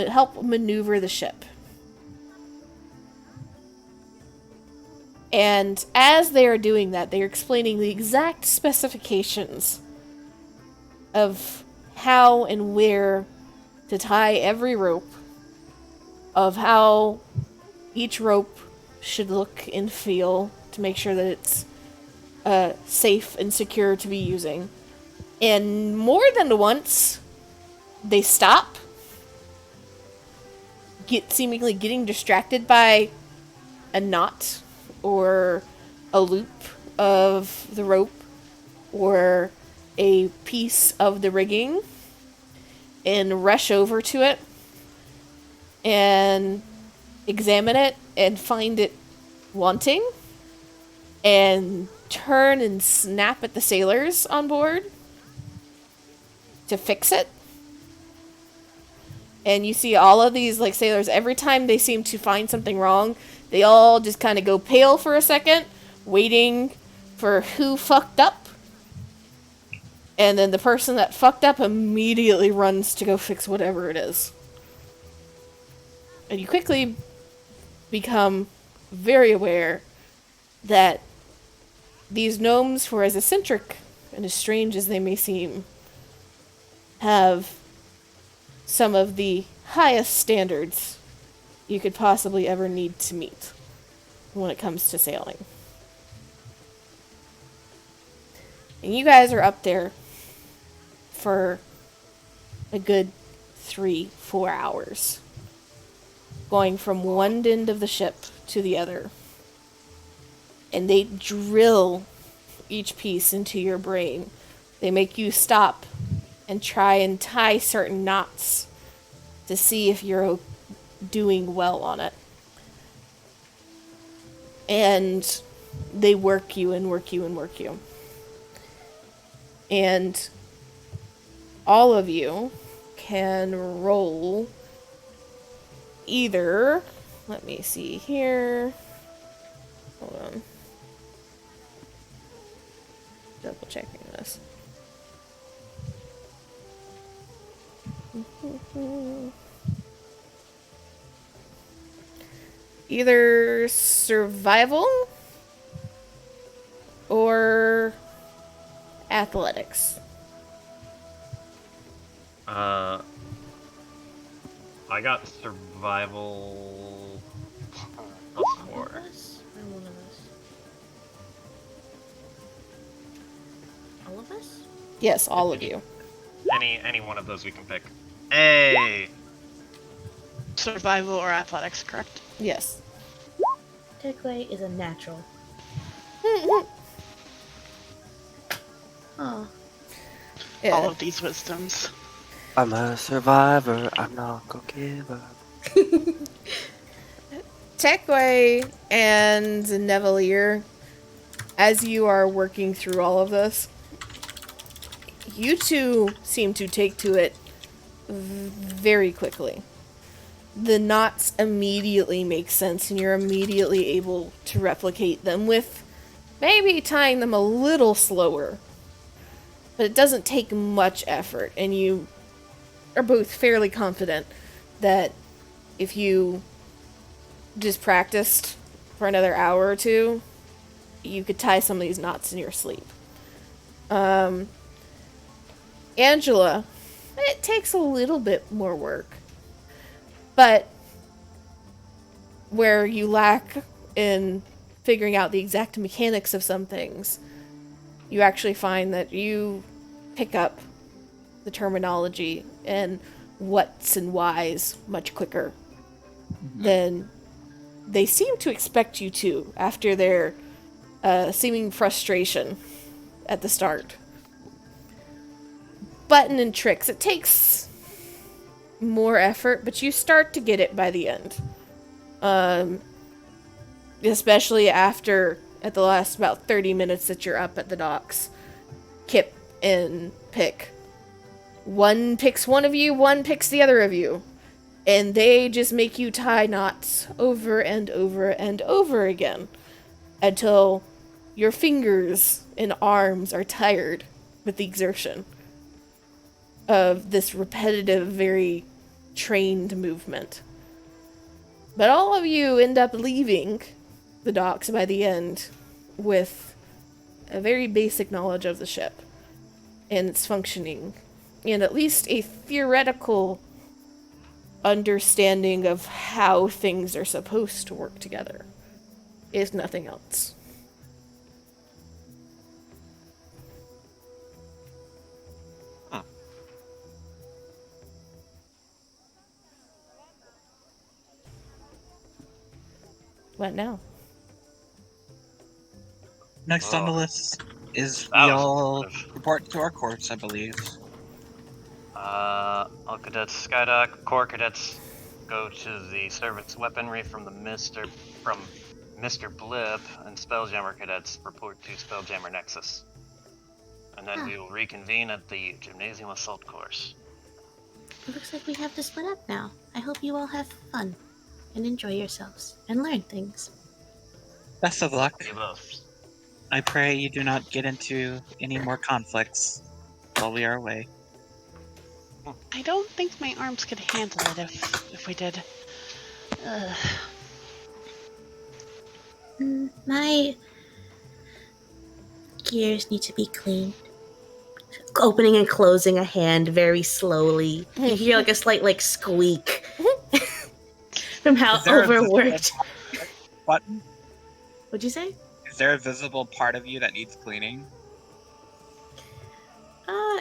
help maneuver the ship. And as they are doing that, they are explaining the exact specifications of how and where to tie every rope, of how each rope should look and feel to make sure that it's safe and secure to be using. And more than once, they stop, seemingly getting distracted by a knot or a loop of the rope or a piece of the rigging, and rush over to it and examine it and find it wanting and turn and snap at the sailors on board to fix it. And you see all of these like sailors, every time they seem to find something wrong, they all just kind of go pale for a second, waiting for who fucked up. And then the person that fucked up immediately runs to go fix whatever it is. And you quickly become very aware that these gnomes, for as eccentric and as strange as they may seem, have some of the highest standards you could possibly ever need to meet when it comes to sailing. And you guys are up there for a good 3-4 hours, going from one end of the ship to the other. And they drill each piece into your brain. They make you stop and try and tie certain knots to see if you're doing well on it. And they work you and work you and work you. And all of you can roll either, let me see here, hold on, double checking this. Either survival or athletics. I got survival plus 4. One of us? Or one of us? All of us? Yes, all of you. Any one of those we can pick. Hey! Survival or athletics, correct? Yes. Techway is a natural. Oh. Yeah. All of these wisdoms. I'm a survivor. I'm not gonna give up. Techway and Nevalier, as you are working through all of this, you two seem to take to it very quickly. The knots immediately make sense, and you're immediately able to replicate them with maybe tying them a little slower. But it doesn't take much effort, and you are both fairly confident that if you just practiced for another hour or two, you could tie some of these knots in your sleep. Angela, it takes a little bit more work. But where you lack in figuring out the exact mechanics of some things, you actually find that you pick up the terminology and what's and whys much quicker than they seem to expect you to after their seeming frustration at the start. Button and tricks, it takes more effort, but you start to get it by the end. Especially after, at the last about 30 minutes that you're up at the docks, Kip and Pick. One picks one of you, one picks the other of you. And they just make you tie knots over and over and over again until your fingers and arms are tired with the exertion of this repetitive, very trained movement. But all of you end up leaving the docks by the end with a very basic knowledge of the ship and its functioning, and at least a theoretical understanding of how things are supposed to work together, if nothing else. Huh. What now? Next on the Oh. list is That we was all impressive. report to our courts, I believe. All cadets, Skydock, Corps cadets go to the service weaponry from Mr. Blip, and Spelljammer cadets report to Spelljammer Nexus. And then we will reconvene at the Gymnasium Assault course. It looks like we have to split up now. I hope you all have fun and enjoy yourselves and learn things. Best of luck. You both. I pray you do not get into any more conflicts while we are away. I don't think my arms could handle it if we did. Ugh. My gears need to be cleaned. Opening and closing a hand very slowly. You hear like a slight squeak from how Is there a visible overworked. button? What'd you say? Is there a visible part of you that needs cleaning?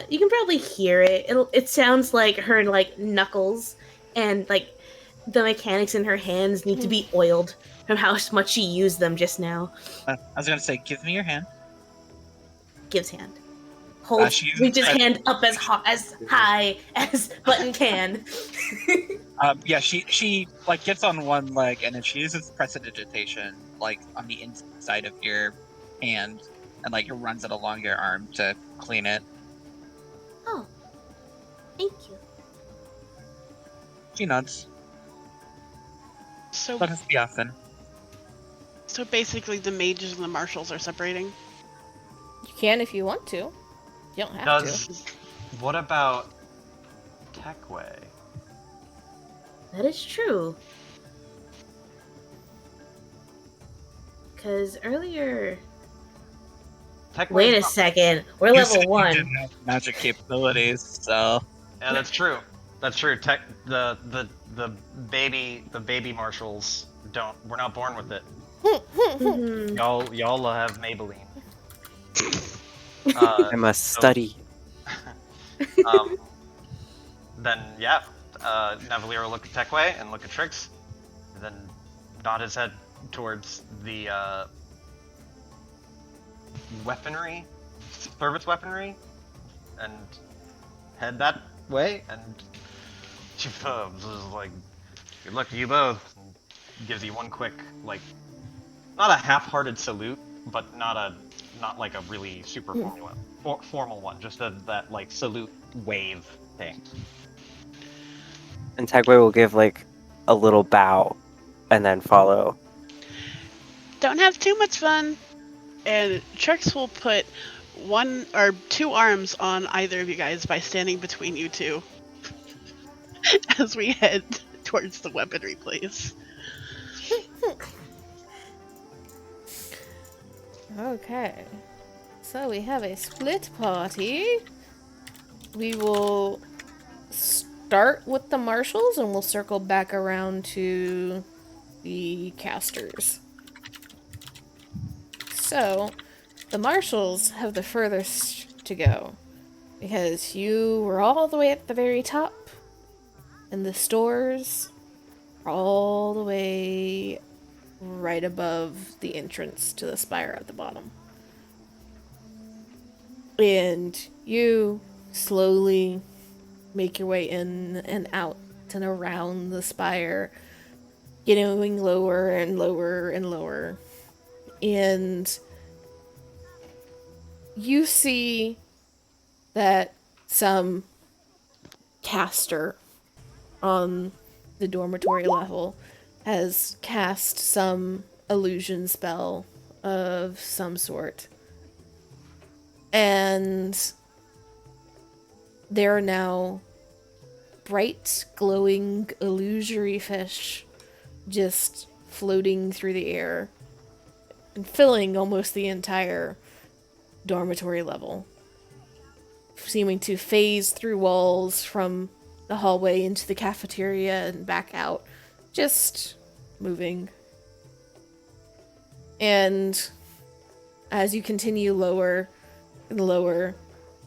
You can probably hear it. It sounds like her knuckles and the mechanics in her hands need to be oiled from how much she used them just now. I was gonna say, give me your hand. Gives hand. Holds, She uses reaches that- hand up as high as button can. Yeah, she like gets on one leg and then she uses prestidigitation like on the inside of your hand and like runs it along your arm to clean it. Oh, thank you. She nods. So Let us be often. so basically the mages and the marshals are separating. You can if you want to. You don't have to. What about Techway? That is true. Because earlier... Wait a second. We're You level said you 1. didn't have magic capabilities, so Yeah, that's true. That's true. The baby marshals we're not born with it. Mhm. Y'all have Maybelline. I must study. Then yeah, Navalier will look at Techway and look at Trix, and then nod his head towards the weaponry, service weaponry, and head that way. And she is like, "Good luck to you both." And gives you one quick, like, not a half-hearted salute, but not like a really super formal one, just that like salute wave thing. And Tagway will give like a little bow and then follow. Don't have too much fun. And Trix will put one or two arms on either of you guys by standing between you two as we head towards the weaponry place. Okay. So we have a split party. We will start with the marshals and we'll circle back around to the casters. So, the marshals have the furthest to go because you were all the way at the very top and the stores are all the way right above the entrance to the spire at the bottom. And you slowly make your way in and out and around the spire, going lower and lower and lower. And you see that some caster on the dormitory level has cast some illusion spell of some sort. And there are now bright, glowing, illusory fish just floating through the air and filling almost the entire dormitory level, seeming to phase through walls from the hallway into the cafeteria and back out, just moving. And as you continue lower and lower,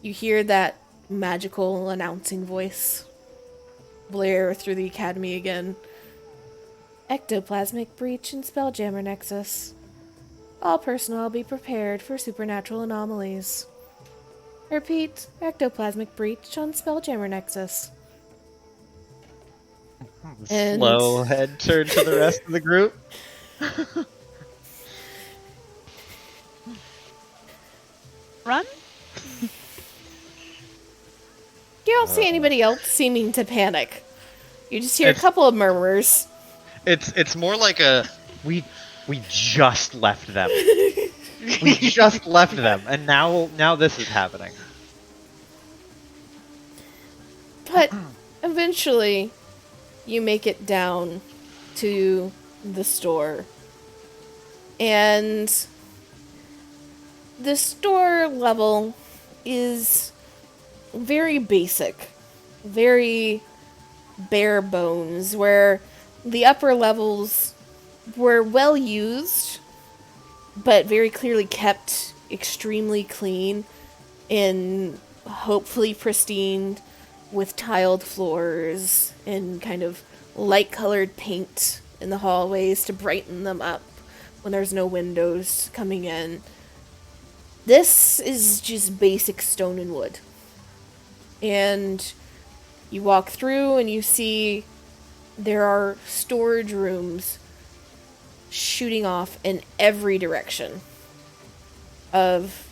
you hear that magical announcing voice blare through the academy again. Ectoplasmic breach in Spelljammer Nexus. All personnel be prepared for supernatural anomalies. Repeat, ectoplasmic breach on Spelljammer Nexus. And- Slow head turn to the rest of the group. Run? You don't see anybody else seeming to panic. You just hear a It's- couple of murmurs. It's more like a we just left them. We just left them, and now this is happening. But eventually, you make it down to the store. And the store level is very basic, very bare bones, where the upper levels were well used, but very clearly kept extremely clean and hopefully pristine, with tiled floors and kind of light colored paint in the hallways to brighten them up when there's no windows coming in. This is just basic stone and wood. And you walk through and you see there are storage rooms shooting off in every direction, of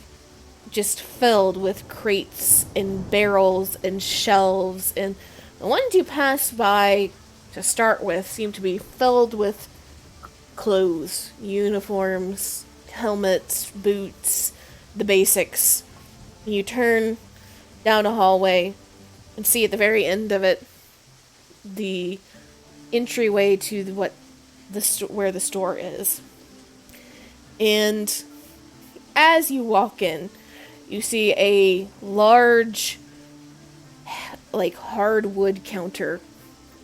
just filled with crates and barrels and shelves, and the ones you pass by to start with seem to be filled with clothes, uniforms, helmets, boots, the basics. You turn down a hallway and see at the very end of it the entryway to where the store is. And as you walk in, you see a large, like, hardwood counter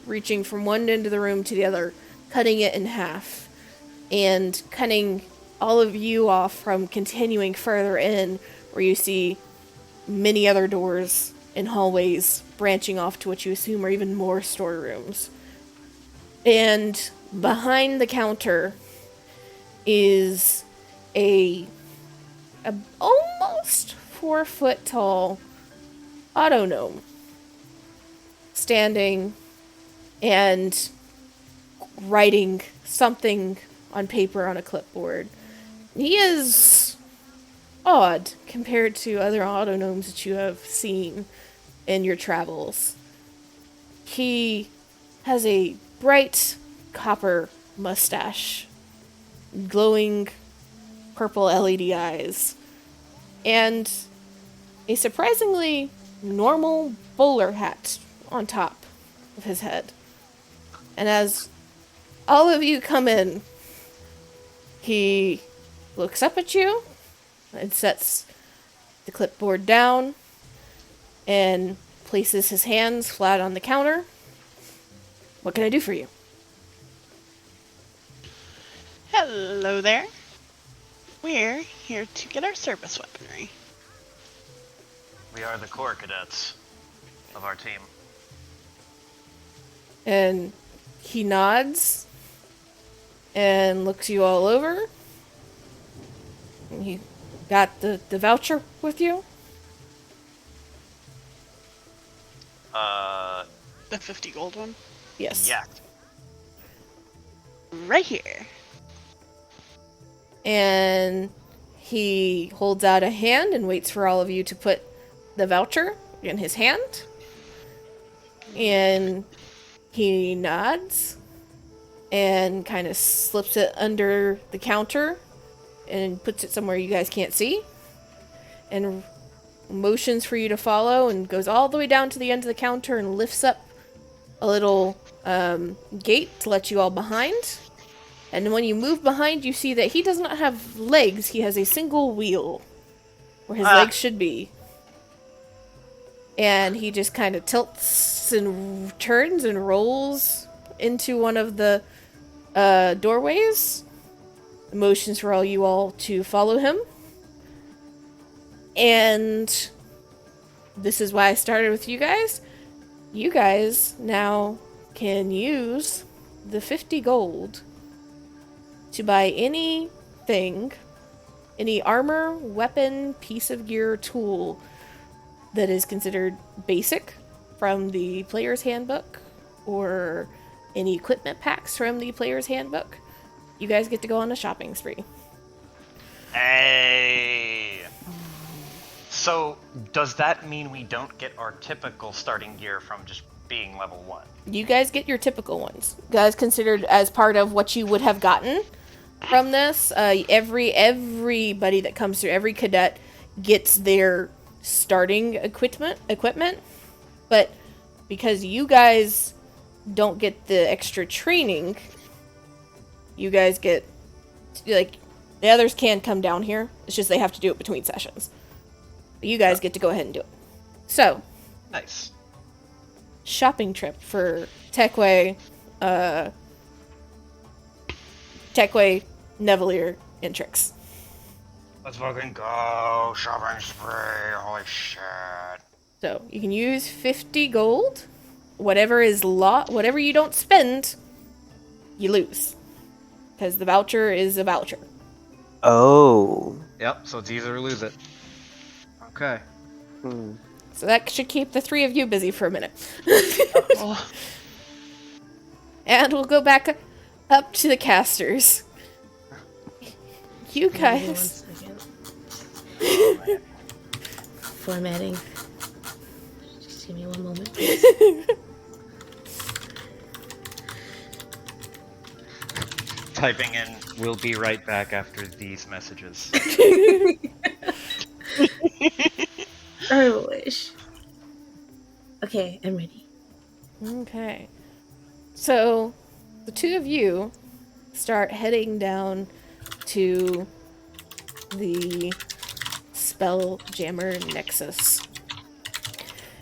reaching from one end of the room to the other, cutting it in half, and cutting all of you off from continuing further in, where you see many other doors and hallways branching off to what you assume are even more storerooms. And behind the counter is a almost 4-foot tall auto gnome standing and writing something on paper on a clipboard. He is odd compared to other auto gnomes that you have seen in your travels. He has a bright copper mustache, glowing purple LED eyes, and a surprisingly normal bowler hat on top of his head. And as all of you come in, he looks up at you and sets the clipboard down and places his hands flat on the counter. What can I do for you? Hello there. We're here to get our service weaponry. We are the core cadets of our team. And he nods and looks you all over. And you got the voucher with you? The 50 gold one. Yes. Yeah. Right here. And he holds out a hand and waits for all of you to put the voucher in his hand. And He nods and kind of slips it under the counter and puts it somewhere you guys can't see, and motions for you to follow, and goes all the way down to the end of the counter and lifts up a little gate to let you all behind. And when you move behind, you see that he does not have legs. He has a single wheel where his legs should be. And he just kind of tilts and turns and rolls into one of the doorways. Motions for all you all to follow him. And this is why I started with you guys. You guys now can use the 50 gold to buy anything, any armor, weapon, piece of gear, tool that is considered basic from the player's handbook, or any equipment packs from the player's handbook. You guys get to go on a shopping spree. Hey. So, does that mean we don't get our typical starting gear from just being level 1? You guys get your typical ones. Guys considered as part of what you would have gotten from this. Everybody that comes through, every cadet gets their starting equipment, but because you guys don't get the extra training, you guys get, like, the others can come down here. It's just they have to do it between sessions. But you guys get to go ahead and do it. So, Nice. shopping trip for Tekwe, Nevelier, and Trix. Let's fucking go. Shopping spree. Holy shit. So you can use 50 gold. Whatever you don't spend, you lose, because the voucher is a voucher. Oh. Yep, so it's use it or lose it. Okay. So that should keep the three of you busy for a minute. And we'll go back up to the casters. You guys. Formatting. Just give me one moment. Typing in, we'll be right back after these messages. I wish. Okay, I'm ready. Okay. So, the two of you start heading down to the Spelljammer Nexus.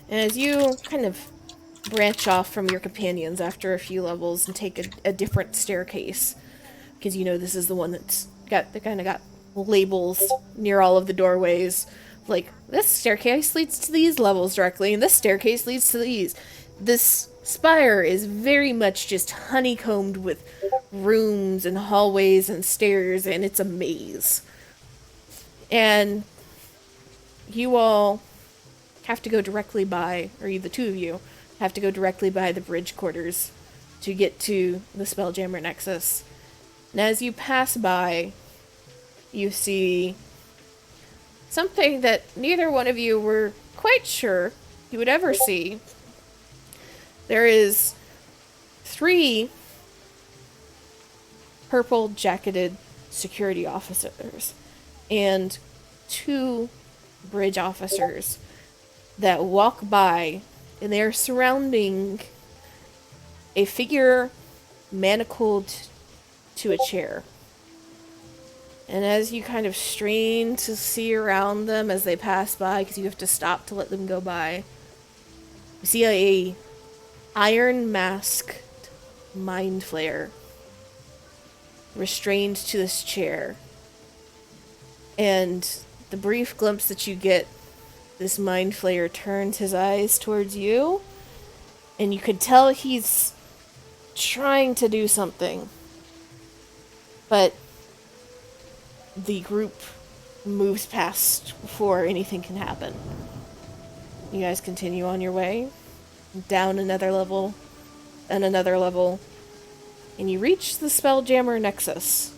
And as you kind of branch off from your companions after a few levels and take a different staircase, because you know this is the one that kind of got labels near all of the doorways, like, this staircase leads to these levels directly, and this staircase leads to these. This spire is very much just honeycombed with rooms and hallways and stairs, and it's a maze. And you all have to go directly by, or the two of you have to go directly by the bridge quarters to get to the Spelljammer Nexus. And as you pass by, you see something that neither one of you were quite sure you would ever see. There is 3 purple-jacketed security officers and 2 bridge officers that walk by, and they are surrounding a figure manacled to a chair. And as you kind of strain to see around them as they pass by, because you have to stop to let them go by, you see a iron masked mind flayer restrained to this chair. And the brief glimpse that you get, this mind flayer turns his eyes towards you, and you could tell he's trying to do something. But the group moves past before anything can happen. You guys continue on your way, down another level, and another level, and you reach the Spelljammer Nexus.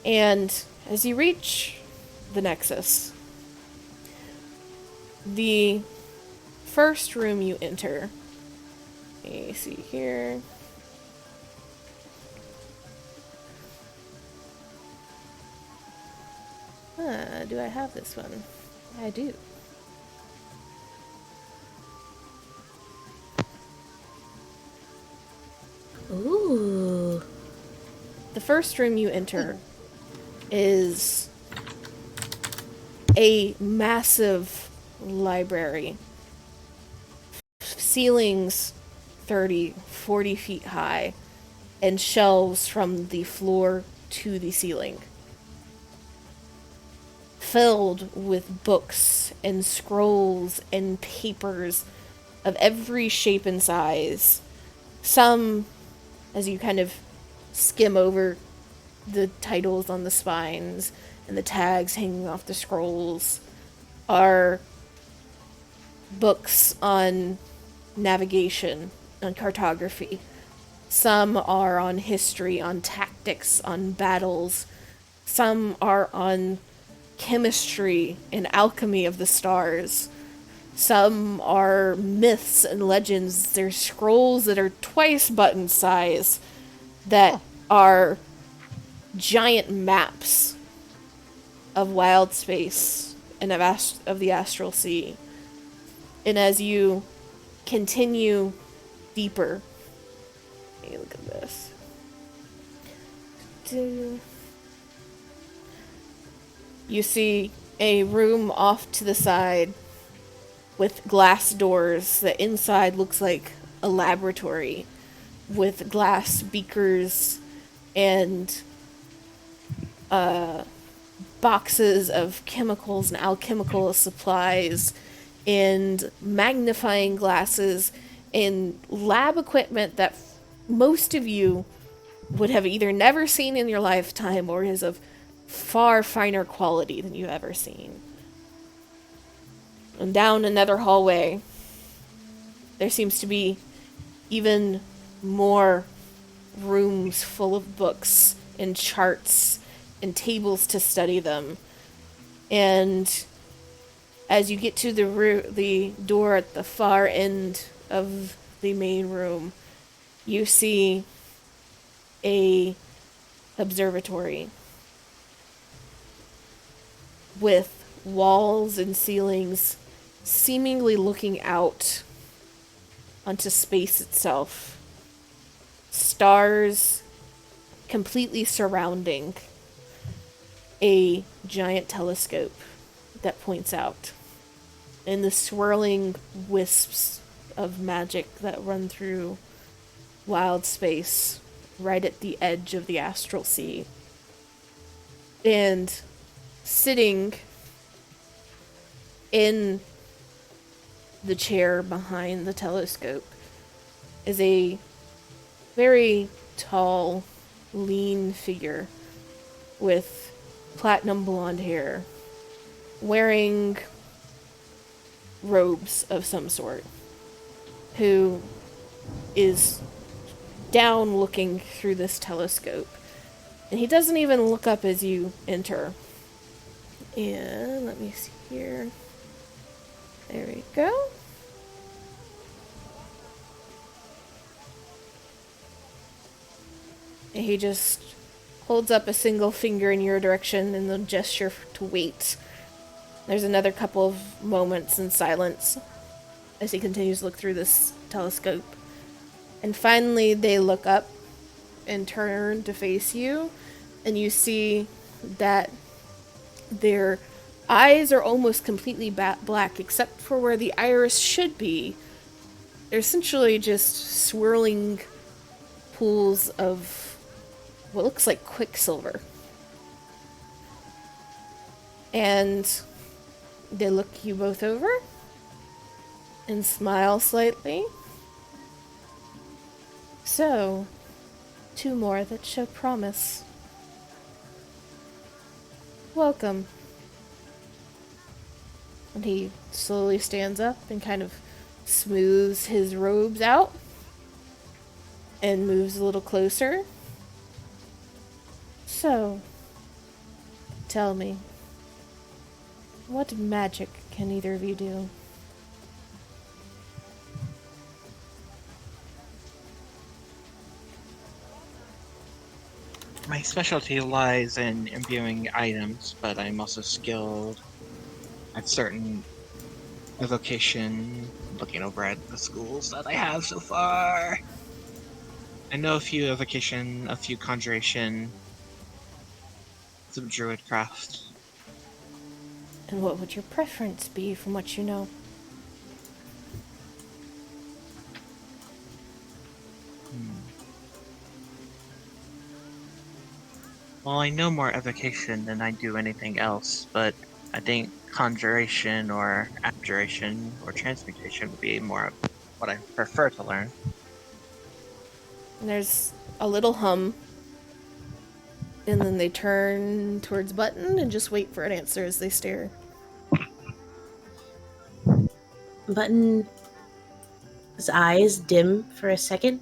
And as you reach the Nexus, the first room you enter Let me see here. Do I have this one? I do. Ooh. The first room you enter is a massive library. Ceilings 30, 40 feet high, and shelves from the floor to the ceiling. Filled with books and scrolls and papers of every shape and size. Some, as you kind of skim over the titles on the spines and the tags hanging off the scrolls, are books on navigation, on cartography. Some are on history, on tactics, on battles. Some are on chemistry and alchemy of the stars. Some are myths and legends. There's scrolls that are twice button size that are giant maps of wild space and of the astral sea. And as you continue deeper, hey, look at this. You see a room off to the side with glass doors. The inside looks like a laboratory with glass beakers and boxes of chemicals and alchemical supplies and magnifying glasses and lab equipment that most of you would have either never seen in your lifetime or is of far finer quality than you've ever seen. And down another hallway, there seems to be even more rooms full of books and charts and tables to study them. And as you get to the door at the far end of the main room, you see a observatory with walls and ceilings seemingly looking out onto space itself. Stars completely surrounding a giant telescope that points out. And the swirling wisps of magic that run through wild space right at the edge of the astral sea. And sitting in the chair behind the telescope is a very tall, lean figure with platinum blonde hair, wearing robes of some sort, who is down looking through this telescope. And he doesn't even look up as you enter. And let me see here. There we go. And he just holds up a single finger in your direction and then gesture to wait. There's another couple of moments in silence as he continues to look through this telescope. And finally they look up and turn to face you, and you see that their eyes are almost completely black except for where the iris should be. They're essentially just swirling pools of what looks like quicksilver. And they look you both over and smile slightly. So, 2 more that show promise. Welcome. And he slowly stands up and kind of smooths his robes out and moves a little closer. So, tell me, what magic can either of you do? My specialty lies in imbuing items, but I'm also skilled at certain evocation. Looking over at the schools that I have so far, I know a few evocation, a few conjuration, some druidcraft. And what would your preference be from what you know? Well, I know more evocation than I do anything else, but I think conjuration or abjuration or transmutation would be more what I prefer to learn. And there's a little hum, and then they turn towards Button and just wait for an answer as they stare. Button's eyes dim for a second.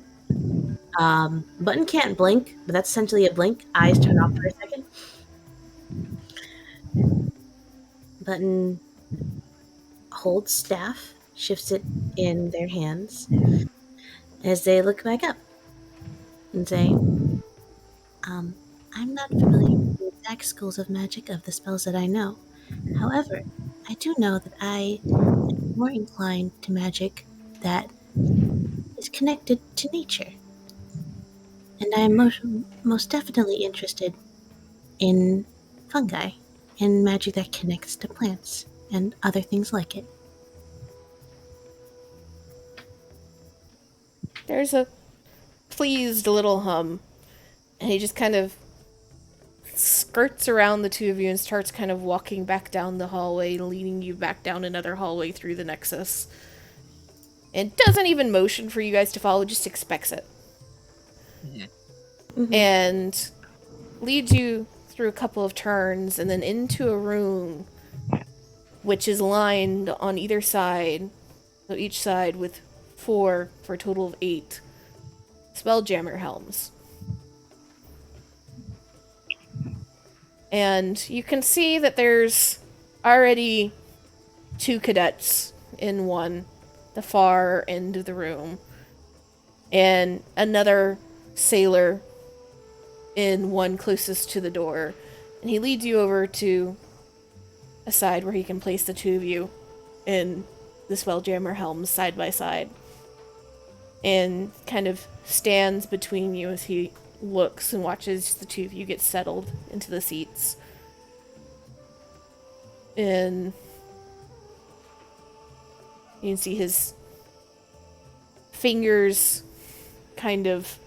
Button can't blink, but that's essentially a blink. Eyes turn off for a second. Button holds staff, shifts it in their hands as they look back up and say, I'm not familiar with the exact schools of magic of the spells that I know. However, I do know that I am more inclined to magic that is connected to nature. And I am most definitely interested in fungi and magic that connects to plants and other things like it. There's a pleased little hum, and he just kind of skirts around the two of you and starts kind of walking back down the hallway, leading you back down another hallway through the Nexus. And doesn't even motion for you guys to follow, just expects it. Mhm. And leads you through a couple of turns and then into a room which is lined on either side, so each side with 4 for a total of 8 Spelljammer helms. And you can see that there's already 2 cadets in one, the far end of the room, and another sailor in one closest to the door. And he leads you over to a side where he can place the 2 of you in the Spelljammer helms side by side. And kind of stands between you as he looks and watches the 2 of you get settled into the seats. And you can see his fingers kind of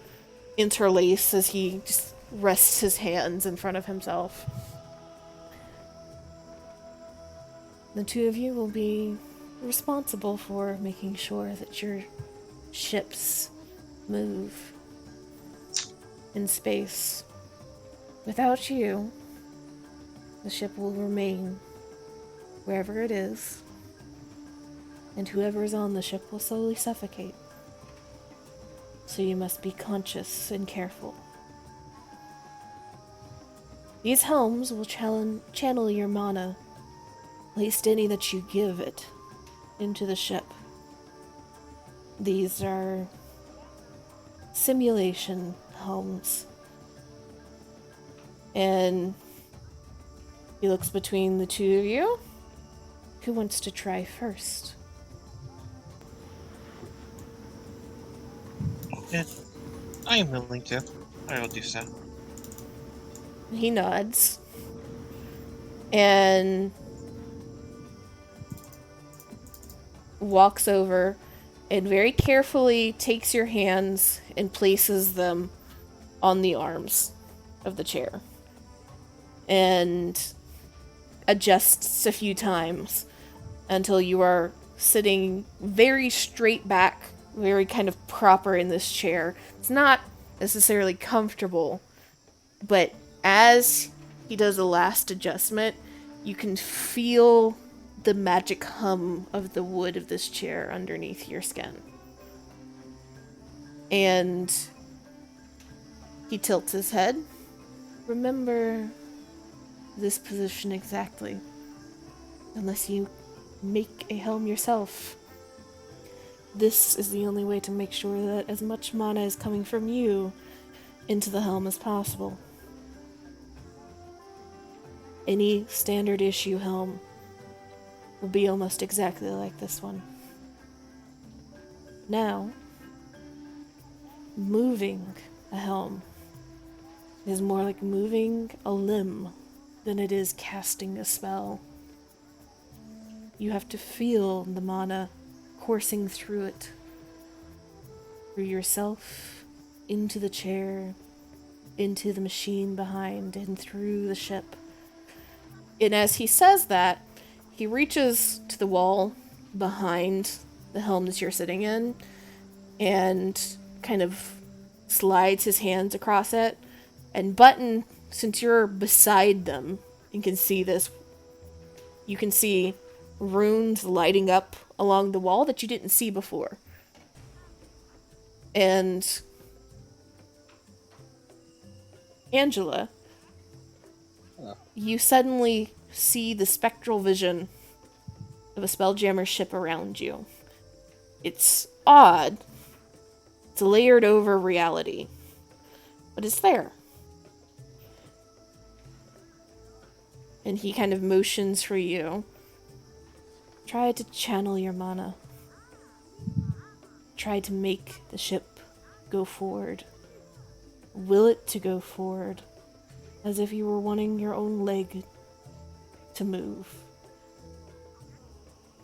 interlace as he just rests his hands in front of himself. The 2 of you will be responsible for making sure that your ships move in space. Without you, the ship will remain wherever it is, and whoever is on the ship will slowly suffocate. So you must be conscious and careful. These helms will channel your mana, at least any that you give it, into the ship. These are simulation helms. And he looks between the 2 of you. Who wants to try first? I am willing to. I will do so. He nods. And walks over and very carefully takes your hands and places them on the arms of the chair. And adjusts a few times until you are sitting very straight back, very kind of proper in this chair. It's not necessarily comfortable, but as he does the last adjustment, you can feel the magic hum of the wood of this chair underneath your skin. And he tilts his head. Remember this position exactly. Unless you make a helm yourself. This is the only way to make sure that as much mana is coming from you into the helm as possible. Any standard issue helm will be almost exactly like this one. Now, moving a helm is more like moving a limb than it is casting a spell. You have to feel the mana coursing through it, through yourself, into the chair, into the machine behind, and through the ship. And as he says that, he reaches to the wall behind the helm that you're sitting in and kind of slides his hands across it. And Button, since you're beside them and can see this, you can see runes lighting up along the wall that you didn't see before. And Angela, you suddenly see the spectral vision of a Spelljammer ship around you. It's odd. It's layered over reality. But it's there. And he kind of motions for you. Try to channel your mana. Try to make the ship go forward. Will it to go forward, as if you were wanting your own leg to move.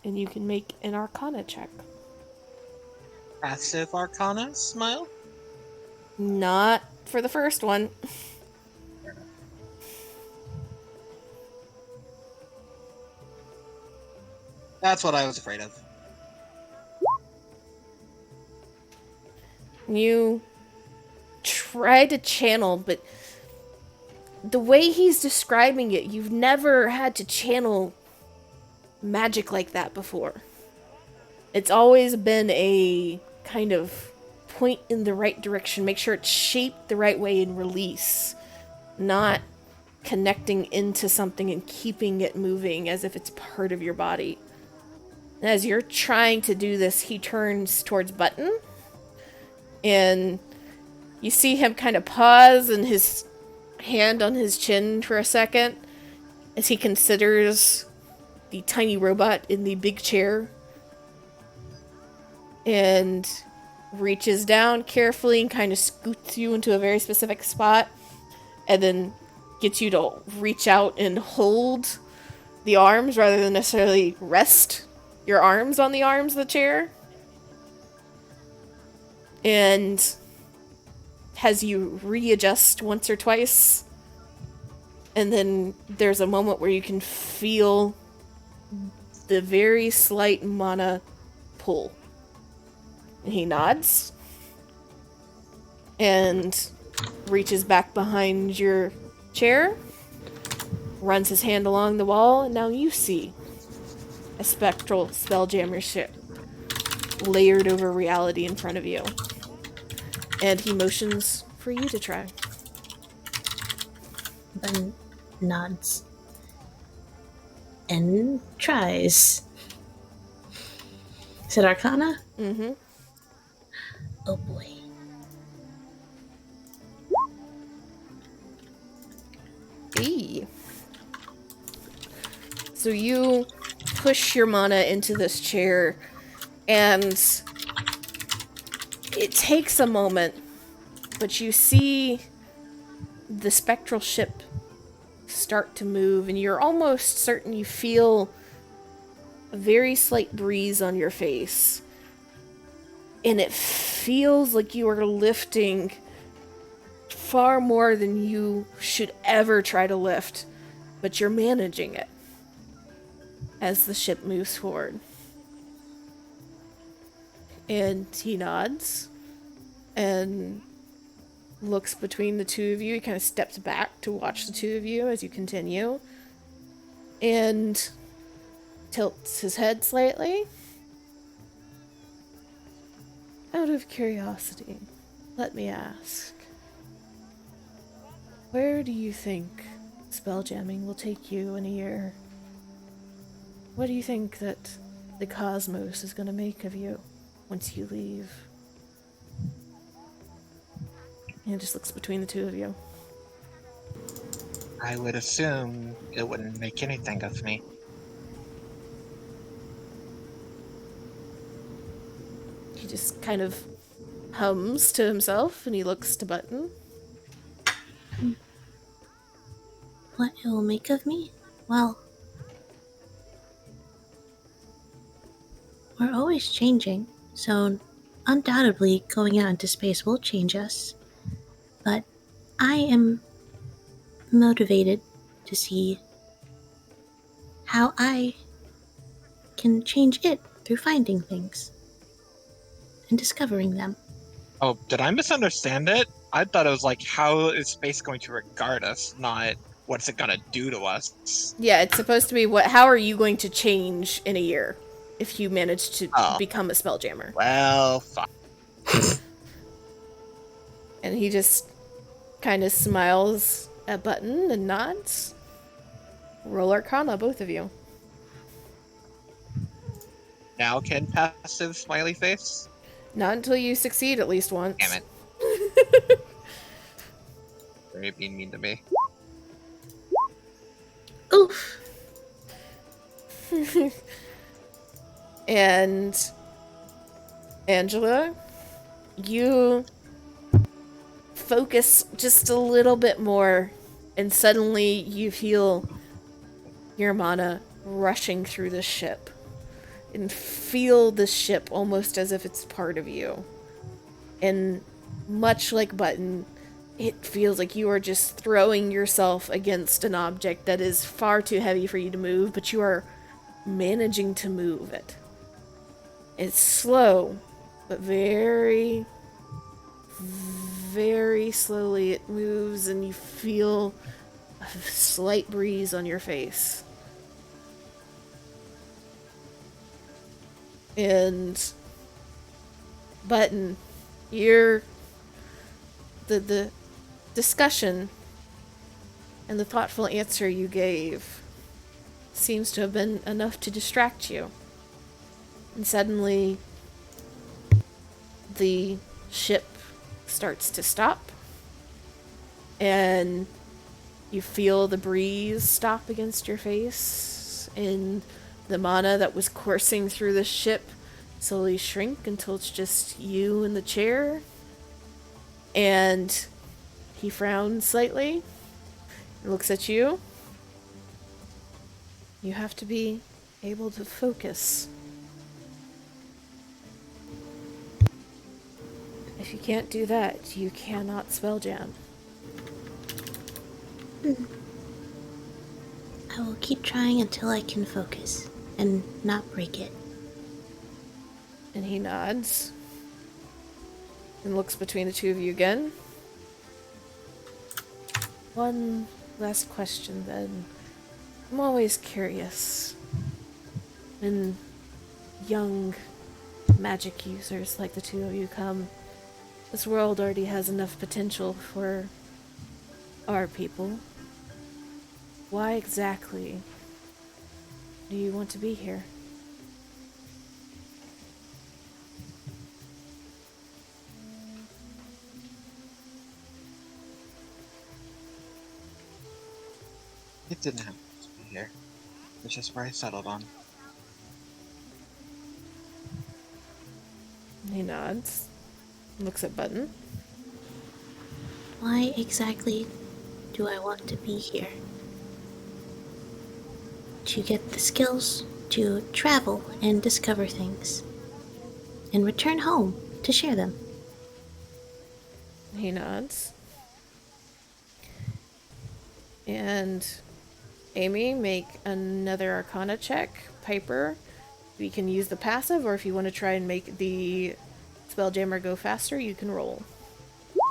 And you can make an Arcana check. Passive Arcana, smile? Not for the first one. That's what I was afraid of. You try to channel, but the way he's describing it, you've never had to channel magic like that before. It's always been a kind of point in the right direction, make sure it's shaped the right way and release, not connecting into something and keeping it moving as if it's part of your body. And as you're trying to do this, he turns towards Button, and you see him kind of pause and his hand on his chin for a second as he considers the tiny robot in the big chair and reaches down carefully and kind of scoots you into a very specific spot and then gets you to reach out and hold the arms rather than necessarily rest your arms on the arms of the chair. And has you readjust once or twice. And then there's a moment where you can feel the very slight mana pull. And he nods. And reaches back behind your chair. Runs his hand along the wall. And now you see a spectral Spelljammer ship layered over reality in front of you. And he motions for you to try. Bun nods and tries. Is it Arcana? Mm-hmm. Oh boy. Hey. So you push your mana into this chair, and it takes a moment, but you see the spectral ship start to move, and you're almost certain you feel a very slight breeze on your face. And it feels like you are lifting far more than you should ever try to lift, but you're managing it as the ship moves forward. And he nods and looks between the two of you. He kind of steps back to watch the two of you as you continue and tilts his head slightly. Out of curiosity, let me ask, where do you think spelljamming will take you in a year? What do you think that the cosmos is going to make of you once you leave? And it just looks between the two of you. I would assume it wouldn't make anything of me. He just kind of hums to himself and he looks to Button. What it will make of me? Well, we're always changing, so undoubtedly going out into space will change us. But I am motivated to see how I can change it through finding things and discovering them. Oh, did I misunderstand it? I thought it was like, how is space going to regard us, not what's it gonna do to us? Yeah, it's supposed to be how are you going to change in a year if you manage to Oh, become a spelljammer? well, fuck. And he just kind of smiles at Button and nods. Roll Arcana, both of you. Now can passive smiley face? Not until you succeed at least once. Damn it. Very being mean to me. Oof! And Angela, you focus just a little bit more, and suddenly you feel your mana rushing through the ship, and feel the ship almost as if it's part of you. And much like Button, it feels like you are just throwing yourself against an object that is far too heavy for you to move, but you are managing to move it. It's slow, but very, very slowly it moves, and you feel a slight breeze on your face. And Button, you're the discussion and the thoughtful answer you gave seems to have been enough to distract you. And suddenly, the ship starts to stop, and you feel the breeze stop against your face, and the mana that was coursing through the ship slowly shrink until it's just you in the chair. And he frowns slightly and looks at you. You have to be able to focus. If you can't do that, you cannot spelljam. I will keep trying until I can focus and not break it. And he nods and looks between the two of you again. One last question then. I'm always curious. When young magic users like the two of you come, this world already has enough potential for our people. Why exactly do you want to be here? It didn't have to be here. It's just where I settled on. He nods, looks at Button. Why exactly do I want to be here? To get the skills to travel and discover things, and return home to share them. He nods. And Amy, make another Arcana check. Piper, we can use the passive, or if you want to try and make the Spelljammer go faster, you can roll.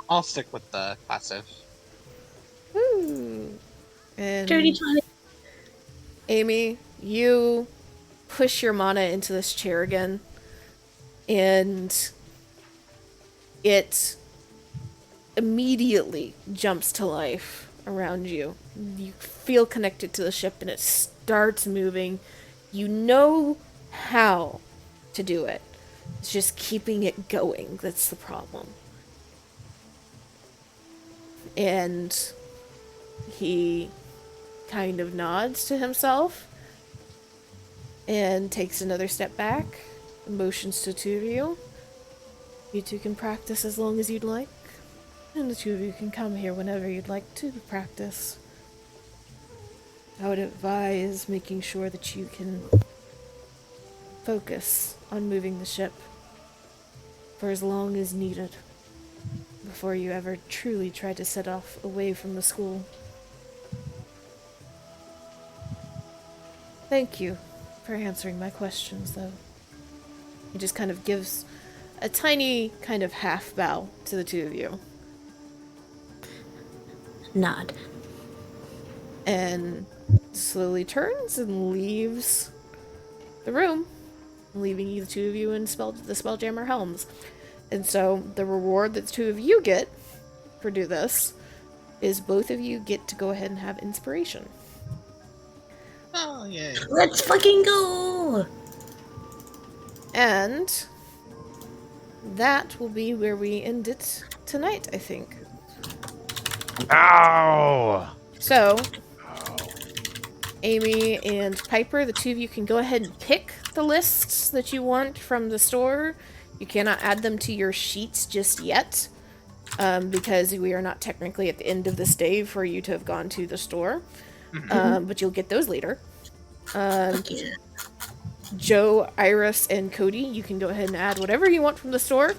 I'll stick with the passive. Woo! And Dirty 20. Amy, you push your mana into this chair again, and it immediately jumps to life around you. You feel connected to the ship, and it starts moving. You know how to do it. It's just keeping it going that's the problem. And he kind of nods to himself and takes another step back, motions to the two of you. You two can practice as long as you'd like, and the two of you can come here whenever you'd like to practice. I would advise making sure that you can focus on moving the ship for as long as needed before you ever truly try to set off away from the school. Thank you for answering my questions, though. He just kind of gives a tiny kind of half bow to the two of you. Nod. And slowly turns and leaves the room, leaving the two of you in the Spelljammer helms. And so the reward that the two of you get for do this is both of you get to go ahead and have inspiration. Oh, yay. Let's fucking go! And that will be where we end it tonight, I think. Ow! So, Amy and Piper, the two of you can go ahead and pick the lists that you want from the store. You cannot add them to your sheets just yet, because we are not technically at the end of this day for you to have gone to the store. But you'll get those later. Fuck yeah. Joe, Iris, and Cody, you can go ahead and add whatever you want from the store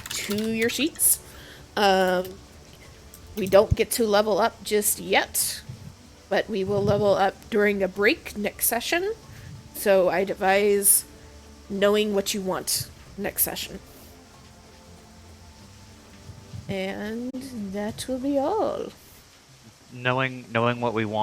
to your sheets. We don't get to level up just yet, but we will level up during a break next session. So I'd advise knowing what you want next session. And that will be all. Knowing what we want